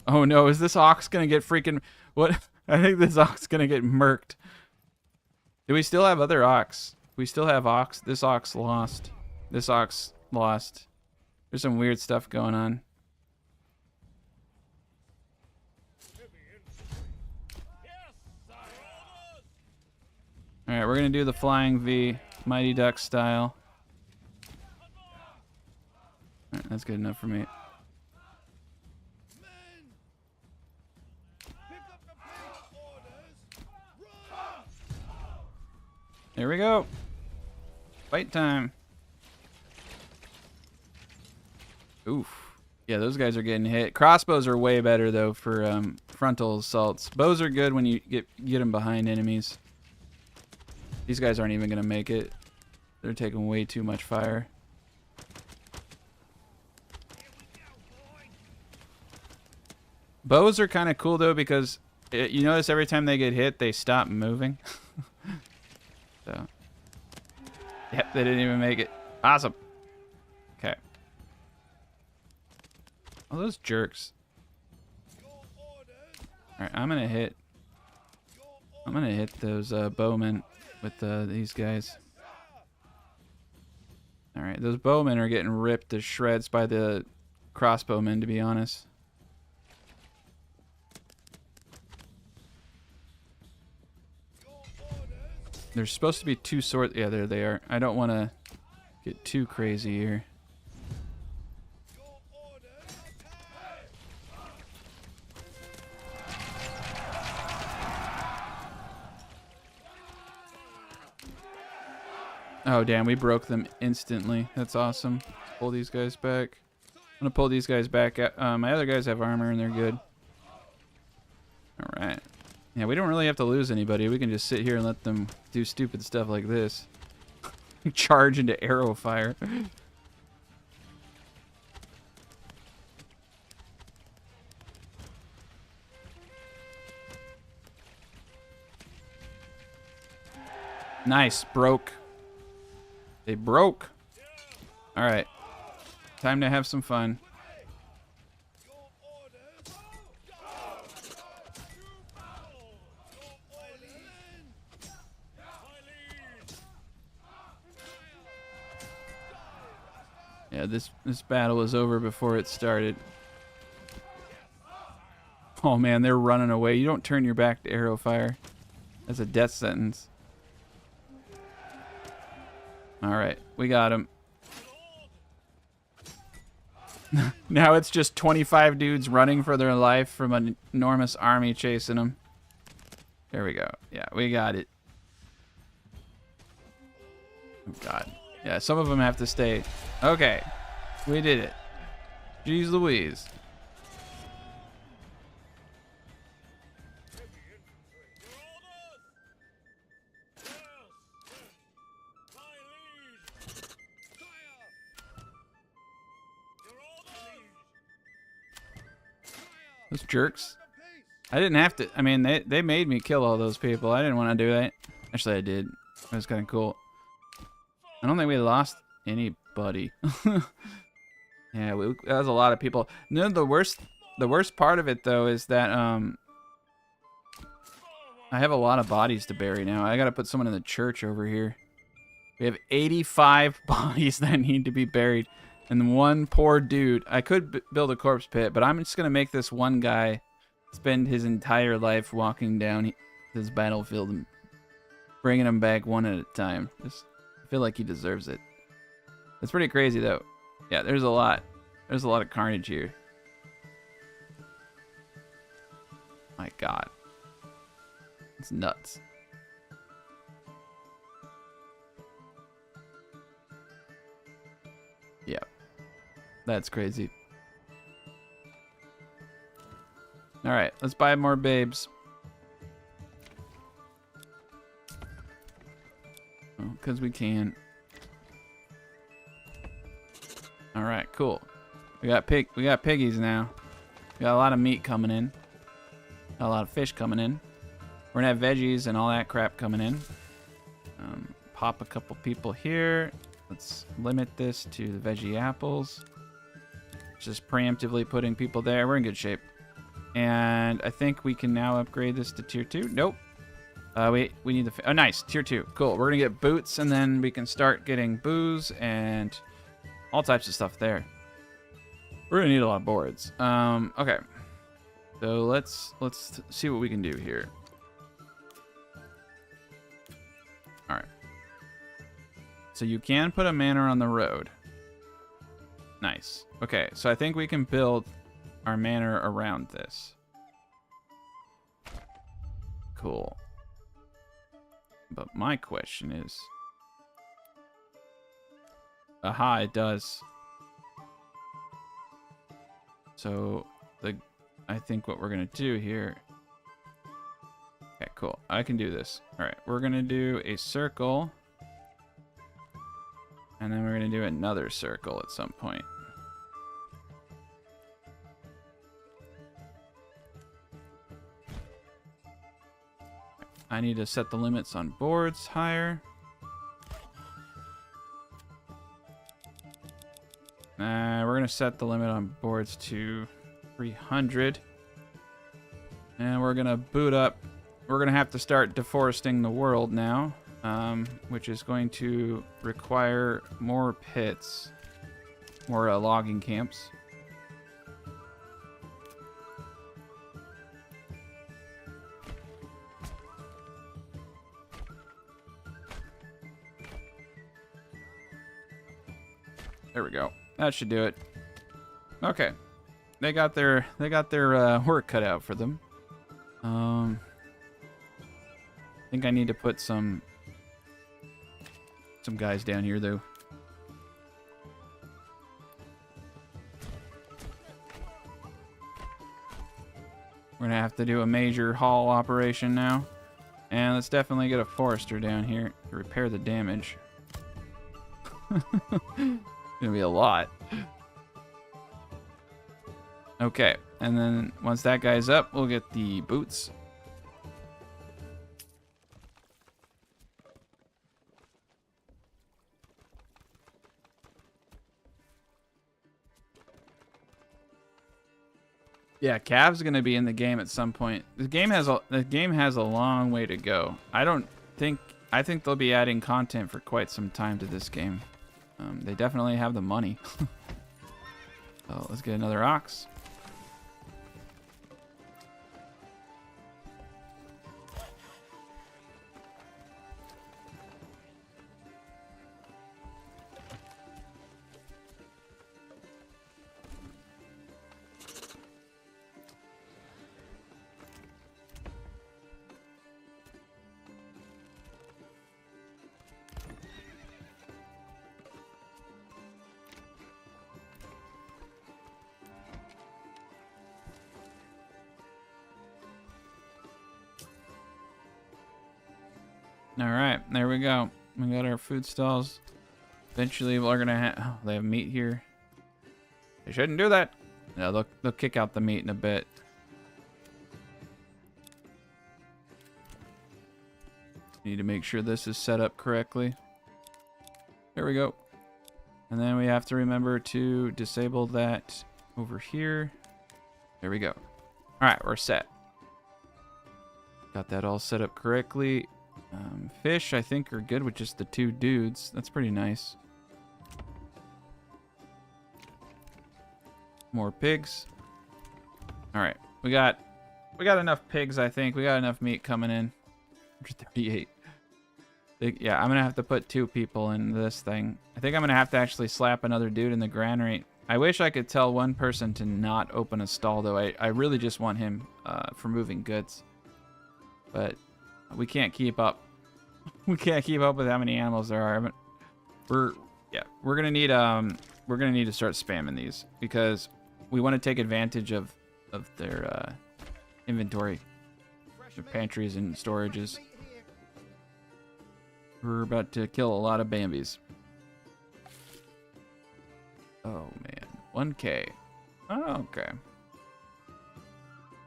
Oh no, is this ox gonna get freaking... What? I think this ox gonna get murked. Do we still have other ox? We still have ox. This ox lost. This ox lost. There's some weird stuff going on. Alright, we're gonna do the flying V, Mighty Duck style. Alright, that's good enough for me. There we go. Fight time. Oof. Yeah, those guys are getting hit. Crossbows are way better though for frontal assaults. Bows are good when you get them behind enemies. These guys aren't even gonna make it. They're taking way too much fire. Bows are kind of cool though because you notice every time they get hit, they stop moving. So, yep, they didn't even make it. Awesome. Okay. Oh, those jerks. Alright, I'm gonna hit those bowmen with these guys. Alright, those bowmen are getting ripped to shreds by the crossbowmen, to be honest. There's supposed to be two swords. Yeah, there they are. I don't want to get too crazy here. Oh, damn. We broke them instantly. That's awesome. Let's pull these guys back. I'm going to pull these guys back. My other guys have armor and they're good. All right. Yeah, we don't really have to lose anybody. We can just sit here and let them do stupid stuff like this. Charge into arrow fire. Nice. Broke. They broke. Alright. Time to have some fun. Yeah, this battle was over before it started. Oh man, they're running away. You don't turn your back to arrow fire. That's a death sentence. Alright, we got him. Now it's just 25 dudes running for their life from an enormous army chasing them. There we go. Yeah, we got it. Oh god. Yeah, some of them have to stay. Okay, we did it. Jeez Louise. Those jerks. I didn't have to. I mean, they made me kill all those people. I didn't want to do that. Actually, I did. It was kind of cool. I don't think we lost anybody. Yeah, that was a lot of people. No, the worst part of it though is that I have a lot of bodies to bury now. I gotta put someone in the church over here. We have 85 bodies that need to be buried, and one poor dude. I could build a corpse pit, but I'm just gonna make this one guy spend his entire life walking down this battlefield and bringing them back one at a time. Just I feel like he deserves it. It's pretty crazy though. Yeah, there's a lot of carnage here. My god. It's nuts. Yeah. That's crazy. All right, let's buy more babes. Because we can. All right, cool. We got piggies now. We got a lot of meat coming in. Got a lot of fish coming in. We're gonna have veggies and all that crap coming in. Pop a couple people here. Let's limit this to the veggie apples. Just preemptively putting people there. We're in good shape. And I think we can now upgrade this to tier 2. Nope. We need the... Oh, nice. Tier 2. Cool. We're going to get boots, and then we can start getting booze and all types of stuff there. We're going to need a lot of boards. Okay. So let's see what we can do here. All right. So you can put a manor on the road. Nice. Okay, so I think we can build our manor around this. Cool. But my question is... Aha, it does. So, I think what we're going to do here... Okay, cool. I can do this. Alright, we're going to do a circle. And then we're going to do another circle at some point. I need to set the limits on boards higher. We're going to set the limit on boards to 300. And we're going to boot up. We're going to have to start deforesting the world now, which is going to require more pits, more logging camps. There we go. That should do it. Okay. They got their work cut out for them. I think I need to put some guys down here though. We're gonna have to do a major haul operation now. And let's definitely get a forester down here to repair the damage. Gonna be a lot. Okay, and then once that guy's up, we'll get the boots. Yeah, Cav's gonna be in the game at some point. The game has a long way to go. I think they'll be adding content for quite some time to this game. They definitely have the money. So let's get another ox. All right, there we go. We got our food stalls. Eventually, we're gonna have. Oh, they have meat here. They shouldn't do that. No, they'll kick out the meat in a bit. Need to make sure this is set up correctly. There we go. And then we have to remember to disable that over here. There we go. All right, we're set. Got that all set up correctly. Fish, I think, are good with just the 2 dudes. That's pretty nice. More pigs. All right, we got enough pigs. I think we got enough meat coming in. 138. Yeah, I'm gonna have to put 2 people in this thing. I think I'm gonna have to actually slap another dude in the granary. I wish I could tell one person to not open a stall, though. I really just want him for moving goods, but we can't keep up. We can't keep up with how many animals there are. We're gonna need we're gonna need to start spamming these because we want to take advantage of their inventory, their pantries and storages. We're about to kill a lot of Bambis. Oh man, 1K. Oh, okay.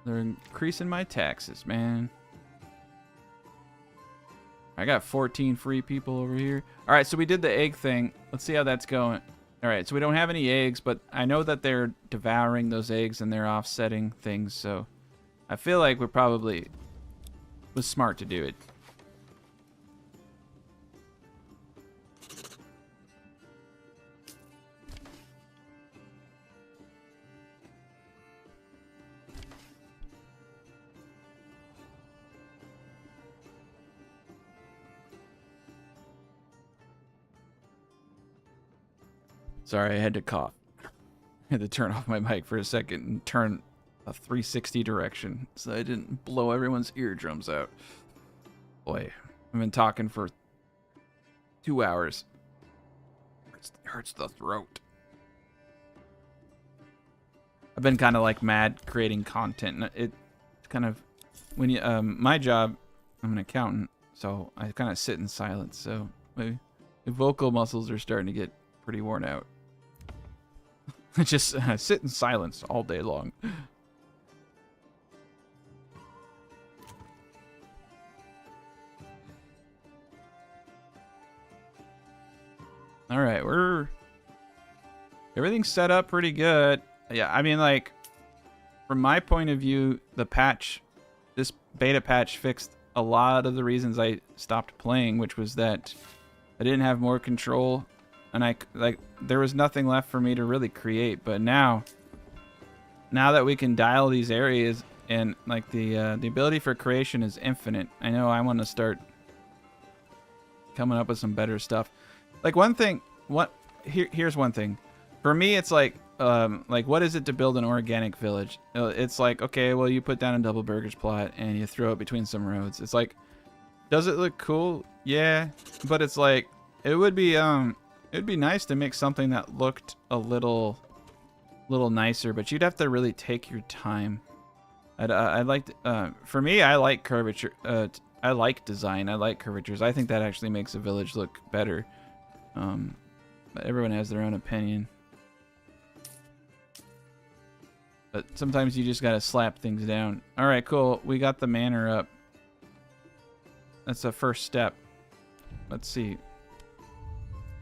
They're increasing my taxes, man. I got 14 free people over here. All right, so we did the egg thing. Let's see how that's going. All right, so we don't have any eggs, but I know that they're devouring those eggs and they're offsetting things, so I feel like we probably was smart to do it. Sorry, I had to cough. I had to turn off my mic for a second and turn a 360 direction so I didn't blow everyone's eardrums out. Boy, I've been talking for 2 hours. It hurts the throat. I've been kind of like mad creating content. It's kind of when you my job, I'm an accountant, so I kind of sit in silence. So my vocal muscles are starting to get pretty worn out. I just sit in silence all day long. All right, everything's set up pretty good. Yeah, I mean, like, from my point of view, this beta patch fixed a lot of the reasons I stopped playing, which was that I didn't have more control, and there was nothing left for me to really create. But now that we can dial these areas and like the ability for creation is infinite, I know I want to start coming up with some better stuff. Like here's one thing. For me, it's like what is it to build an organic village? It's like, okay, well, you put down a double burgers plot and you throw it between some roads. It's like, does it look cool? Yeah, but it's like, it'd be nice to make something that looked a little nicer, but you'd have to really take your time. For me, I like curvature. I like design. I like curvatures. I think that actually makes a village look better. But everyone has their own opinion. But sometimes you just gotta slap things down. All right, cool. We got the manor up. That's the first step. Let's see.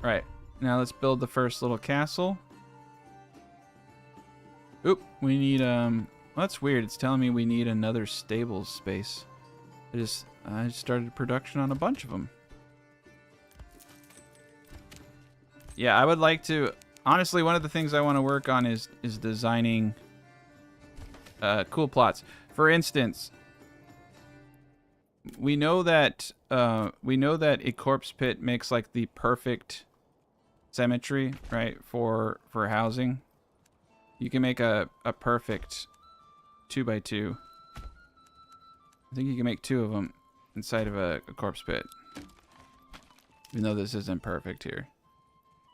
All right, now let's build the first little castle. Oop, we need well, that's weird. It's telling me we need another stable space. I started production on a bunch of them. Yeah, I would like to. Honestly, one of the things I want to work on is designing cool plots. For instance, we know that a corpse pit makes like the perfect cemetery, right, for housing. You can make a perfect 2x2. I think you can make 2 of them inside of a corpse pit. Even though this isn't perfect here.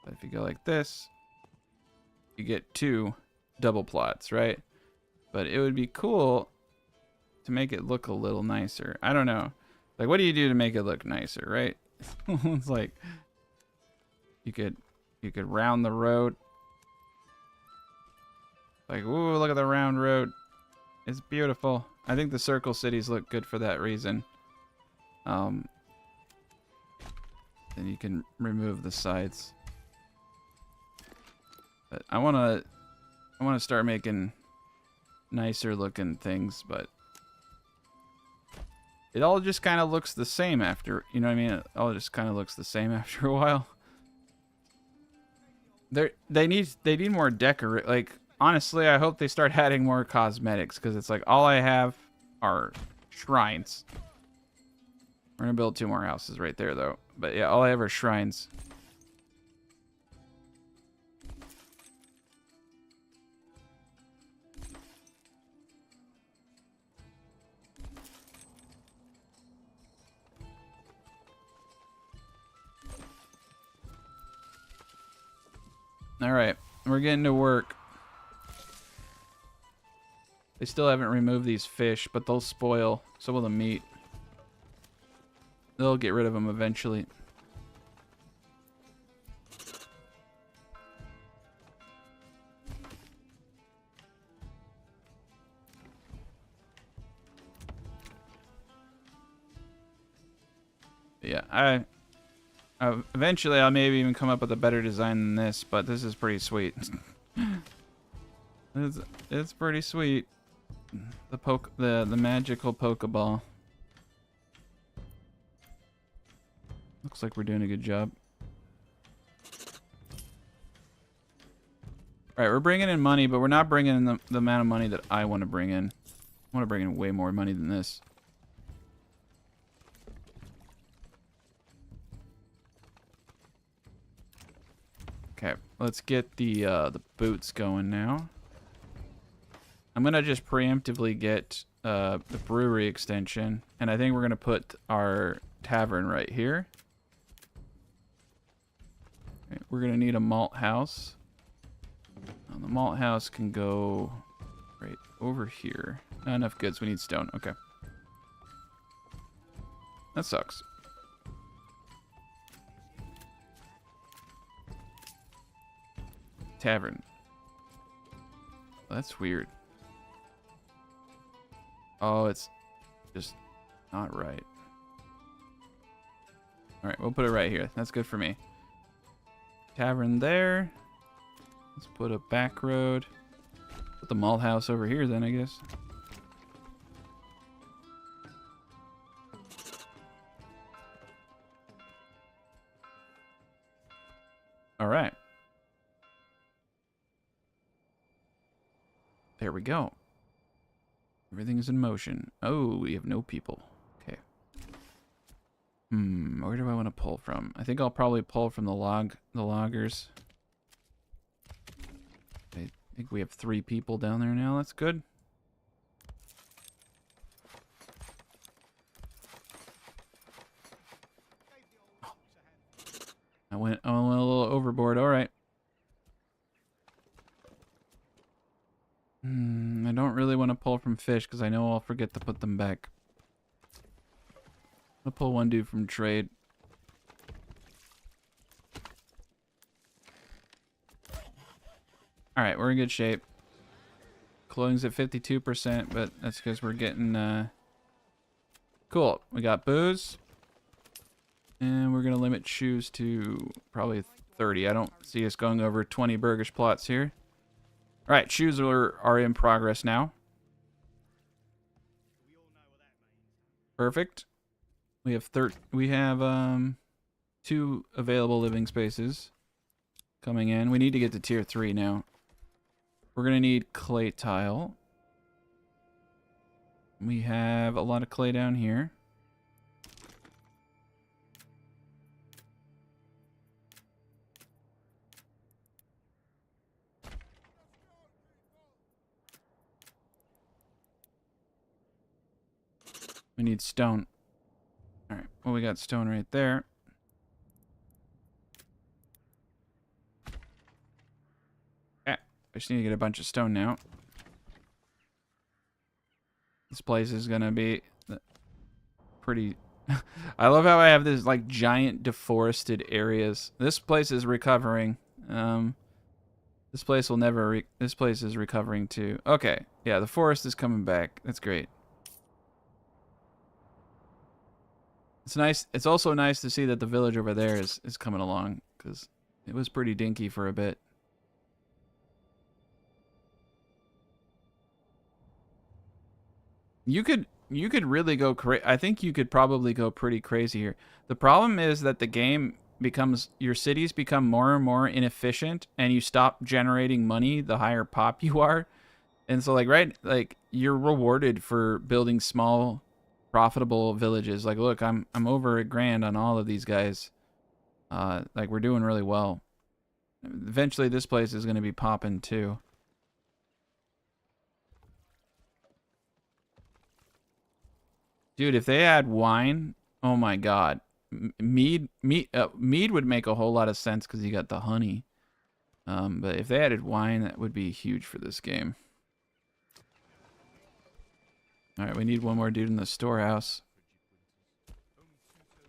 But if you go like this, you get 2 double plots, right? But it would be cool to make it look a little nicer. I don't know. Like, what do you do to make it look nicer, right? It's like you could round the road. Like, ooh, look at the round road. It's beautiful. I think the circle cities look good for that reason. Then you can remove the sides. But I wanna start making nicer looking things, but it all just kind of looks the same after, you know what I mean? It all just kind of looks the same after a while. They need more decor. Like, honestly, I hope they start adding more cosmetics, because it's like all I have are shrines. We're gonna build 2 more houses right there though. But yeah, all I have are shrines. All right, we're getting to work. They still haven't removed these fish, but they'll spoil. So will the meat. They'll get rid of them eventually. Yeah, eventually I'll maybe even come up with a better design than this, but this is pretty sweet. It's pretty sweet. The magical Pokeball. Looks like we're doing a good job. All right, we're bringing in money, but we're not bringing in the amount of money that I want to bring in. I want to bring in way more money than this. Okay, let's get the boots going now. I'm gonna just preemptively get the brewery extension, and I think we're gonna put our tavern right here. Okay, we're gonna need a malt house. The malt house can go right over here. Not enough goods. We need stone. Okay, that sucks. Tavern. Oh, that's weird. Oh, it's just not right. All right, we'll put it right here. That's good for me. Tavern there. Let's put a back road. Put the malt house over here then, I guess. All right. There we go. Everything is in motion. Oh, we have no people. Okay. Where do I want to pull from? I think I'll probably pull from the loggers. I think we have 3 people down there now. That's good. I went a little overboard. All right. I don't really want to pull from fish because I know I'll forget to put them back. I'll pull one dude from trade. Alright, we're in good shape. Clothing's at 52%, but that's because we're getting... Cool. We got booze. And we're going to limit shoes to probably 30. I don't see us going over 20 burgish plots here. Alright, shoes are in progress now. Perfect. We have 2 available living spaces coming in. We need to get to tier 3 now. We're gonna need clay tile. We have a lot of clay down here. We need stone. Alright, well, we got stone right there. I just need to get a bunch of stone now. This place is gonna be pretty... I love how I have this, like, giant deforested areas. This place is recovering. This place will never... This place is recovering, too. Okay, yeah, the forest is coming back. That's great. It's nice. It's also nice to see that the village over there is coming along, because it was pretty dinky for a bit. You could really go crazy. I think you could probably go pretty crazy here. The problem is that the game becomes, your cities become more and more inefficient, and you stop generating money the higher pop you are. And so, like you're rewarded for building small, profitable villages. Like, look, I'm over $1,000 on all of these guys. Like, we're doing really well. Eventually, this place is going to be popping too. Dude, if they had wine, oh my god, mead would make a whole lot of sense because you got the honey. But if they added wine, that would be huge for this game. All right, we need one more dude in the storehouse.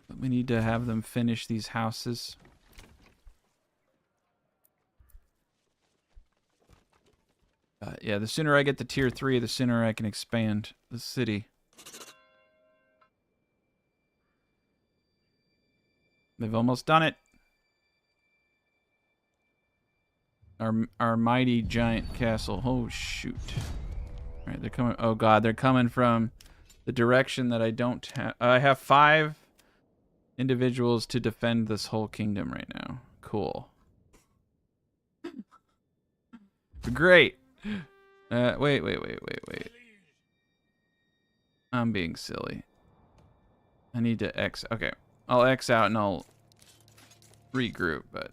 But we need to have them finish these houses. Yeah, the sooner I get to tier 3, the sooner I can expand the city. They've almost done it. Our mighty giant castle. Oh, shoot. All right, they're coming. Oh, God, they're coming from the direction that I don't have. I have 5 individuals to defend this whole kingdom right now. Cool. Great. Wait. I'm being silly. I need to X. Okay, I'll X out and I'll regroup, but...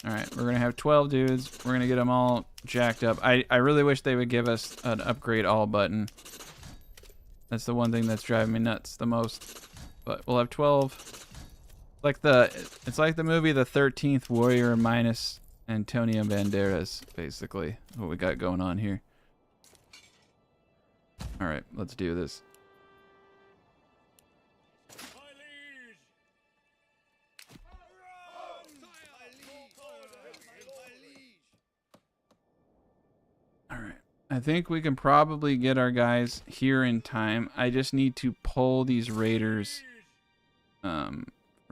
Alright, we're going to have 12 dudes. We're going to get them all jacked up. I really wish they would give us an upgrade all button. That's the one thing that's driving me nuts the most. But we'll have 12. It's like the movie The 13th Warrior minus Antonio Banderas, basically. What we got going on here. Alright, let's do this. Alright. I think we can probably get our guys here in time. I just need to pull these raiders from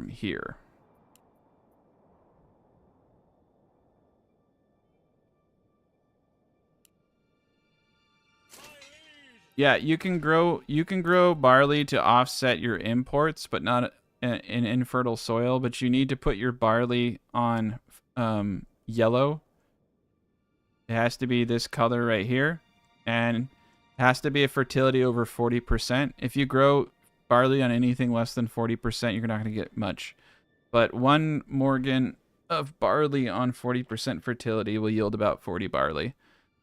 here. Yeah, you can grow barley to offset your imports, but not in infertile soil. But you need to put your barley on yellow. It has to be this color right here, and it has to be a fertility over 40%. If you grow barley on anything less than 40%, you're not going to get much. But 1 morgan of barley on 40% fertility will yield about 40 barley.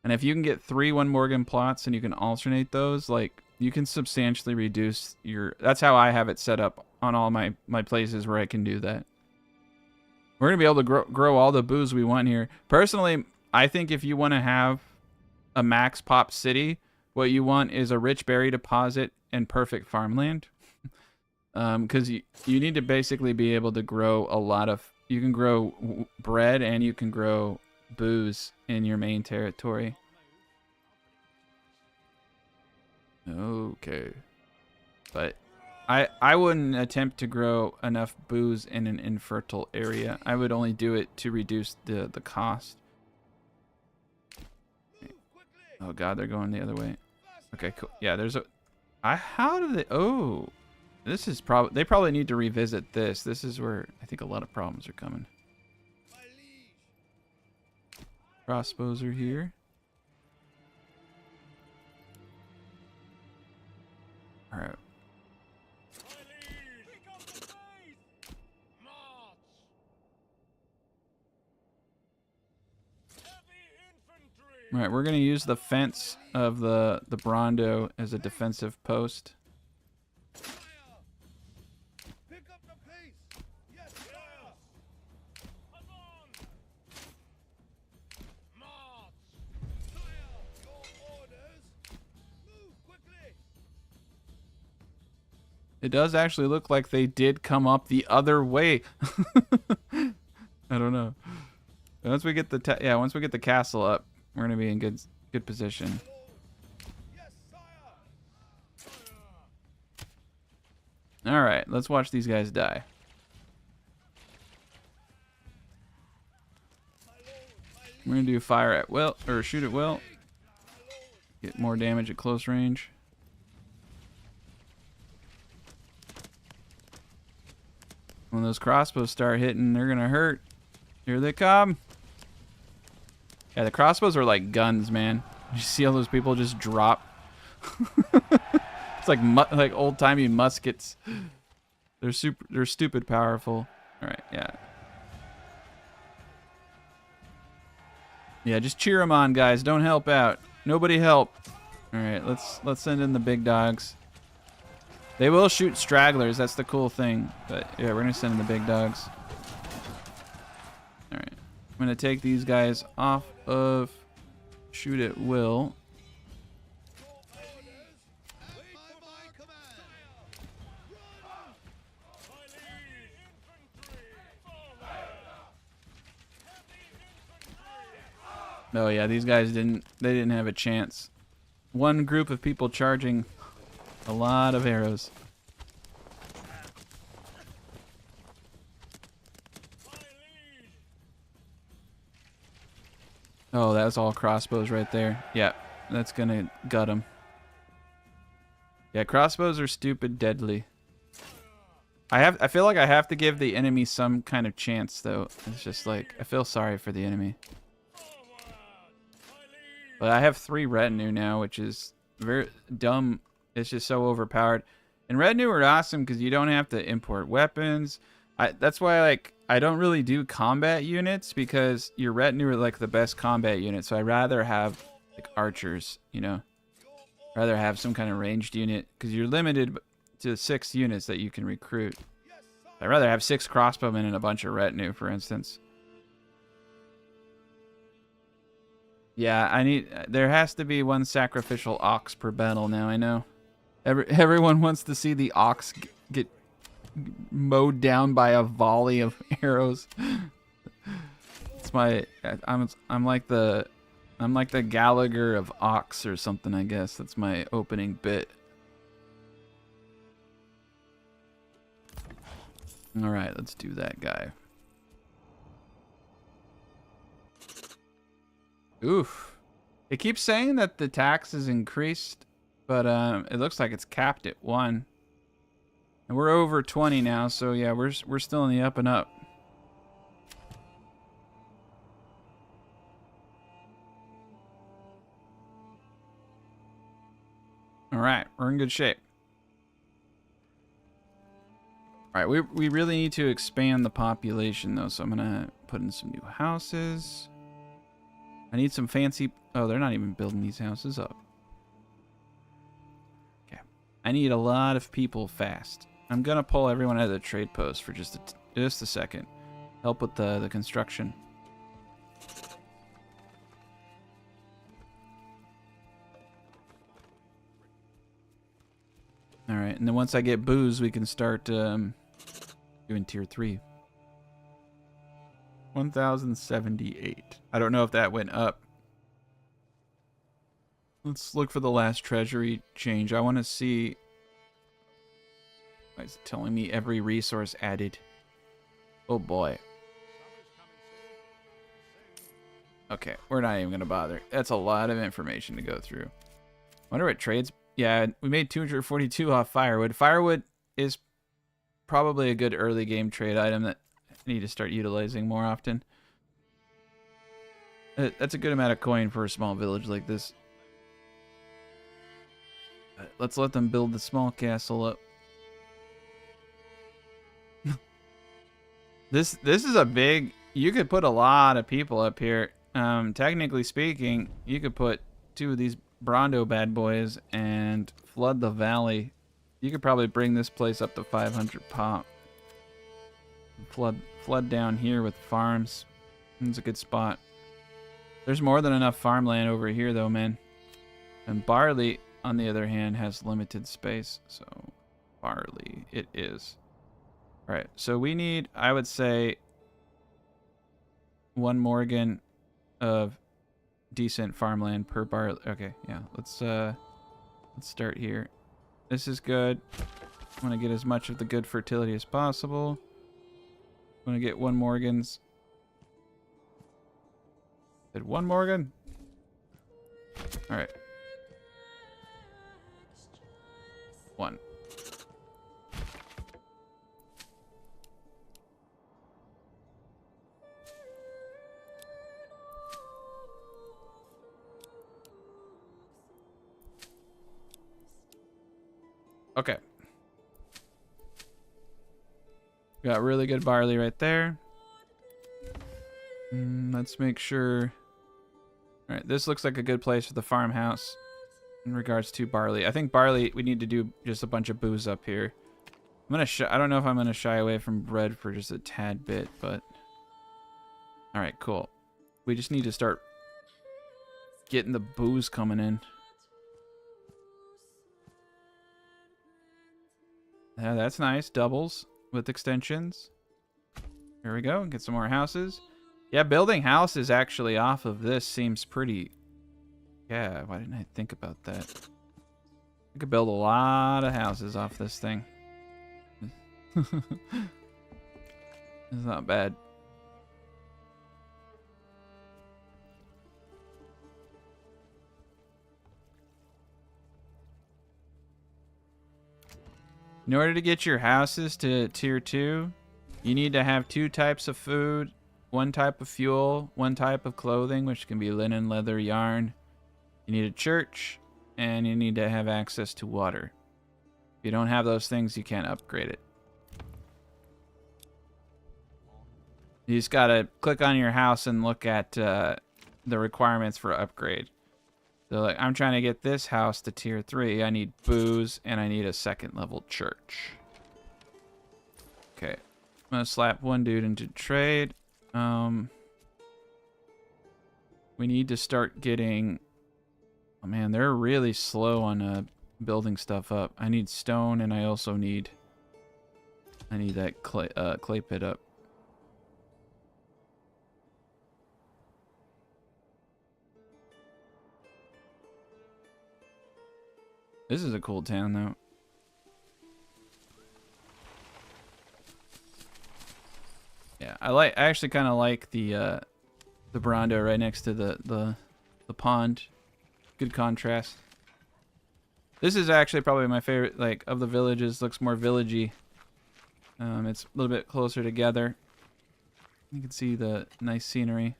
And if you can get 3 1 morgan plots and you can alternate those, like, you can substantially reduce your... That's how I have it set up on all my places where I can do that. We're going to be able to grow all the booze we want here. Personally, I think if you want to have a max pop city, what you want is a rich berry deposit and perfect farmland. Because you need to basically be able to grow a lot of... You can grow bread and you can grow booze in your main territory. Okay. But I wouldn't attempt to grow enough booze in an infertile area. I would only do it to reduce the cost. Oh god, they're going the other way. Okay, cool. Yeah, there's a... how do they... Oh... This is probably... They probably need to revisit this. This is where I think a lot of problems are coming. Crossbows are here. Alright. Alright, we're going to use the fence of the Brondo as a defensive post. It does actually look like they did come up the other way. I don't know. Once we get the once we get the castle up, we're gonna be in good position. All right, let's watch these guys die. We're gonna do fire at will, or shoot at will. Get more damage at close range. When those crossbows start hitting, they're gonna hurt. Here they come. Yeah, the crossbows are like guns, man. You see all those people just drop. It's like old-timey muskets. They're stupid powerful. All right, yeah. Yeah, just cheer them on, guys. Don't help out. Nobody help. All right, let's send in the big dogs. They will shoot stragglers. That's the cool thing. But yeah, we're gonna send in the big dogs. All right, I'm gonna take these guys off of shoot at will. Oh yeah, these guys didn't have a chance. One group of people charging a lot of arrows. Oh, that's all crossbows right there. Yeah, that's gonna gut them. Yeah, crossbows are stupid deadly. I feel like I have to give the enemy some kind of chance though. It's just like I feel sorry for the enemy. But I have 3 retinue now, which is very dumb. It's just so overpowered. And retinue are awesome because you don't have to import weapons. That's why like I don't really do combat units because your retinue are like the best combat unit. So I'd rather have like archers, you know. Rather have some kind of ranged unit because you're limited to 6 units that you can recruit. I'd rather have 6 crossbowmen and a bunch of retinue, for instance. Yeah, there has to be 1 sacrificial ox per battle now, I know. Everyone wants to see the ox get mowed down by a volley of arrows. It's I'm like the Gallagher of ox or something, I guess. That's my opening bit. All right, let's do that guy. Oof. It keeps saying that the tax is increased, but it looks like it's capped at 1. And we're over 20 now, so yeah, we're still in the up and up. All right, we're in good shape. All right, we really need to expand the population though, so I'm gonna put in some new houses. I need some fancy... Oh, they're not even building these houses up. Okay. I need a lot of people fast. I'm going to pull everyone out of the trade post for just a second. Help with the construction. Alright, and then once I get booze, we can start doing tier 3. 1,078. I don't know if that went up. Let's look for the last treasury change. I want to see... Why is it telling me every resource added? Oh boy. Okay, we're not even going to bother. That's a lot of information to go through. Wonder what trades... Yeah, we made 242 off firewood. Firewood is probably a good early game trade item that I need to start utilizing more often. That's a good amount of coin for a small village like this. Let's let them build the small castle up. This is a big... You could put a lot of people up here. Technically speaking, you could put 2 of these Brondo bad boys and flood the valley. You could probably bring this place up to 500 pop. Flood down here with farms. It's a good spot. There's more than enough farmland over here though, man. And barley, on the other hand, has limited space. So, barley it is. Alright, so we need, I would say, 1 Morgan of decent farmland per barley. Okay, yeah, let's start here. This is good. I want to get as much of the good fertility as possible. I want to get 1 Morgan's. Did 1 Morgan? Alright. 1. Okay. Got really good barley right there. Let's make sure... Alright, this looks like a good place for the farmhouse. in regards to barley. I think barley, we need to do just a bunch of booze up here. I'm gonna I don't know if I'm gonna shy away from bread for just a tad bit, but all right, cool. We just need to start getting the booze coming in. Yeah, that's nice. Doubles with extensions. Here we go. Get some more houses. Yeah, building houses actually off of this seems pretty... Yeah, why didn't I think about that? I could build a lot of houses off this thing. It's not bad. In order to get your houses to tier 2, you need to have 2 types of food, 1 type of fuel, 1 type of clothing, which can be linen, leather, yarn. You need a church, and you need to have access to water. If you don't have those things, you can't upgrade it. You just gotta click on your house and look at the requirements for upgrade. So like, I'm trying to get this house to tier 3. I need booze, and I need a 2nd level church. Okay. I'm gonna slap 1 dude into trade. We need to start getting... Oh man, they're really slow on building stuff up. I need stone, and I also need... I need that clay pit up. This is a cool town, though. Yeah, I actually kind of like the Brando right next to the pond. Good contrast. This is actually probably my favorite, like, of the villages. Looks more villagey. It's a little bit closer together. You can see the nice scenery.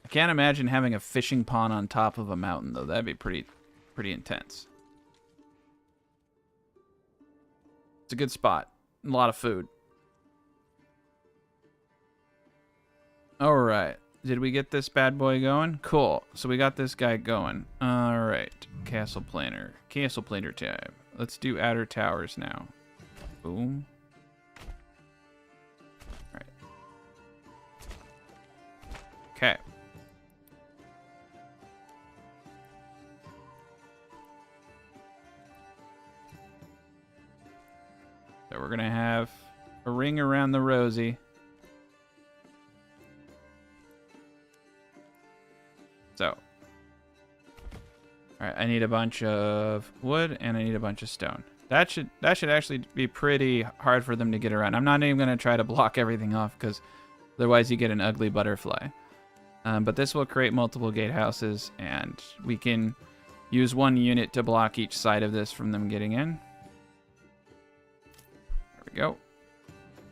I can't imagine having a fishing pond on top of a mountain, though. That'd be pretty intense. It's a good spot. A lot of food. All right. Did we get this bad boy going? Cool. So we got this guy going. All right. Castle planner. Castle planner time. Let's do outer towers now. Boom. All right. Okay. So we're gonna have a ring around the rosy. So, all right, I need a bunch of wood and I need a bunch of stone. That should actually be pretty hard for them to get around. I'm not even gonna try to block everything off because otherwise you get an ugly butterfly. But this will create multiple gatehouses, and we can use 1 unit to block each side of this from them getting in. Go.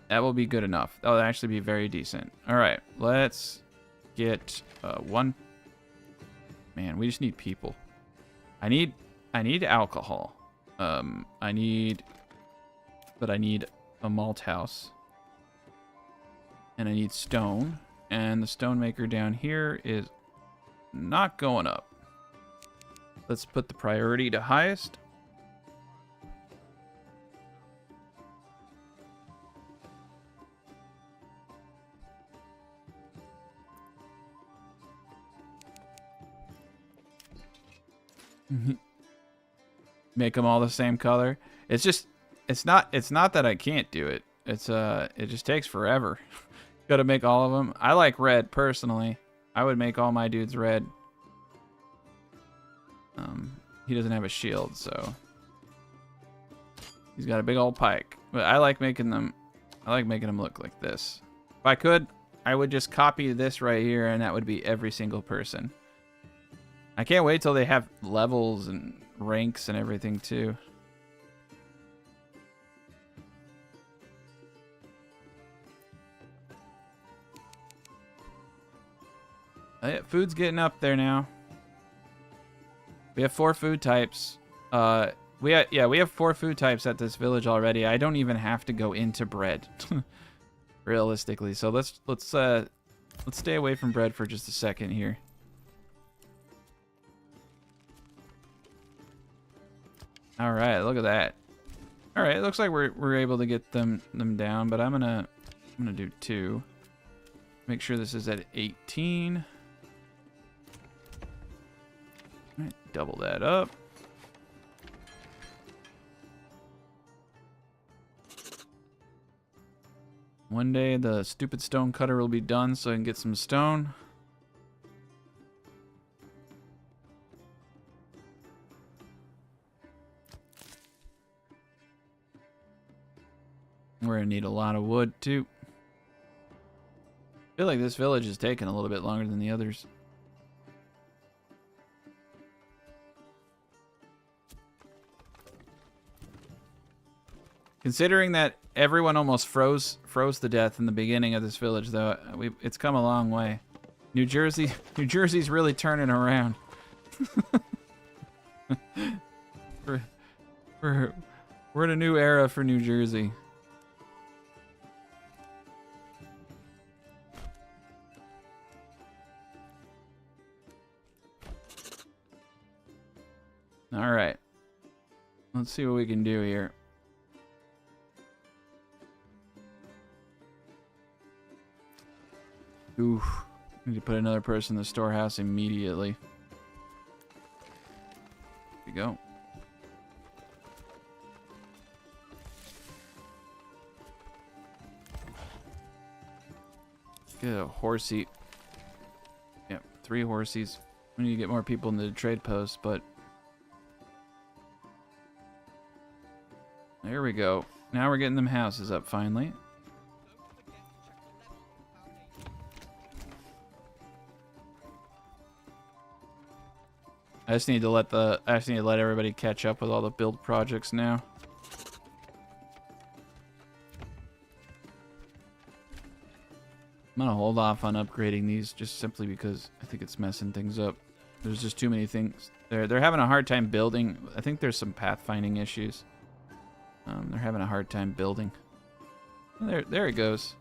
That will be good enough. That will actually be very decent. All right, let's get 1. Man, we just need people. I need alcohol. I need a malt house, and I need stone. And the stone maker down here is not going up. Let's put the priority to highest. Make them all the same color. It's not that I can't do it. It just takes forever. Gotta make all of them. I like red personally. I would make all my dudes red. He doesn't have a shield, so he's got a big old pike. But I like making them look like this. If I could, I would just copy this right here, and that would be every single person. I can't wait till they have levels and ranks and everything too. Food's getting up there now. We have 4 food types. We have 4 food types at this village already. I don't even have to go into bread, realistically. So let's stay away from bread for just a second here. All right, look at that. All right, it looks like we're able to get them down, but I'm gonna do 2. Make sure this is at 18. All right, double that up. One day the stupid stone cutter will be done so I can get some stone. We're gonna need a lot of wood too. I feel like this village is taking a little bit longer than the others. Considering that everyone almost froze to death in the beginning of this village, though, it's come a long way. New Jersey's really turning around. we're in a new era for New Jersey. All right, let's see what we can do here. Oof. Need to put another person in the storehouse immediately. There we go. Get a horsey. Yep, 3 horsies. We need to get more people in the trade post, but... There we go. Now we're getting them houses up finally. I just need to let everybody catch up with all the build projects now. I'm gonna hold off on upgrading these just simply because I think it's messing things up. There's just too many things. They're having a hard time building. I think there's some pathfinding issues. They're having a hard time building. There it goes.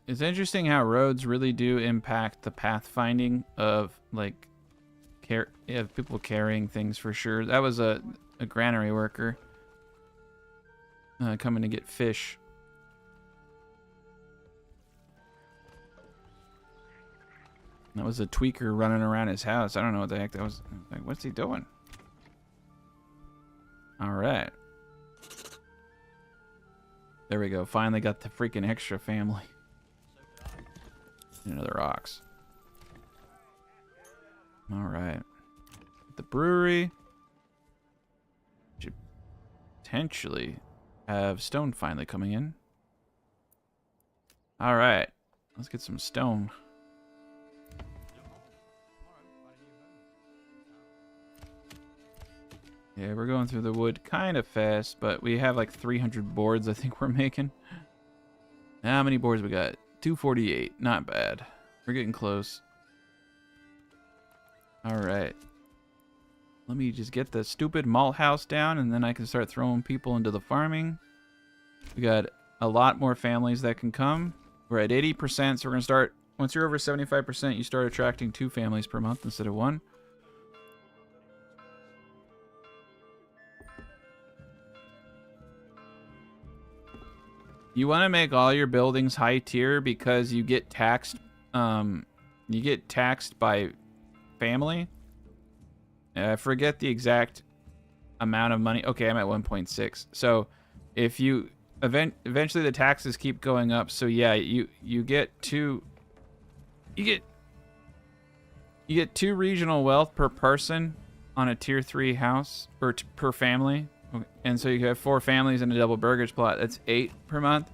It's interesting how roads really do impact the pathfinding of like people carrying things for sure. That was a granary worker coming to get fish. That was a tweaker running around his house. I don't know what the heck that was. Like, what's he doing? All right. There we go. Finally got the freaking extra family. Another ox. All right. The brewery should potentially have stone finally coming in. All right. Let's get some stone. Yeah, we're going through the wood kind of fast, but we have like 300 boards I think we're making. How many boards we got? 248. Not bad. We're getting close. Alright. Let me just get the stupid malt house down, and then I can start throwing people into the farming. We got a lot more families that can come. We're at 80%, so we're going to start... Once you're over 75%, you start attracting 2 families per month instead of 1. You want to make all your buildings high tier because you get taxed. You get taxed by family. I forget the exact amount of money. Okay, I'm at 1.6. So if you eventually the taxes keep going up. So yeah, you get two regional wealth per person on a tier 3 house or per family. And so you have 4 families in a double burgage plot. That's 8 per month.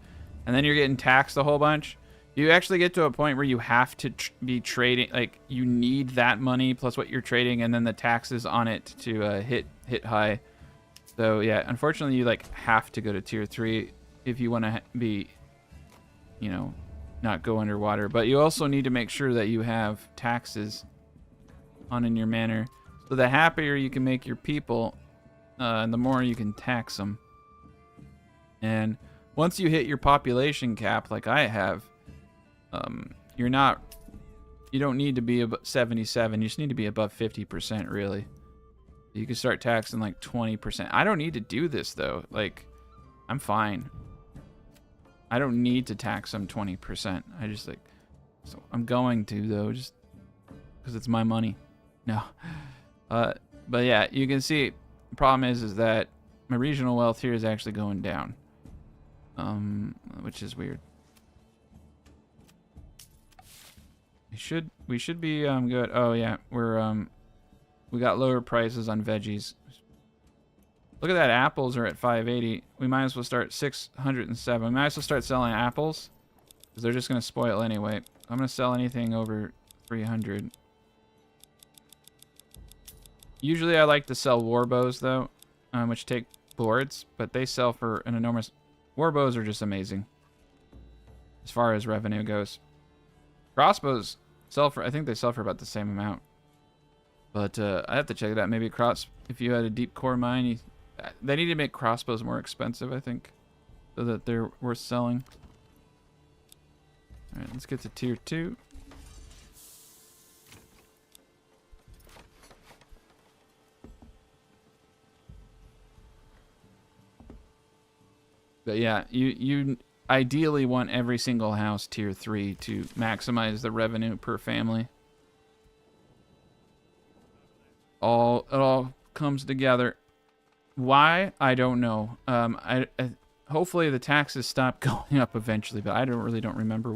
And then you're getting taxed a whole bunch. You actually get to a point where you have to be trading, like you need that money plus what you're trading, and then the taxes on it to hit high. So yeah, unfortunately, you like have to go to tier 3 if you want to be, you know, not go underwater. But you also need to make sure that you have taxes on in your manor. So the happier you can make your people, and the more you can tax them. And once you hit your population cap, like I have, you don't need to be above 77. You just need to be above 50%, really. You can start taxing like 20%. I don't need to do this though. Like, I'm fine. I don't need to tax them 20%. I just like, so I'm going to though, just because it's my money. No. But yeah, you can see the problem is that my regional wealth here is actually going down. Which is weird. We should be good. Oh yeah, we got lower prices on veggies. Look at that, apples are at 580. We might as well start 607. We might as well start selling apples because they're just gonna spoil anyway. I'm gonna sell anything over 300. Usually I like to sell war bows though, which take boards, but they sell for an enormous. War bows are just amazing as far as revenue goes. Crossbows sell for, I think they sell for about the same amount. But I have to check it out. Maybe if you had a deep core mine, they need to make crossbows more expensive, I think, so that they're worth selling. All right, let's get to tier 2. But yeah, you ideally want every single house tier 3 to maximize the revenue per family. It all comes together. Why? I don't know. Hopefully the taxes stop going up eventually, but I don't remember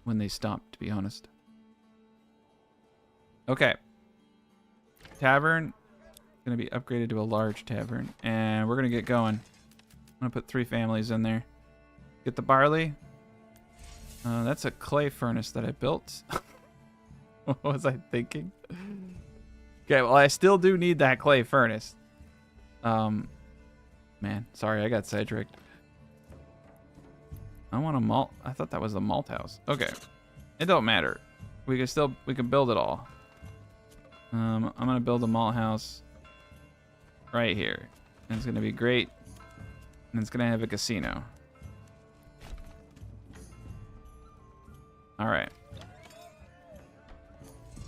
when they stopped, to be honest. Okay. Tavern gonna be upgraded to a large tavern, and we're gonna get going. I'm gonna put 3 families in there. Get the barley. That's a clay furnace that I built. What was I thinking? Okay, well, I still do need that clay furnace. Man, sorry, I got sidetracked. I want a malt. I thought that was the malt house. Okay, it don't matter. We can build it all. I'm gonna build a malt house right here, and it's gonna be great. And it's gonna have a casino. All right.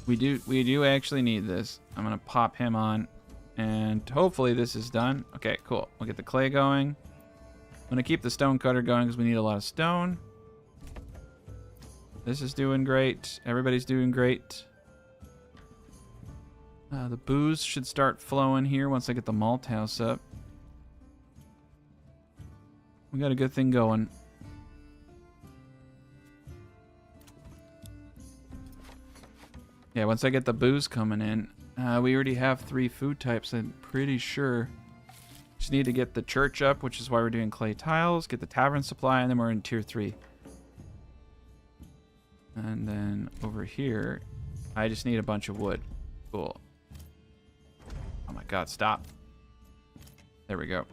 We do actually need this. I'm gonna pop him on, and hopefully this is done. Okay, cool. We'll get the clay going. I'm gonna keep the stone cutter going because we need a lot of stone. This is doing great. Everybody's doing great. The booze should start flowing here once I get the malt house up. We got a good thing going. Yeah, once I get the booze coming in, we already have 3 food types, I'm pretty sure. Just need to get the church up, which is why we're doing clay tiles, get the tavern supply, and then we're in tier 3. And then over here, I just need a bunch of wood. Cool. Oh my god, stop. There we go.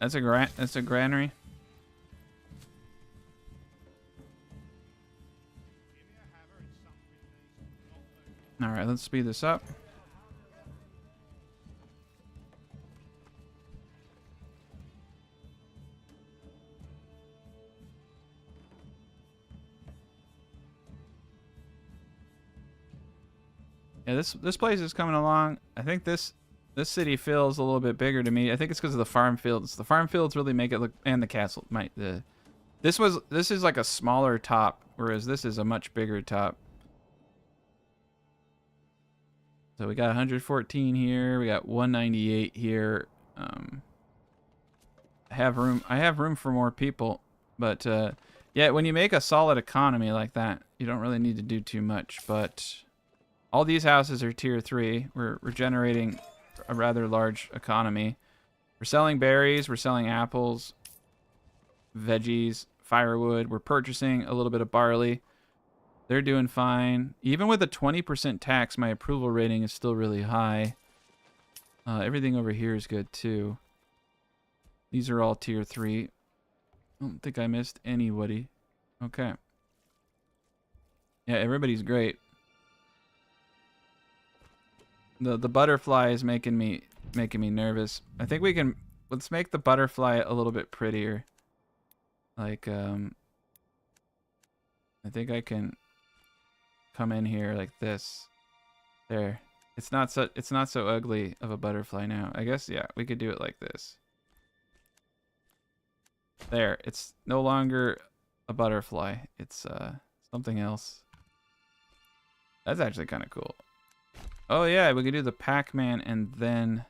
That's a granary. All right, let's speed this up. Yeah, this place is coming along. I think this city feels a little bit bigger to me. I think it's because of the farm fields. The farm fields really make it look, and the castle. This is like a smaller top, whereas this is a much bigger top. So we got 114 here. We got 198 here. I have room for more people, but yeah, when you make a solid economy like that, you don't really need to do too much. But all these houses are tier 3. We're generating a rather large economy. We're selling berries. We're selling apples, veggies, firewood. We're purchasing a little bit of barley. They're doing fine. Even with a 20% tax, my approval rating is still really high. Everything over here is good too. These are all tier 3. I don't think I missed anybody. Okay. Yeah, everybody's great. The butterfly is making me nervous. I think let's make the butterfly a little bit prettier. Like I think I can come in here like this. There. It's not so ugly of a butterfly now. I guess yeah, we could do it like this. There. It's no longer a butterfly. It's something else. That's actually kind of cool. Oh yeah, we could do the Pac-Man and then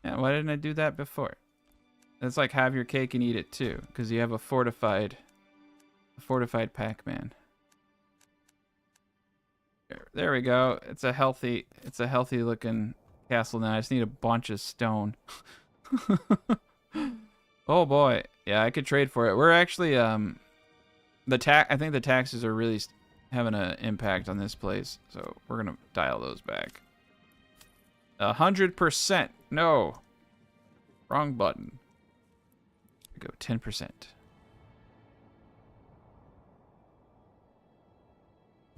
yeah, why didn't I do that before? It's like have your cake and eat it too, because you have a fortified Pac-Man. There we go. It's a healthy looking castle now. I just need a bunch of stone. Oh boy. Yeah, I could trade for it. We're actually I think the taxes are really having an impact on this place, so we're gonna dial those back. 100%. No. Wrong button. Go 10%.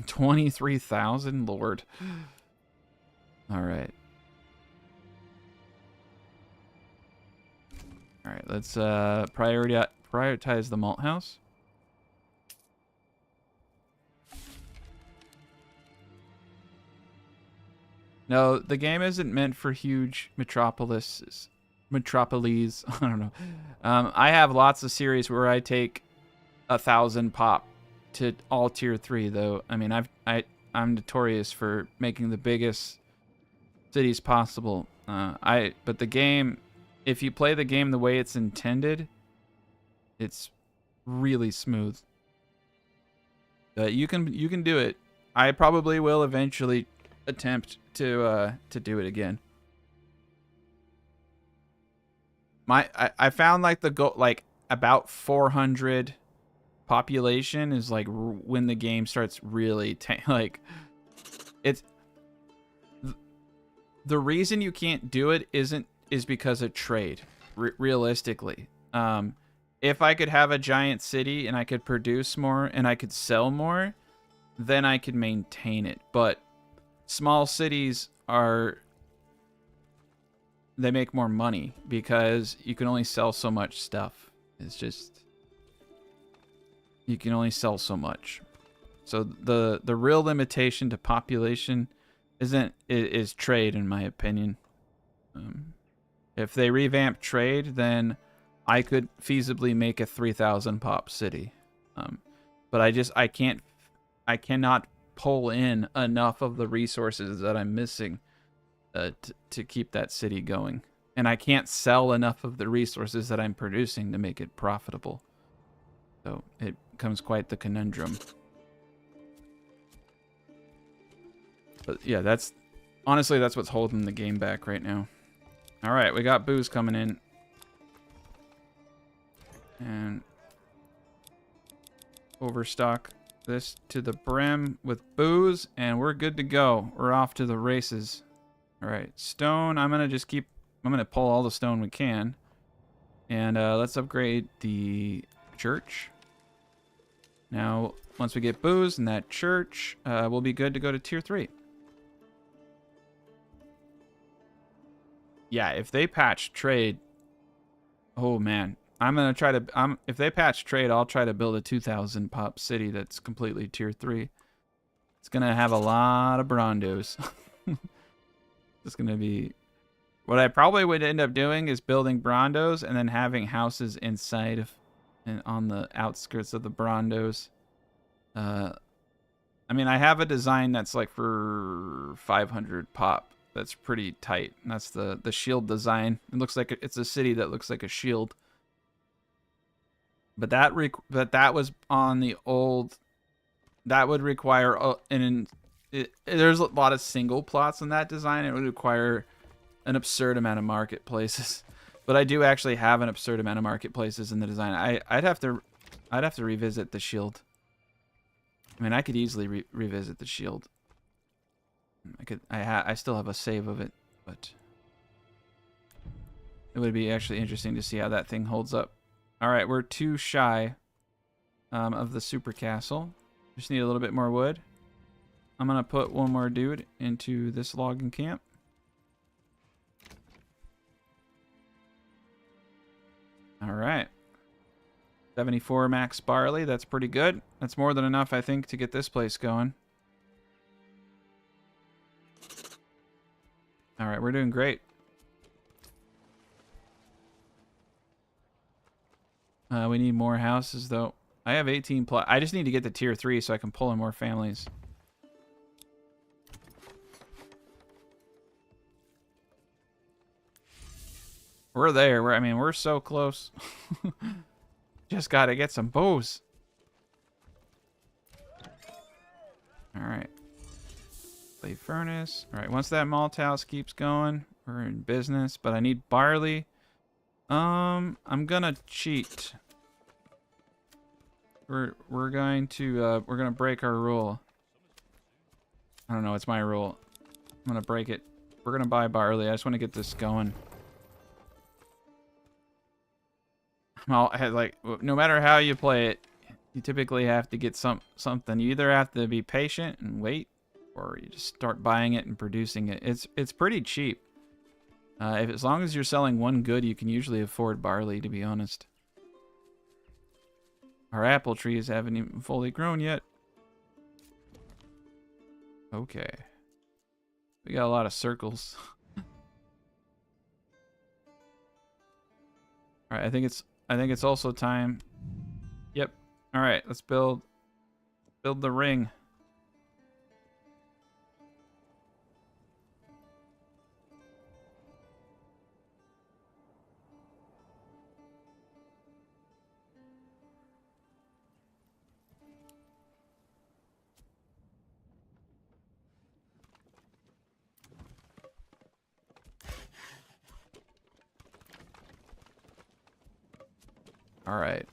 23,000, Lord. All right. All right, let's prioritize the malt house. No, the game isn't meant for huge metropolises. I don't know. I have lots of series where I take 1,000 pop to all tier 3 though. I mean, I'm notorious for making the biggest cities possible. But the game, if you play the game the way it's intended, it's really smooth. You can do it. I probably will eventually attempt to do it again. I found like the goal, like about 400 population is like when the game starts really like it's the reason you can't do it is because of trade. Realistically, if I could have a giant city and I could produce more and I could sell more, then I could maintain it. But small cities they make more money because you can only sell so much stuff. It's just, you can only sell so much. So the real limitation to population is trade, in my opinion. If they revamp trade, then I could feasibly make a 3,000 pop city. But I cannot pull in enough of the resources that I'm missing to keep that city going. And I can't sell enough of the resources that I'm producing to make it profitable. So it becomes quite the conundrum. But yeah, honestly, that's what's holding the game back right now. All right, we got booze coming in. And overstock this to the brim with booze, and we're good to go. We're off to the races. All right, stone. I'm gonna pull all the stone we can, and let's upgrade the church. Now, once we get booze in that church, we'll be good to go to tier 3. Yeah, if they patch trade, oh man, I'm gonna try to. If they patch trade, I'll try to build a 2,000 pop city that's completely tier 3. It's gonna have a lot of Brondos. It's gonna be... What I probably would end up doing is building Brondos and then having houses inside of and on the outskirts of the Brondos. I mean, I have a design that's like for 500 pop. That's pretty tight. And that's the shield design. It looks like it's a city that looks like a shield. But that was on the old. That would require there's a lot of single plots in that design. It would require an absurd amount of marketplaces. But I do actually have an absurd amount of marketplaces in the design. I'd have to revisit the shield. I mean, I could easily revisit the shield. I still have a save of it, but it would be actually interesting to see how that thing holds up. All right, we're 2 shy of the super castle. Just need a little bit more wood. I'm gonna put 1 more dude into this logging camp. All right. 74 max barley. That's pretty good. That's more than enough, I think, to get this place going. All right, we're doing great. We need more houses, though. I have 18 plus. I just need to get to tier 3 so I can pull in more families. We're there. I mean, we're so close. Just gotta get some bows. All right. Clay furnace. All right. Once that malt house keeps going, we're in business. But I need barley. I'm gonna cheat. We're gonna break our rule. I don't know. It's my rule. I'm gonna break it. We're gonna buy barley. I just want to get this going. Like, no matter how you play it, you typically have to get something. You either have to be patient and wait, or you just start buying it and producing it. It's pretty cheap. As long as you're selling 1 good, you can usually afford barley, to be honest. Our apple trees haven't even fully grown yet. Okay. We got a lot of circles. Alright, I think it's also time. Yep. Alright, let's build the ring. All right,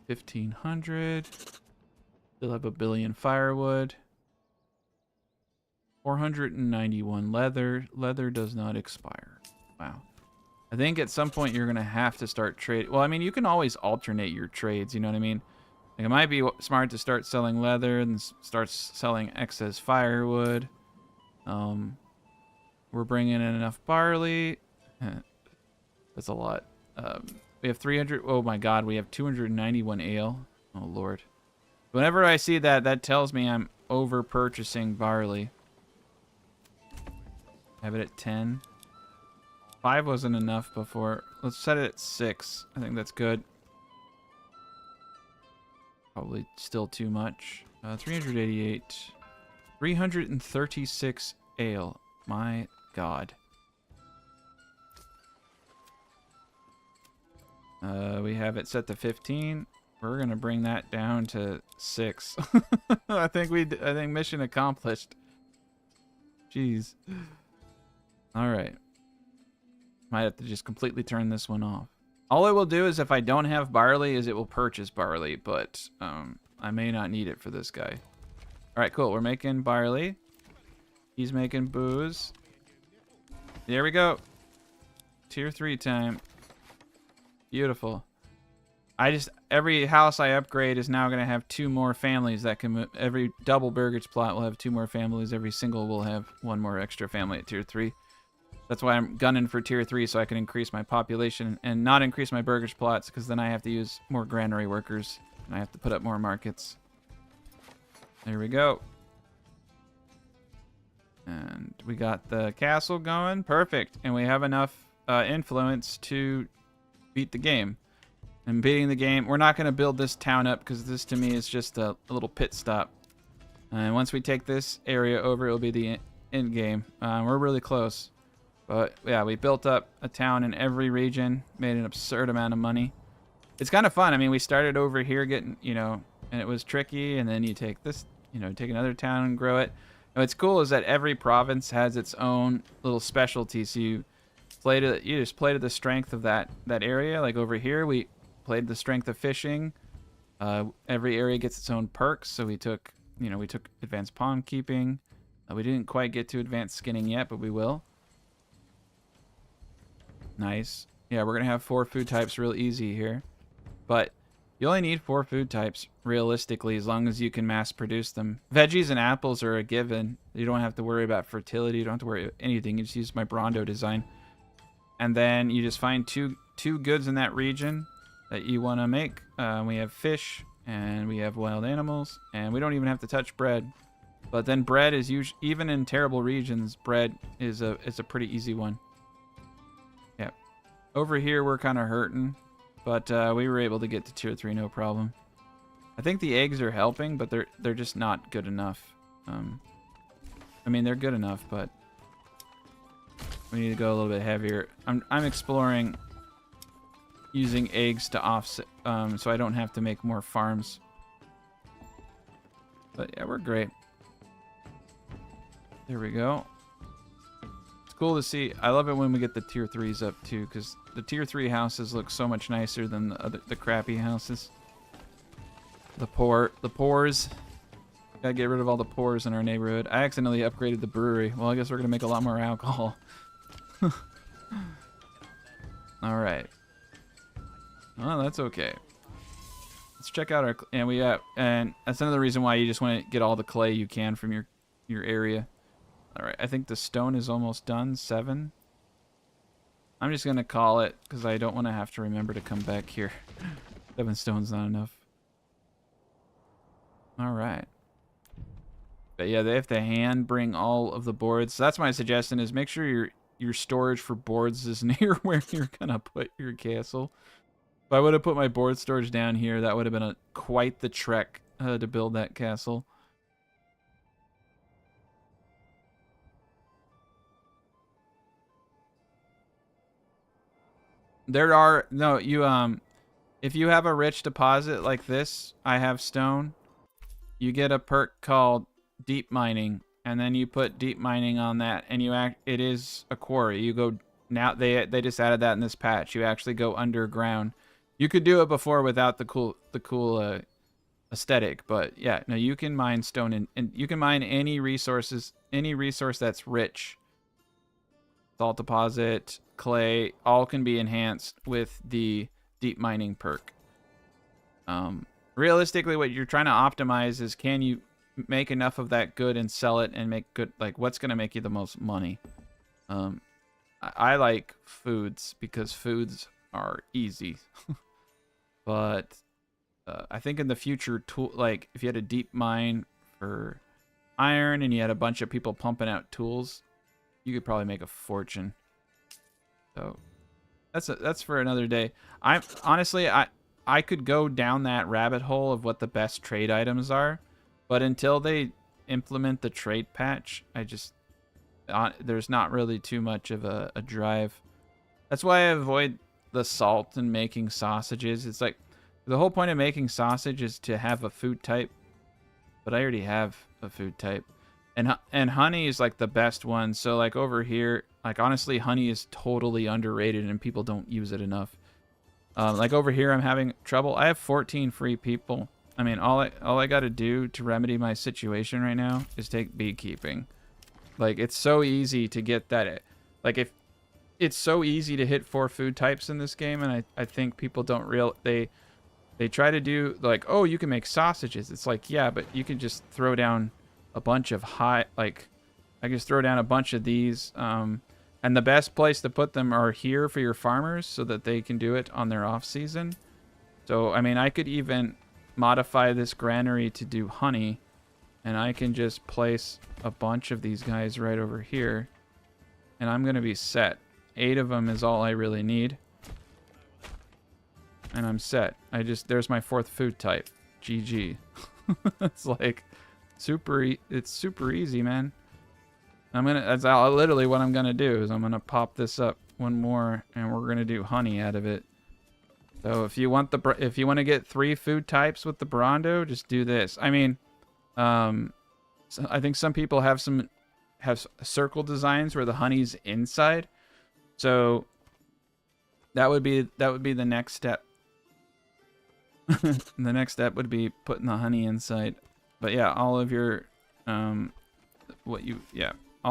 1,500. Still have 1 billion firewood. 491 leather. Leather does not expire. Wow. I think at some point you're gonna have to start trade. Well, I mean, you can always alternate your trades. You know what I mean? Like, it might be smart to start selling leather and start selling excess firewood. We're bringing in enough barley. That's a lot. We have 300. Oh my God, we have 291 ale. Oh Lord. Whenever I see that, that tells me I'm over purchasing barley. Have it at 10. 5 wasn't enough before. Let's set it at 6. I think that's good. Probably still too much. 388. 336 ale. My God. We have it set to 15. We're gonna bring that down to 6. I think mission accomplished. Jeez. All right. Might have to just completely turn this one off. All it will do is, if I don't have barley, is it will purchase barley, but I may not need it for this guy. All right, cool. We're making barley. He's making booze. There we go. Tier 3 time. Beautiful. Every house I upgrade is now going to have 2 more families that can move. Every double burgage plot will have 2 more families. Every single will have 1 more extra family at tier 3. That's why I'm gunning for tier 3, so I can increase my population and not increase my burgage plots, because then I have to use more granary workers and I have to put up more markets. There we go. And we got the castle going. Perfect. And we have enough influence to beat the game. And beating the game, we're not going to build this town up because this to me is just a little pit stop. And once we take this area over, it'll be the end game. We're really close. But yeah, we built up a town in every region, made an absurd amount of money. It's kind of fun. I mean, we started over here getting, you know, and it was tricky. And then you take this, you know, take another town and grow it. And what's cool is that every province has its own little specialty. So you just play to the strength of that area. Like over here, we played the strength of fishing. Every area gets its own perks. So we took advanced pond keeping. We didn't quite get to advanced skinning yet, but we will. Nice. Yeah, we're going to have 4 food types real easy here. But you only need 4 food types, realistically, as long as you can mass produce them. Veggies and apples are a given. You don't have to worry about fertility. You don't have to worry about anything. You just use my Brondo design. And then you just find two goods in that region that you want to make. We have fish, and we have wild animals, and we don't even have to touch bread. But then bread is usually, even in terrible regions, bread is a pretty easy one. Yeah. Over here, we're kind of hurting. But we were able to get to 2 or 3 no problem. I think the eggs are helping, but they're just not good enough. I mean, they're good enough, but we need to go a little bit heavier. I'm exploring using eggs to offset, so I don't have to make more farms. But yeah, we're great. There we go. It's cool to see. I love it when we get the tier 3s up too, because the tier 3 houses look so much nicer than the crappy houses. The pores. Gotta get rid of all the pores in our neighborhood. I accidentally upgraded the brewery. Well, I guess we're gonna make a lot more alcohol. All right. Well, that's okay. Let's check out our and that's another reason why you just want to get all the clay you can from your area. All right, I think the stone is almost done. 7. I'm just gonna call it because I don't want to have to remember to come back here. 7 stone's not enough. All right. But yeah, they have to hand bring all of the boards. So that's my suggestion: is make sure your storage for boards is near where you're gonna put your castle. If I would have put my board storage down here, that would have been quite the trek to build that castle. There are no if you have a rich deposit like this, I have stone, you get a perk called deep mining, and then you put deep mining on that, and it is a quarry. You go now, they just added that in this patch. You actually go underground. You could do it before without the cool aesthetic, but yeah, no, you can mine stone and you can mine any resource that's rich. Salt deposit, clay, all can be enhanced with the deep mining perk. Realistically, what you're trying to optimize is, can you make enough of that good and sell it and make good, like what's going to make you the most money. I like foods because foods are easy. But I think in the future, like if you had a deep mine for iron and you had a bunch of people pumping out tools, you could probably make a fortune. So that's for another day. I could go down that rabbit hole of what the best trade items are, but until they implement the trade patch, there's not really too much of a drive. That's why I avoid the salt and making sausages. It's like the whole point of making sausage is to have a food type, but I already have a food type. And honey is like the best one. So like over here, like honestly, honey is totally underrated and people don't use it enough. Like over here, I'm having trouble. I have 14 free people. I mean, all I got to do to remedy my situation right now is take beekeeping. Like it's so easy to get that. Like if it's so easy to hit 4 food types in this game, and I think people don't they try to do like, oh, you can make sausages. It's like, yeah, but you can just throw down a bunch of I just throw down a bunch of these, and the best place to put them are here for your farmers so that they can do it on their off season. So I mean, I could even modify this granary to do honey, And I can just place a bunch of these guys right over here. And I'm going to be set. 8 of them is all I really need. And I'm set. There's my 4th food type. GG. It's like it's super easy, man. That's literally what I'm gonna do is I'm gonna pop this up one more and we're gonna do honey out of it. So if you want to get 3 food types with the Brawndo, just do this. I mean, so I think some people have circle designs where the honey's inside. So that would be the next step. The next step would be putting the honey inside. But yeah, all of your all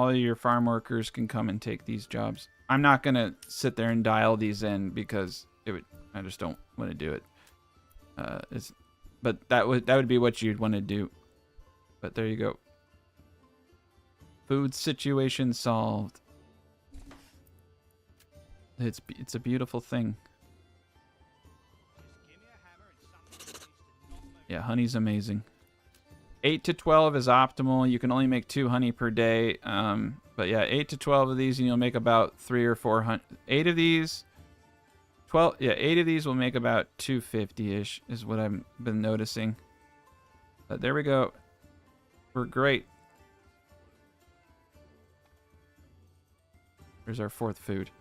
of your farm workers can come and take these jobs. I'm not gonna sit there and dial these in because I just don't want to do it. But that would be what you'd want to do. But there you go. Food situation solved. It's a beautiful thing. Yeah, honey's amazing. 8 to 12 is optimal. You can only make 2 honey per day. But yeah, 8 to 12 of these and you'll make about 3 or 4 honey. 8 of these, 8 of these will make about 250-ish is what I've been noticing. But there we go. We're great. There's our 4th food.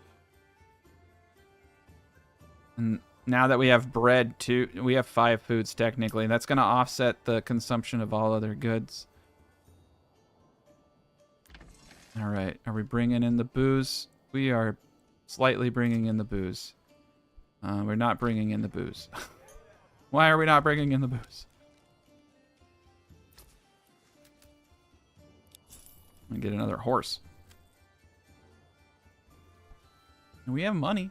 And now that we have bread too, we have 5 foods technically. That's going to offset the consumption of all other goods. All right, are we bringing in the booze? We are slightly bringing in the booze. We're not bringing in the booze. Why are we not bringing in the booze? I'm gonna get another horse. And we have money.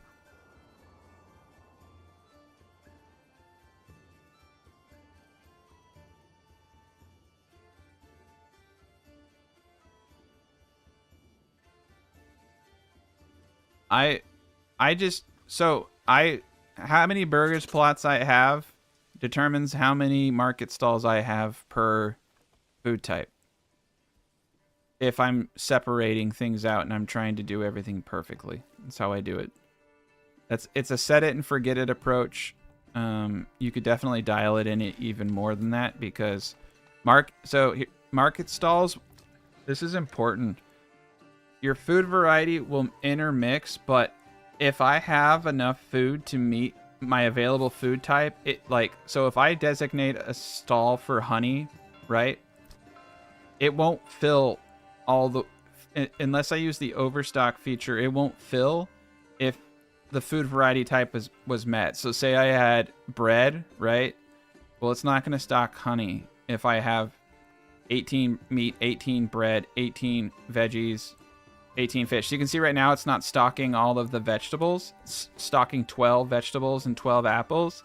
How many burgers plots I have determines how many market stalls I have per food type. If I'm separating things out and I'm trying to do everything perfectly. That's how I do it. It's a set it and forget it approach. You could definitely dial it in even more than that because market stalls, this is important. Your food variety will intermix, but if I have enough food to meet my available food type, so if I designate a stall for honey, right? It won't fill unless I use the overstock feature, it won't fill if the food variety type was met. So say I had bread, right? Well, it's not going to stock honey if I have 18 meat, 18 bread, 18 veggies, 18 fish. So you can see right now it's not stocking all of the vegetables. It's stocking 12 vegetables and 12 apples,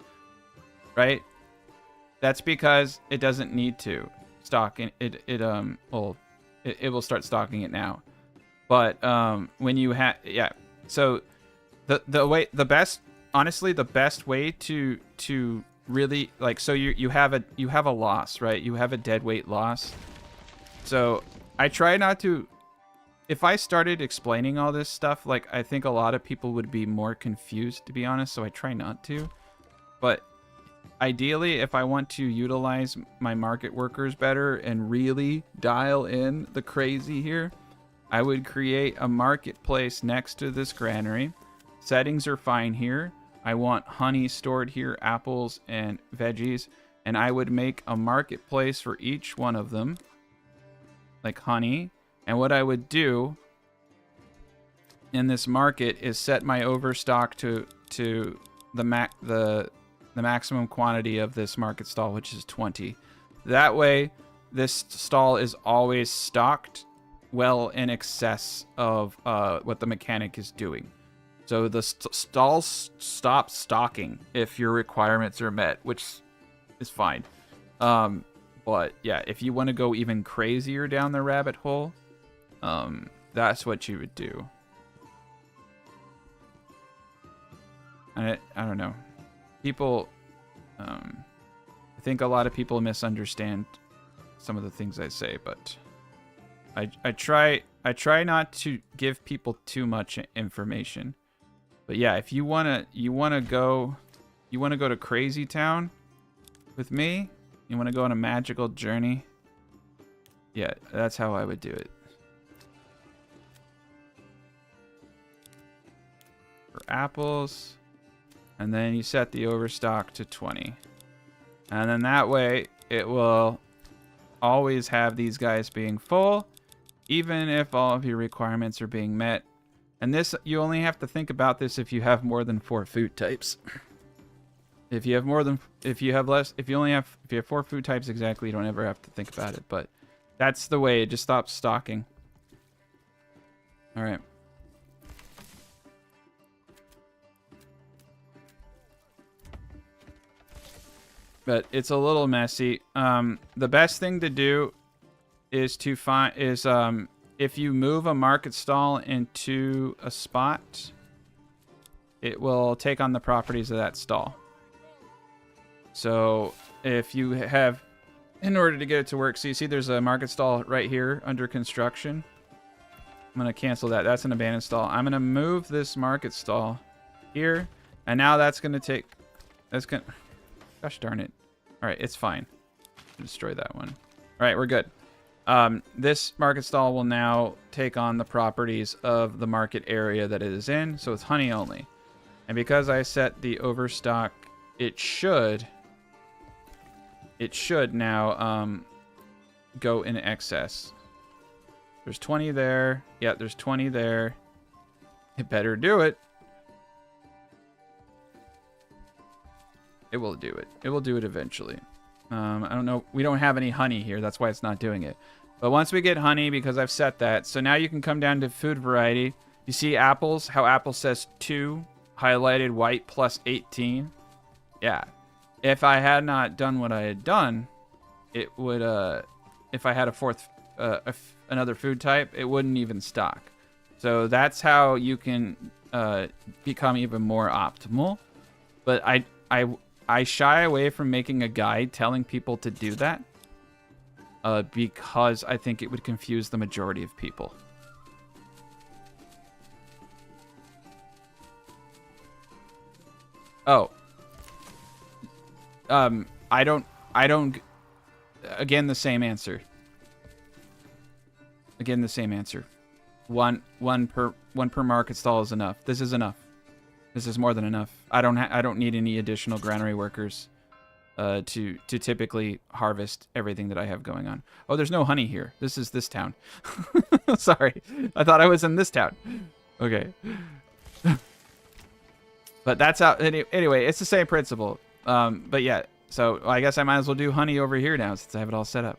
right? That's because it doesn't need to stock it. It will start stocking it now. But when you have, yeah. So the best way to really so you have a loss, right? You have a dead weight loss. So I try not to. If I started explaining all this stuff, I think a lot of people would be more confused, to be honest, so I try not to. But ideally, if I want to utilize my market workers better and really dial in the crazy here, I would create a marketplace next to this granary. Settings are fine here. I want honey stored here, apples and veggies, and I would make a marketplace for each one of them, like honey. And what I would do in this market is set my overstock to the maximum quantity of this market stall, which is 20. That way, this stall is always stocked well in excess of what the mechanic is doing. So the stalls stop stocking if your requirements are met, which is fine. But yeah, if you want to go even crazier down the rabbit hole, that's what you would do. I don't know. People, I think a lot of people misunderstand some of the things I say, but I try not to give people too much information. But yeah, if you wanna go to Crazy Town with me, you wanna go on a magical journey. Yeah, that's how I would do it. For apples, and then you set the overstock to 20. And then that way it will always have these guys being full, even if all of your requirements are being met. And this, you only have to think about this if you have more than 4 food types. If you have if you have 4 food types exactly, you don't ever have to think about it. But that's the way. It just stops stocking. All right. But it's a little messy. The best thing to do is to find if you move a market stall into a spot, it will take on the properties of that stall. So if you have, in order to get it to work, so you see there's a market stall right here under construction. I'm going to cancel that. That's an abandoned stall. I'm going to move this market stall here. And now that's going to take, gosh darn it. All right, it's fine. Destroy that one. All right, we're good. This market stall will now take on the properties of the market area that it is in. So it's honey only. And because I set the overstock, it should now go in excess. There's 20 there. Yeah, there's 20 there. It better do it. It will do it. It will do it eventually. I don't know. We don't have any honey here. That's why it's not doing it. But once we get honey, because I've set that, so now you can come down to food variety. You see apples, how apple says 2, highlighted white plus 18. Yeah. If I had not done what I had done, it would, if I had a fourth, another food type, it wouldn't even stock. So that's how you can become even more optimal. But I shy away from making a guide telling people to do that because I think it would confuse the majority of people. Oh. I don't, again, the same answer. Again, the same answer. One per market stall is enough. This is enough. This is more than enough. I don't need any additional granary workers to typically harvest everything that I have going on. Oh, there's no honey here. This is this town. Sorry. I thought I was in this town. Okay. But that's how, anyway, it's the same principle. But yeah, so I guess I might as well do honey over here now since I have it all set up.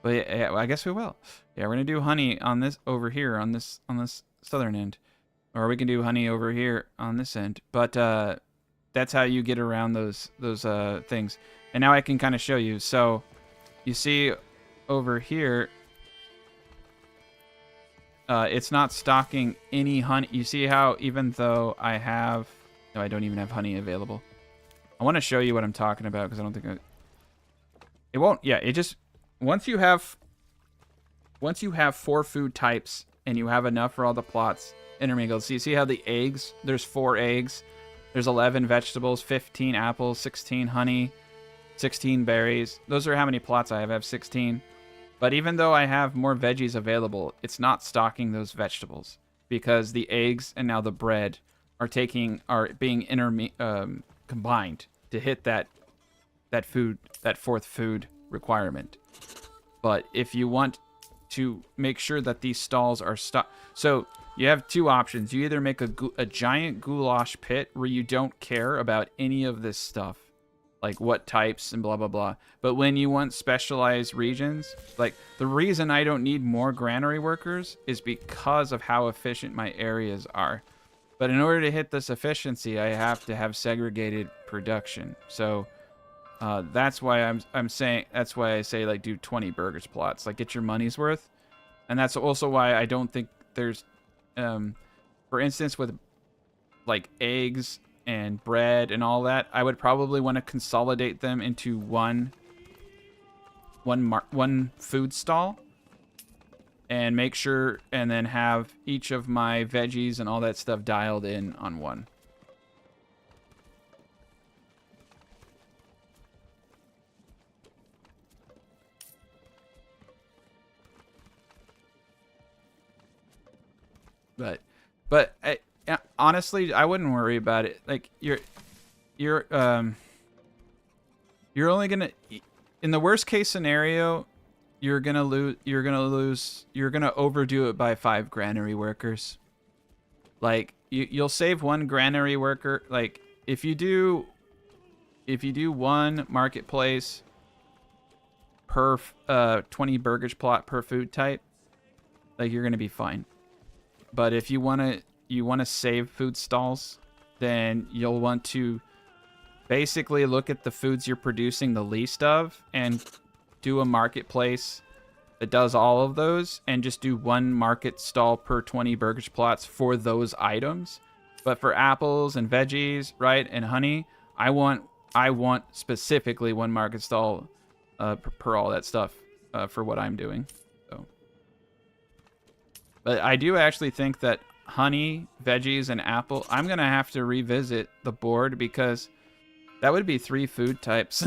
But yeah, I guess we will. Yeah, we're gonna do honey on this over here on this southern end. Or we can do honey over here on this end. But that's how you get around those things. And now I can kind of show you. So you see over here, it's not stocking any honey. You see how even though I have, no, I don't even have honey available. I want to show you what I'm talking about because I don't think it won't. Yeah, it just, once you have 4 food types and you have enough for all the plots intermingled. So you see how the eggs, there's 4 eggs, there's 11 vegetables, 15 apples, 16 honey, 16 berries. Those are how many plots I have. I have 16. But even though I have more veggies available, it's not stocking those vegetables because the eggs and now the bread are being combined to hit that 4th food requirement. But if you want to make sure that these stalls are stocked, so you have 2 options. You either make a giant goulash pit where you don't care about any of this stuff, like what types and blah, blah, blah. But when you want specialized regions, like the reason I don't need more granary workers is because of how efficient my areas are. But in order to hit this efficiency, I have to have segregated production. So that's why I'm saying, that's why I say like do 20 burgers plots, like get your money's worth. And that's also why I don't think there's, for instance, with like eggs and bread and all that, I would probably want to consolidate them into one one food stall, and make sure, and then have each of my veggies and all that stuff dialed in on one. But honestly, I wouldn't worry about it. Like you're only gonna, in the worst case scenario, you're gonna overdo it by 5 granary workers. Like you'll save 1 granary worker. Like if you do 1 marketplace per 20 burgage plot per food type, like you're gonna be fine. But if you wanna save food stalls, then you'll want to basically look at the foods you're producing the least of and do a marketplace that does all of those, and just do 1 market stall per 20 burgage plots for those items. But for apples and veggies, right, and honey, I want specifically 1 market stall per all that stuff for what I'm doing. So, but I do actually think that honey, veggies, and apple, I'm gonna have to revisit the board, because that would be 3 food types.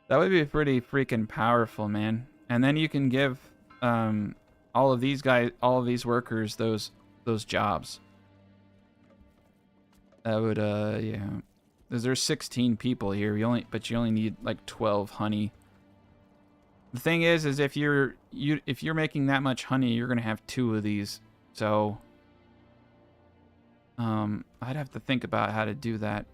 That would be pretty freaking powerful, man. And then you can give all of these workers those jobs. That would yeah. There's 16 people here. But you only need like 12 honey. The thing is if you're making that much honey, you're gonna have 2 of these. So I'd have to think about how to do that.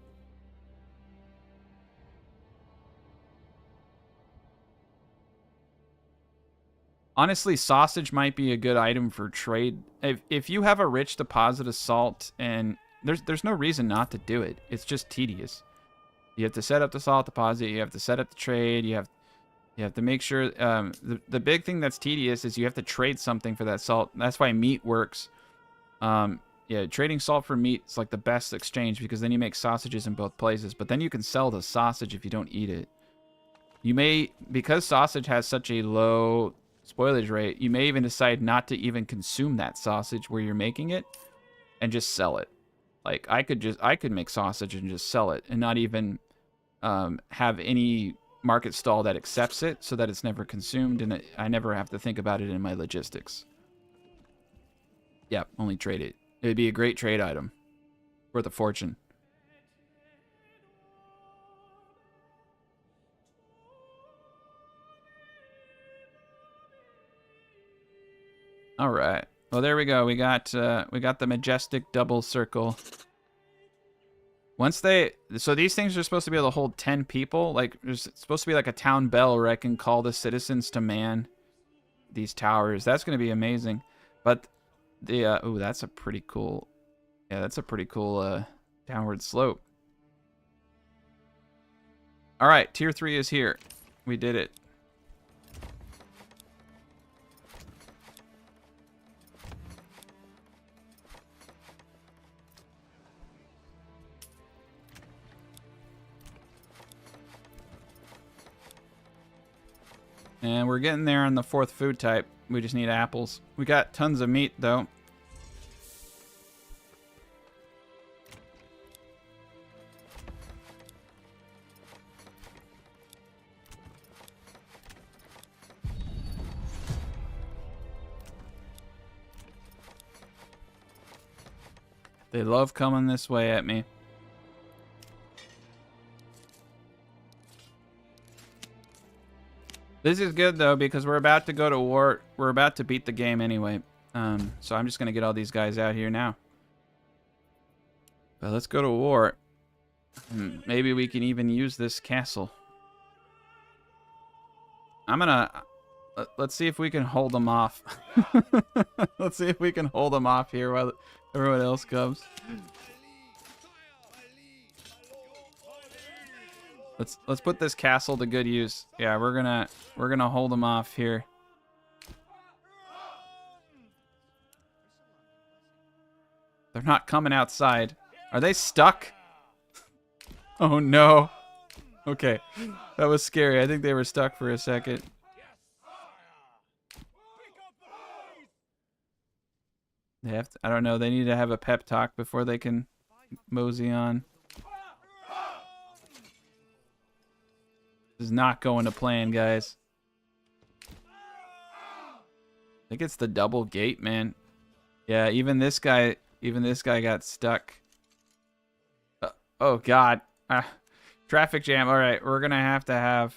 Honestly, sausage might be a good item for trade. If you have a rich deposit of salt, and there's no reason not to do it. It's just tedious. You have to set up the salt deposit. You have to set up the trade. You have to make sure. The big thing that's tedious is you have to trade something for that salt. That's why meat works. Yeah, trading salt for meat is like the best exchange, because then you make sausages in both places. But then you can sell the sausage if you don't eat it. You may, because sausage has such a low spoilage rate, you may even decide not to even consume that sausage where you're making it and just sell it. Like I could make sausage and just sell it and not even have any market stall that accepts it, so that it's never consumed, and I never have to think about it in my logistics. Yeah, only trade it. It'd be a great trade item. Worth a fortune. All right. Well, there we go. We got the majestic double circle. So these things are supposed to be able to hold 10 people. Like there's supposed to be like a town bell where I can call the citizens to man these towers. That's going to be amazing. But the ooh, that's a pretty cool. Yeah, that's a pretty cool downward slope. All right, tier 3 is here. We did it. And we're getting there on the 4th food type. We just need apples. We got tons of meat, though. They love coming this way at me. This is good, though, because we're about to go to war. We're about to beat the game anyway. So I'm just going to get all these guys out here now. But let's go to war. Maybe we can even use this castle. I'm going to... Let's see if we can hold them off. Let's see if we can hold them off here while everyone else comes. Let's put this castle to good use. Yeah, we're gonna hold them off here. They're not coming outside. Are they stuck? Oh no. Okay, that was scary. I think they were stuck for a second. They have to, I don't know. They need to have a pep talk before they can mosey on. This is not going to plan, guys. I think it's the double gate, man. Yeah, even this guy got stuck. Oh God, traffic jam. All right, we're gonna have to have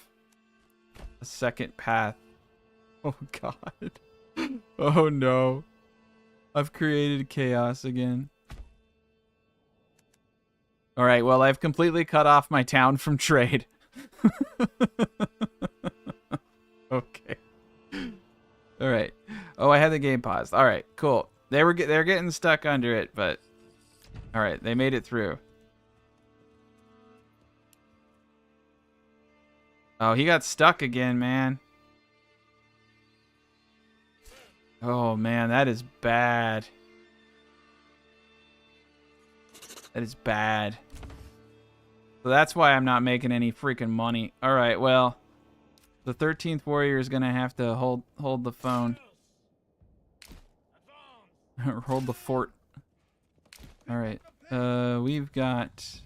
a second path. Oh God. Oh no. I've created chaos again. All right, well, I've completely cut off my town from trade. Okay. All right. Oh, I had the game paused. All right, cool. They're getting stuck under it, but all right, they made it through. Oh, he got stuck again, man. Oh man, that is bad. That is bad. So that's why I'm not making any freaking money. All right, well, the 13th warrior is gonna have to hold the phone. Hold the fort. All right, we've got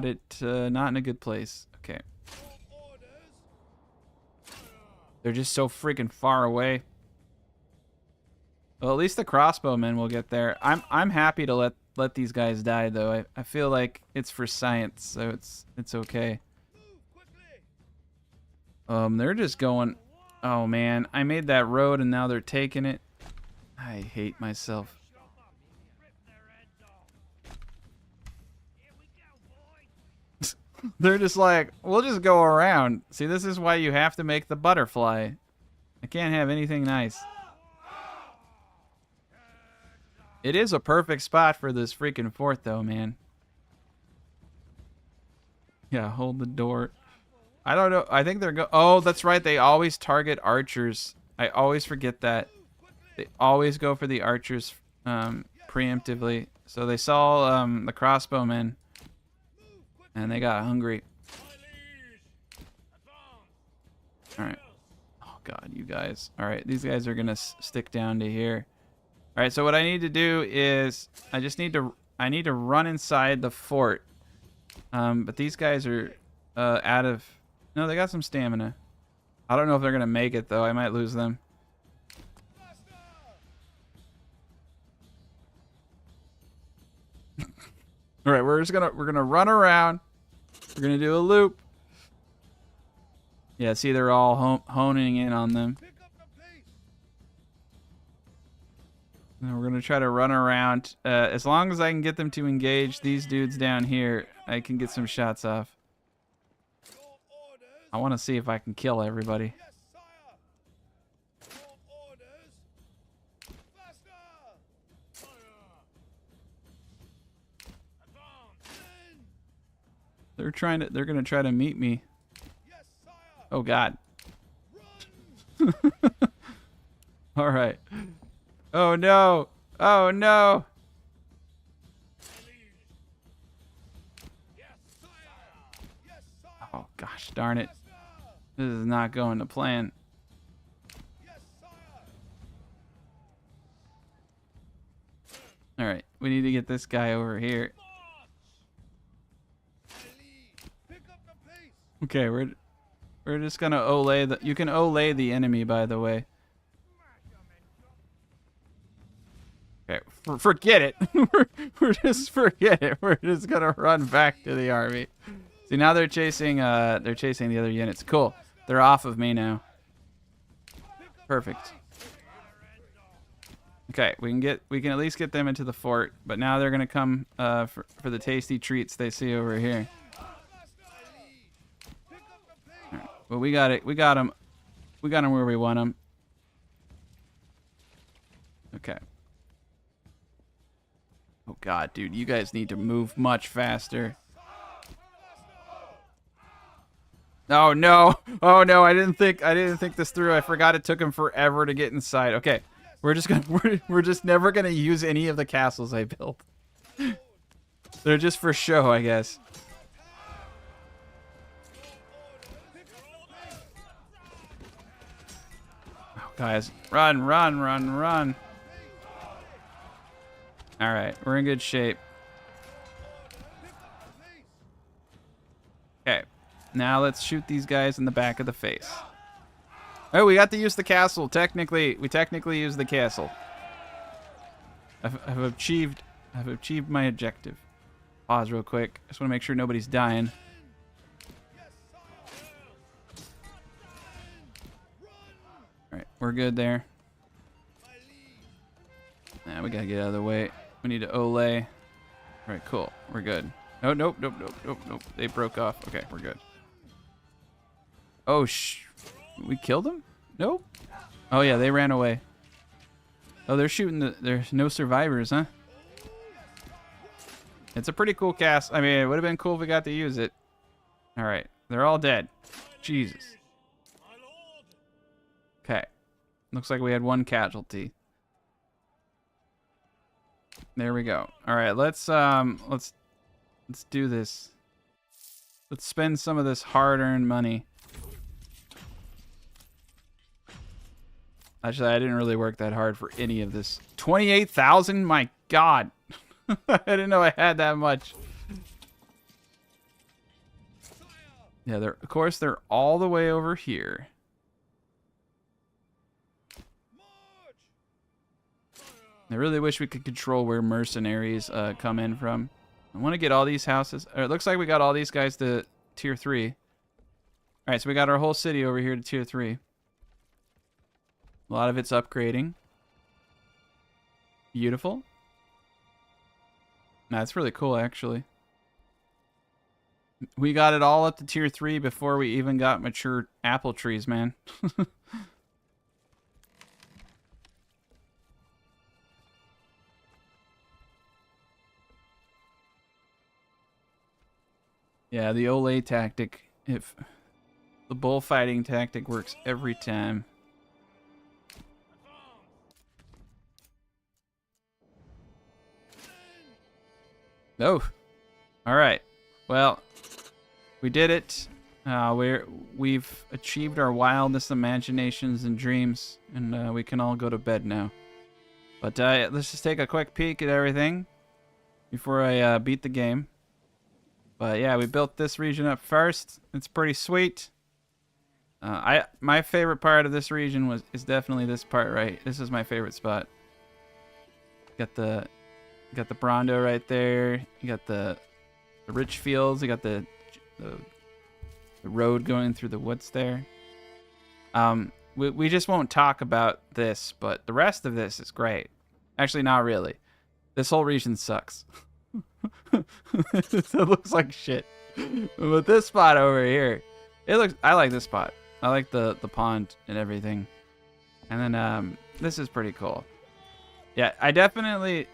it not in a good place. Okay. They're just so freaking far away. Well, at least the crossbowmen will get there. I'm happy to let these guys die though. I feel like it's for science, so it's okay. They're just going. Oh man, I made that road and now they're taking it. I hate myself. They're just like, we'll just go around. See, this is why you have to make the butterfly. I can't have anything nice. It is a perfect spot for this freaking fort, though, man. Yeah, hold the door. I don't know. I think they're oh, that's right. They always target archers. I always forget that. They always go for the archers preemptively. So they saw the crossbowmen, and they got hungry. All right. Oh God, you guys. All right, these guys are gonna stick down to here. All right, so what I need to do is I need to run inside the fort. But these guys are out of. No, they got some stamina. I don't know if they're gonna make it though. I might lose them. All right, we're gonna run around. We're gonna do a loop. Yeah, see, they're all honing in on them. And we're gonna try to run around. As long as I can get them to engage these dudes down here, I can get some shots off. I want to see if I can kill everybody. They're gonna try to meet me. Oh God. All right. Oh no! Oh no! Oh gosh darn it. This is not going to plan. Alright, we need to get this guy over here. Okay, we're just gonna olay the. You can olay the enemy, by the way. Okay, forget it. we're just forget it. We're just gonna run back to the army. See, now they're chasing the other units. Cool. They're off of me now. Perfect. Okay, we can at least get them into the fort, but now they're gonna come for the tasty treats they see over here. All right. Well, we got it. We got them. We got them where we want them. Okay. Oh God, dude, you guys need to move much faster. Oh no! Oh no! I didn't think this through. I forgot it took him forever to get inside. Okay, we're just never gonna use any of the castles I built. They're just for show, I guess. Guys, run, run, run, run. All right, we're in good shape. Okay, now let's shoot these guys in the back of the face. Oh, we got to use the castle. Technically, we used the castle. I've achieved my objective. Pause real quick. Just want to make sure nobody's dying. All right, we're good there. Now we gotta get out of the way. We need to Olay. All right, cool. We're good. Oh, nope, nope, nope, nope, nope. They broke off. Okay, we're good. Oh, we killed them? Nope. Oh, yeah, they ran away. Oh, they're shooting there's no survivors, huh? It's a pretty cool cast. I mean, it would have been cool if we got to use it. All right, they're all dead. Jesus. Okay. Looks like we had one casualty. There we go. All right, let's do this. Let's spend some of this hard-earned money. Actually, I didn't really work that hard for any of this. 28,000? My God. I didn't know I had that much. Yeah, of course, they're all the way over here. I really wish we could control where mercenaries come in from. I want to get all these houses. It looks like we got all these guys to tier 3. All right, so we got our whole city over here to tier 3. A lot of it's upgrading. Beautiful. That's really cool, actually. We got it all up to tier 3 before we even got mature apple trees, man. Yeah, the Olay tactic. If the bullfighting tactic works every time. Oh, all right. Well, we did it. We've achieved our wildest imaginations and dreams, and we can all go to bed now. But let's just take a quick peek at everything before I beat the game. But yeah, we built this region up first. It's pretty sweet. My favorite part of this region is definitely this part right. This is my favorite spot. Got the Brondo right there. You got the rich fields. You got the road going through the woods there. We just won't talk about this, but the rest of this is great. Actually, not really. This whole region sucks. It looks like shit. But this spot over here, I like this spot. I like the pond and everything. And then this is pretty cool. Yeah, I definitely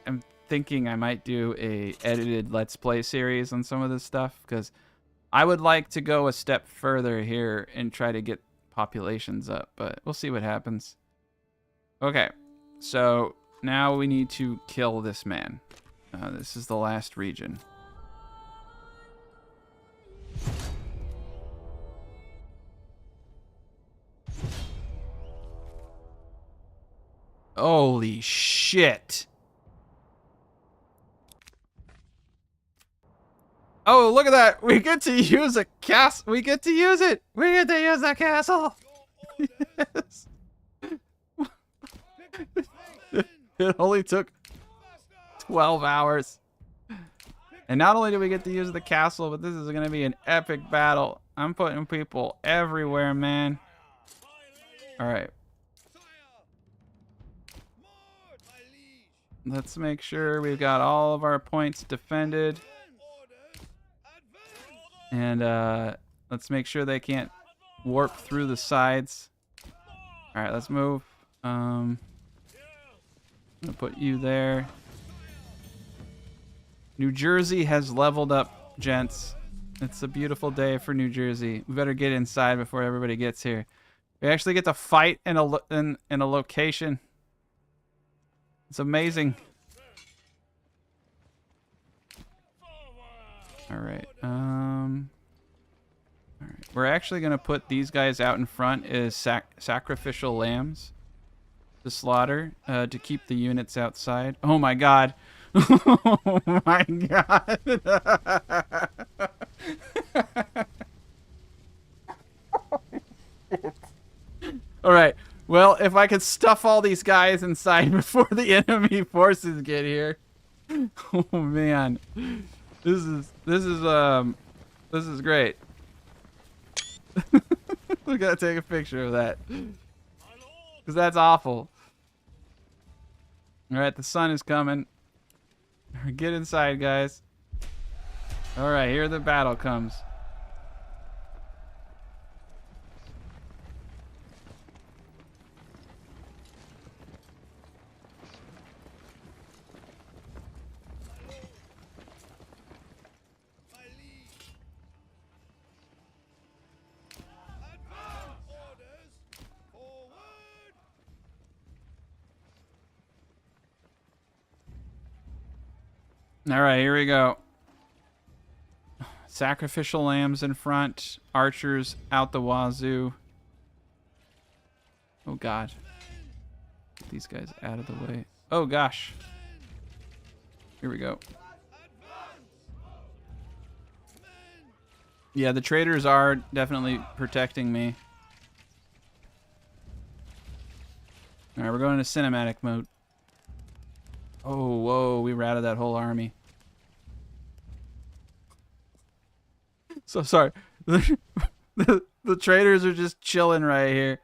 am thinking I might do a edited Let's Play series on some of this stuff, because I would like to go a step further here and try to get populations up, but we'll see what happens. Okay, so now we need to kill this man. This is the last region. Holy shit. Oh, look at that. We get to use a castle. We get to use it. We get to use the castle. Yes. It only took 12 hours. And not only do we get to use the castle, but this is going to be an epic battle. I'm putting people everywhere, man. All right. Let's make sure we've got all of our points defended. And let's make sure they can't warp through the sides. All right, let's move. I'm gonna put you there. New Jersey has leveled up, gents. It's a beautiful day for New Jersey. We better get inside before everybody gets here. We actually get to fight in a location. It's amazing. All right. All right. we're actually going to put these guys out in front as sacrificial lambs to slaughter to keep the units outside. Oh my god. Oh my god. All right. Well, if I could stuff all these guys inside before the enemy forces get here. Oh man. This is great. We gotta take a picture of that. Because that's awful. Alright, the sun is coming. Get inside, guys. Alright, here the battle comes. Alright, here we go. Sacrificial lambs in front. Archers out the wazoo. Oh god. Get these guys out of the way. Oh gosh. Here we go. Yeah, the traders are definitely protecting me. Alright, we're going to cinematic mode. Oh, whoa, we routed that whole army. So sorry. The traders are just chilling right here,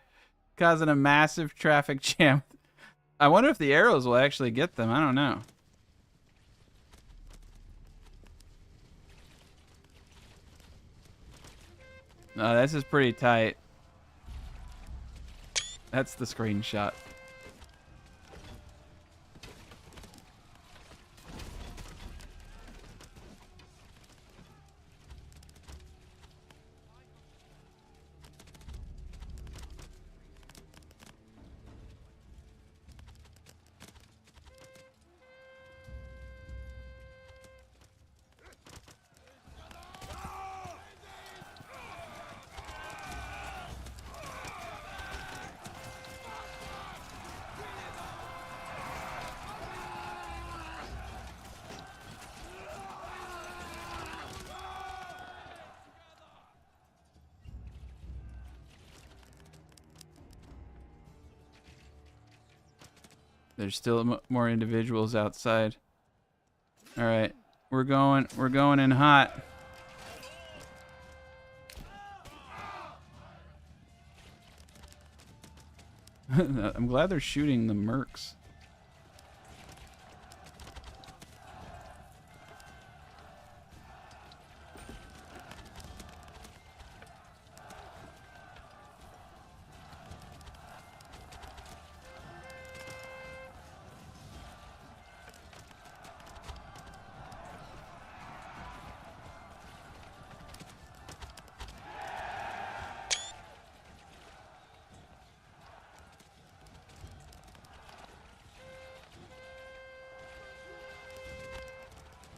causing a massive traffic jam. I wonder if the arrows will actually get them. I don't know. No, this is pretty tight. That's the screenshot. There's still more individuals outside. All right, we're going in hot. I'm glad they're shooting the mercs.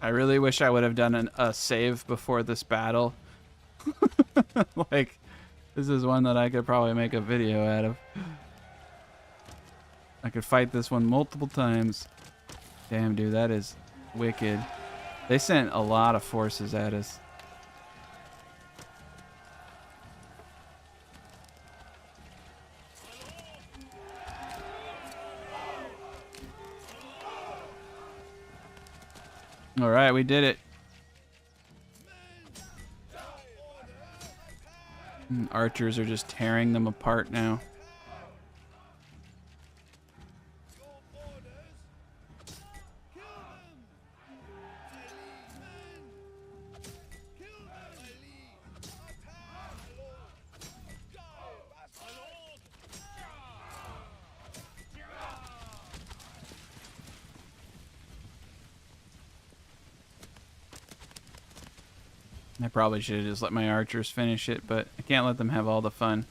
I really wish I would have done a save before this battle. Like, this is one that I could probably make a video out of. I could fight this one multiple times. Damn, dude, that is wicked. They sent a lot of forces at us. All right, we did it. Archers are just tearing them apart now. I probably should have just let my archers finish it, but I can't let them have all the fun.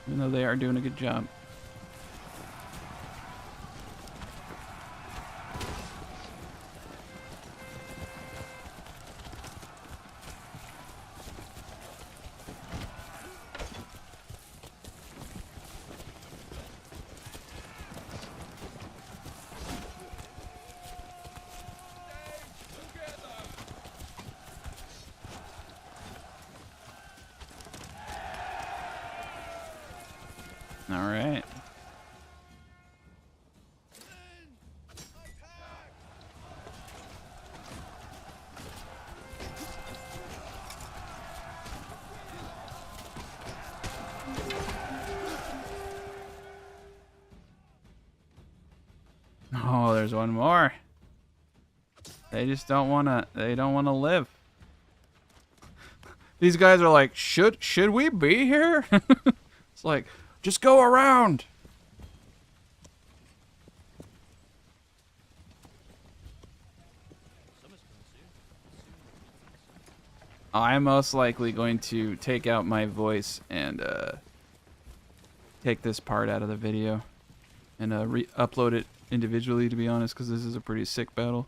Even though they are doing a good job. Oh, there's one more. They just don't wanna. They don't wanna live. These guys are like, should we be here? It's like, just go around. I'm most likely going to take out my voice and take this part out of the video and upload it individually, to be honest, because this is a pretty sick battle.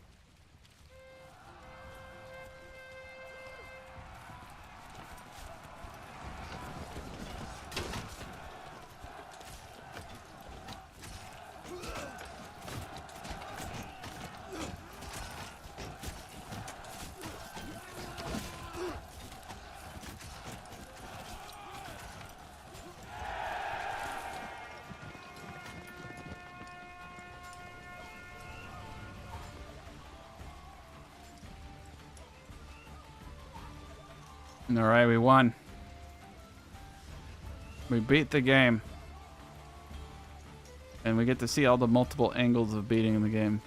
Alright, we won. We beat the game. And we get to see all the multiple angles of beating the game.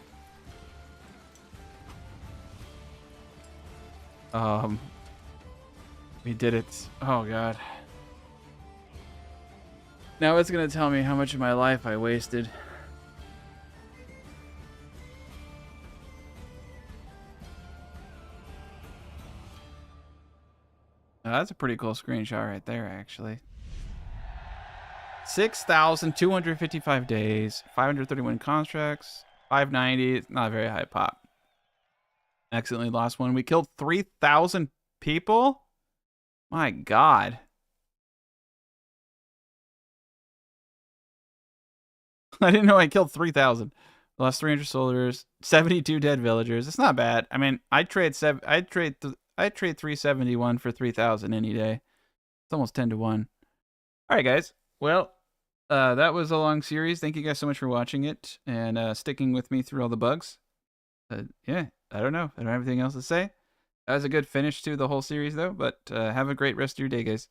We did it. Oh god. Now it's gonna tell me how much of my life I wasted. That's a pretty cool screenshot right there, actually. 6,255 days, 531 contracts, 590. Not a very high pop. Accidentally lost one. We killed 3,000 people? My god. I didn't know I killed 3,000. Lost 300 soldiers, 72 dead villagers. It's not bad. I mean, I'd trade 371 for 3,000 any day. It's almost 10 to 1. All right, guys. Well, that was a long series. Thank you guys so much for watching it and sticking with me through all the bugs. Yeah, I don't know. I don't have anything else to say. That was a good finish to the whole series, though. But have a great rest of your day, guys.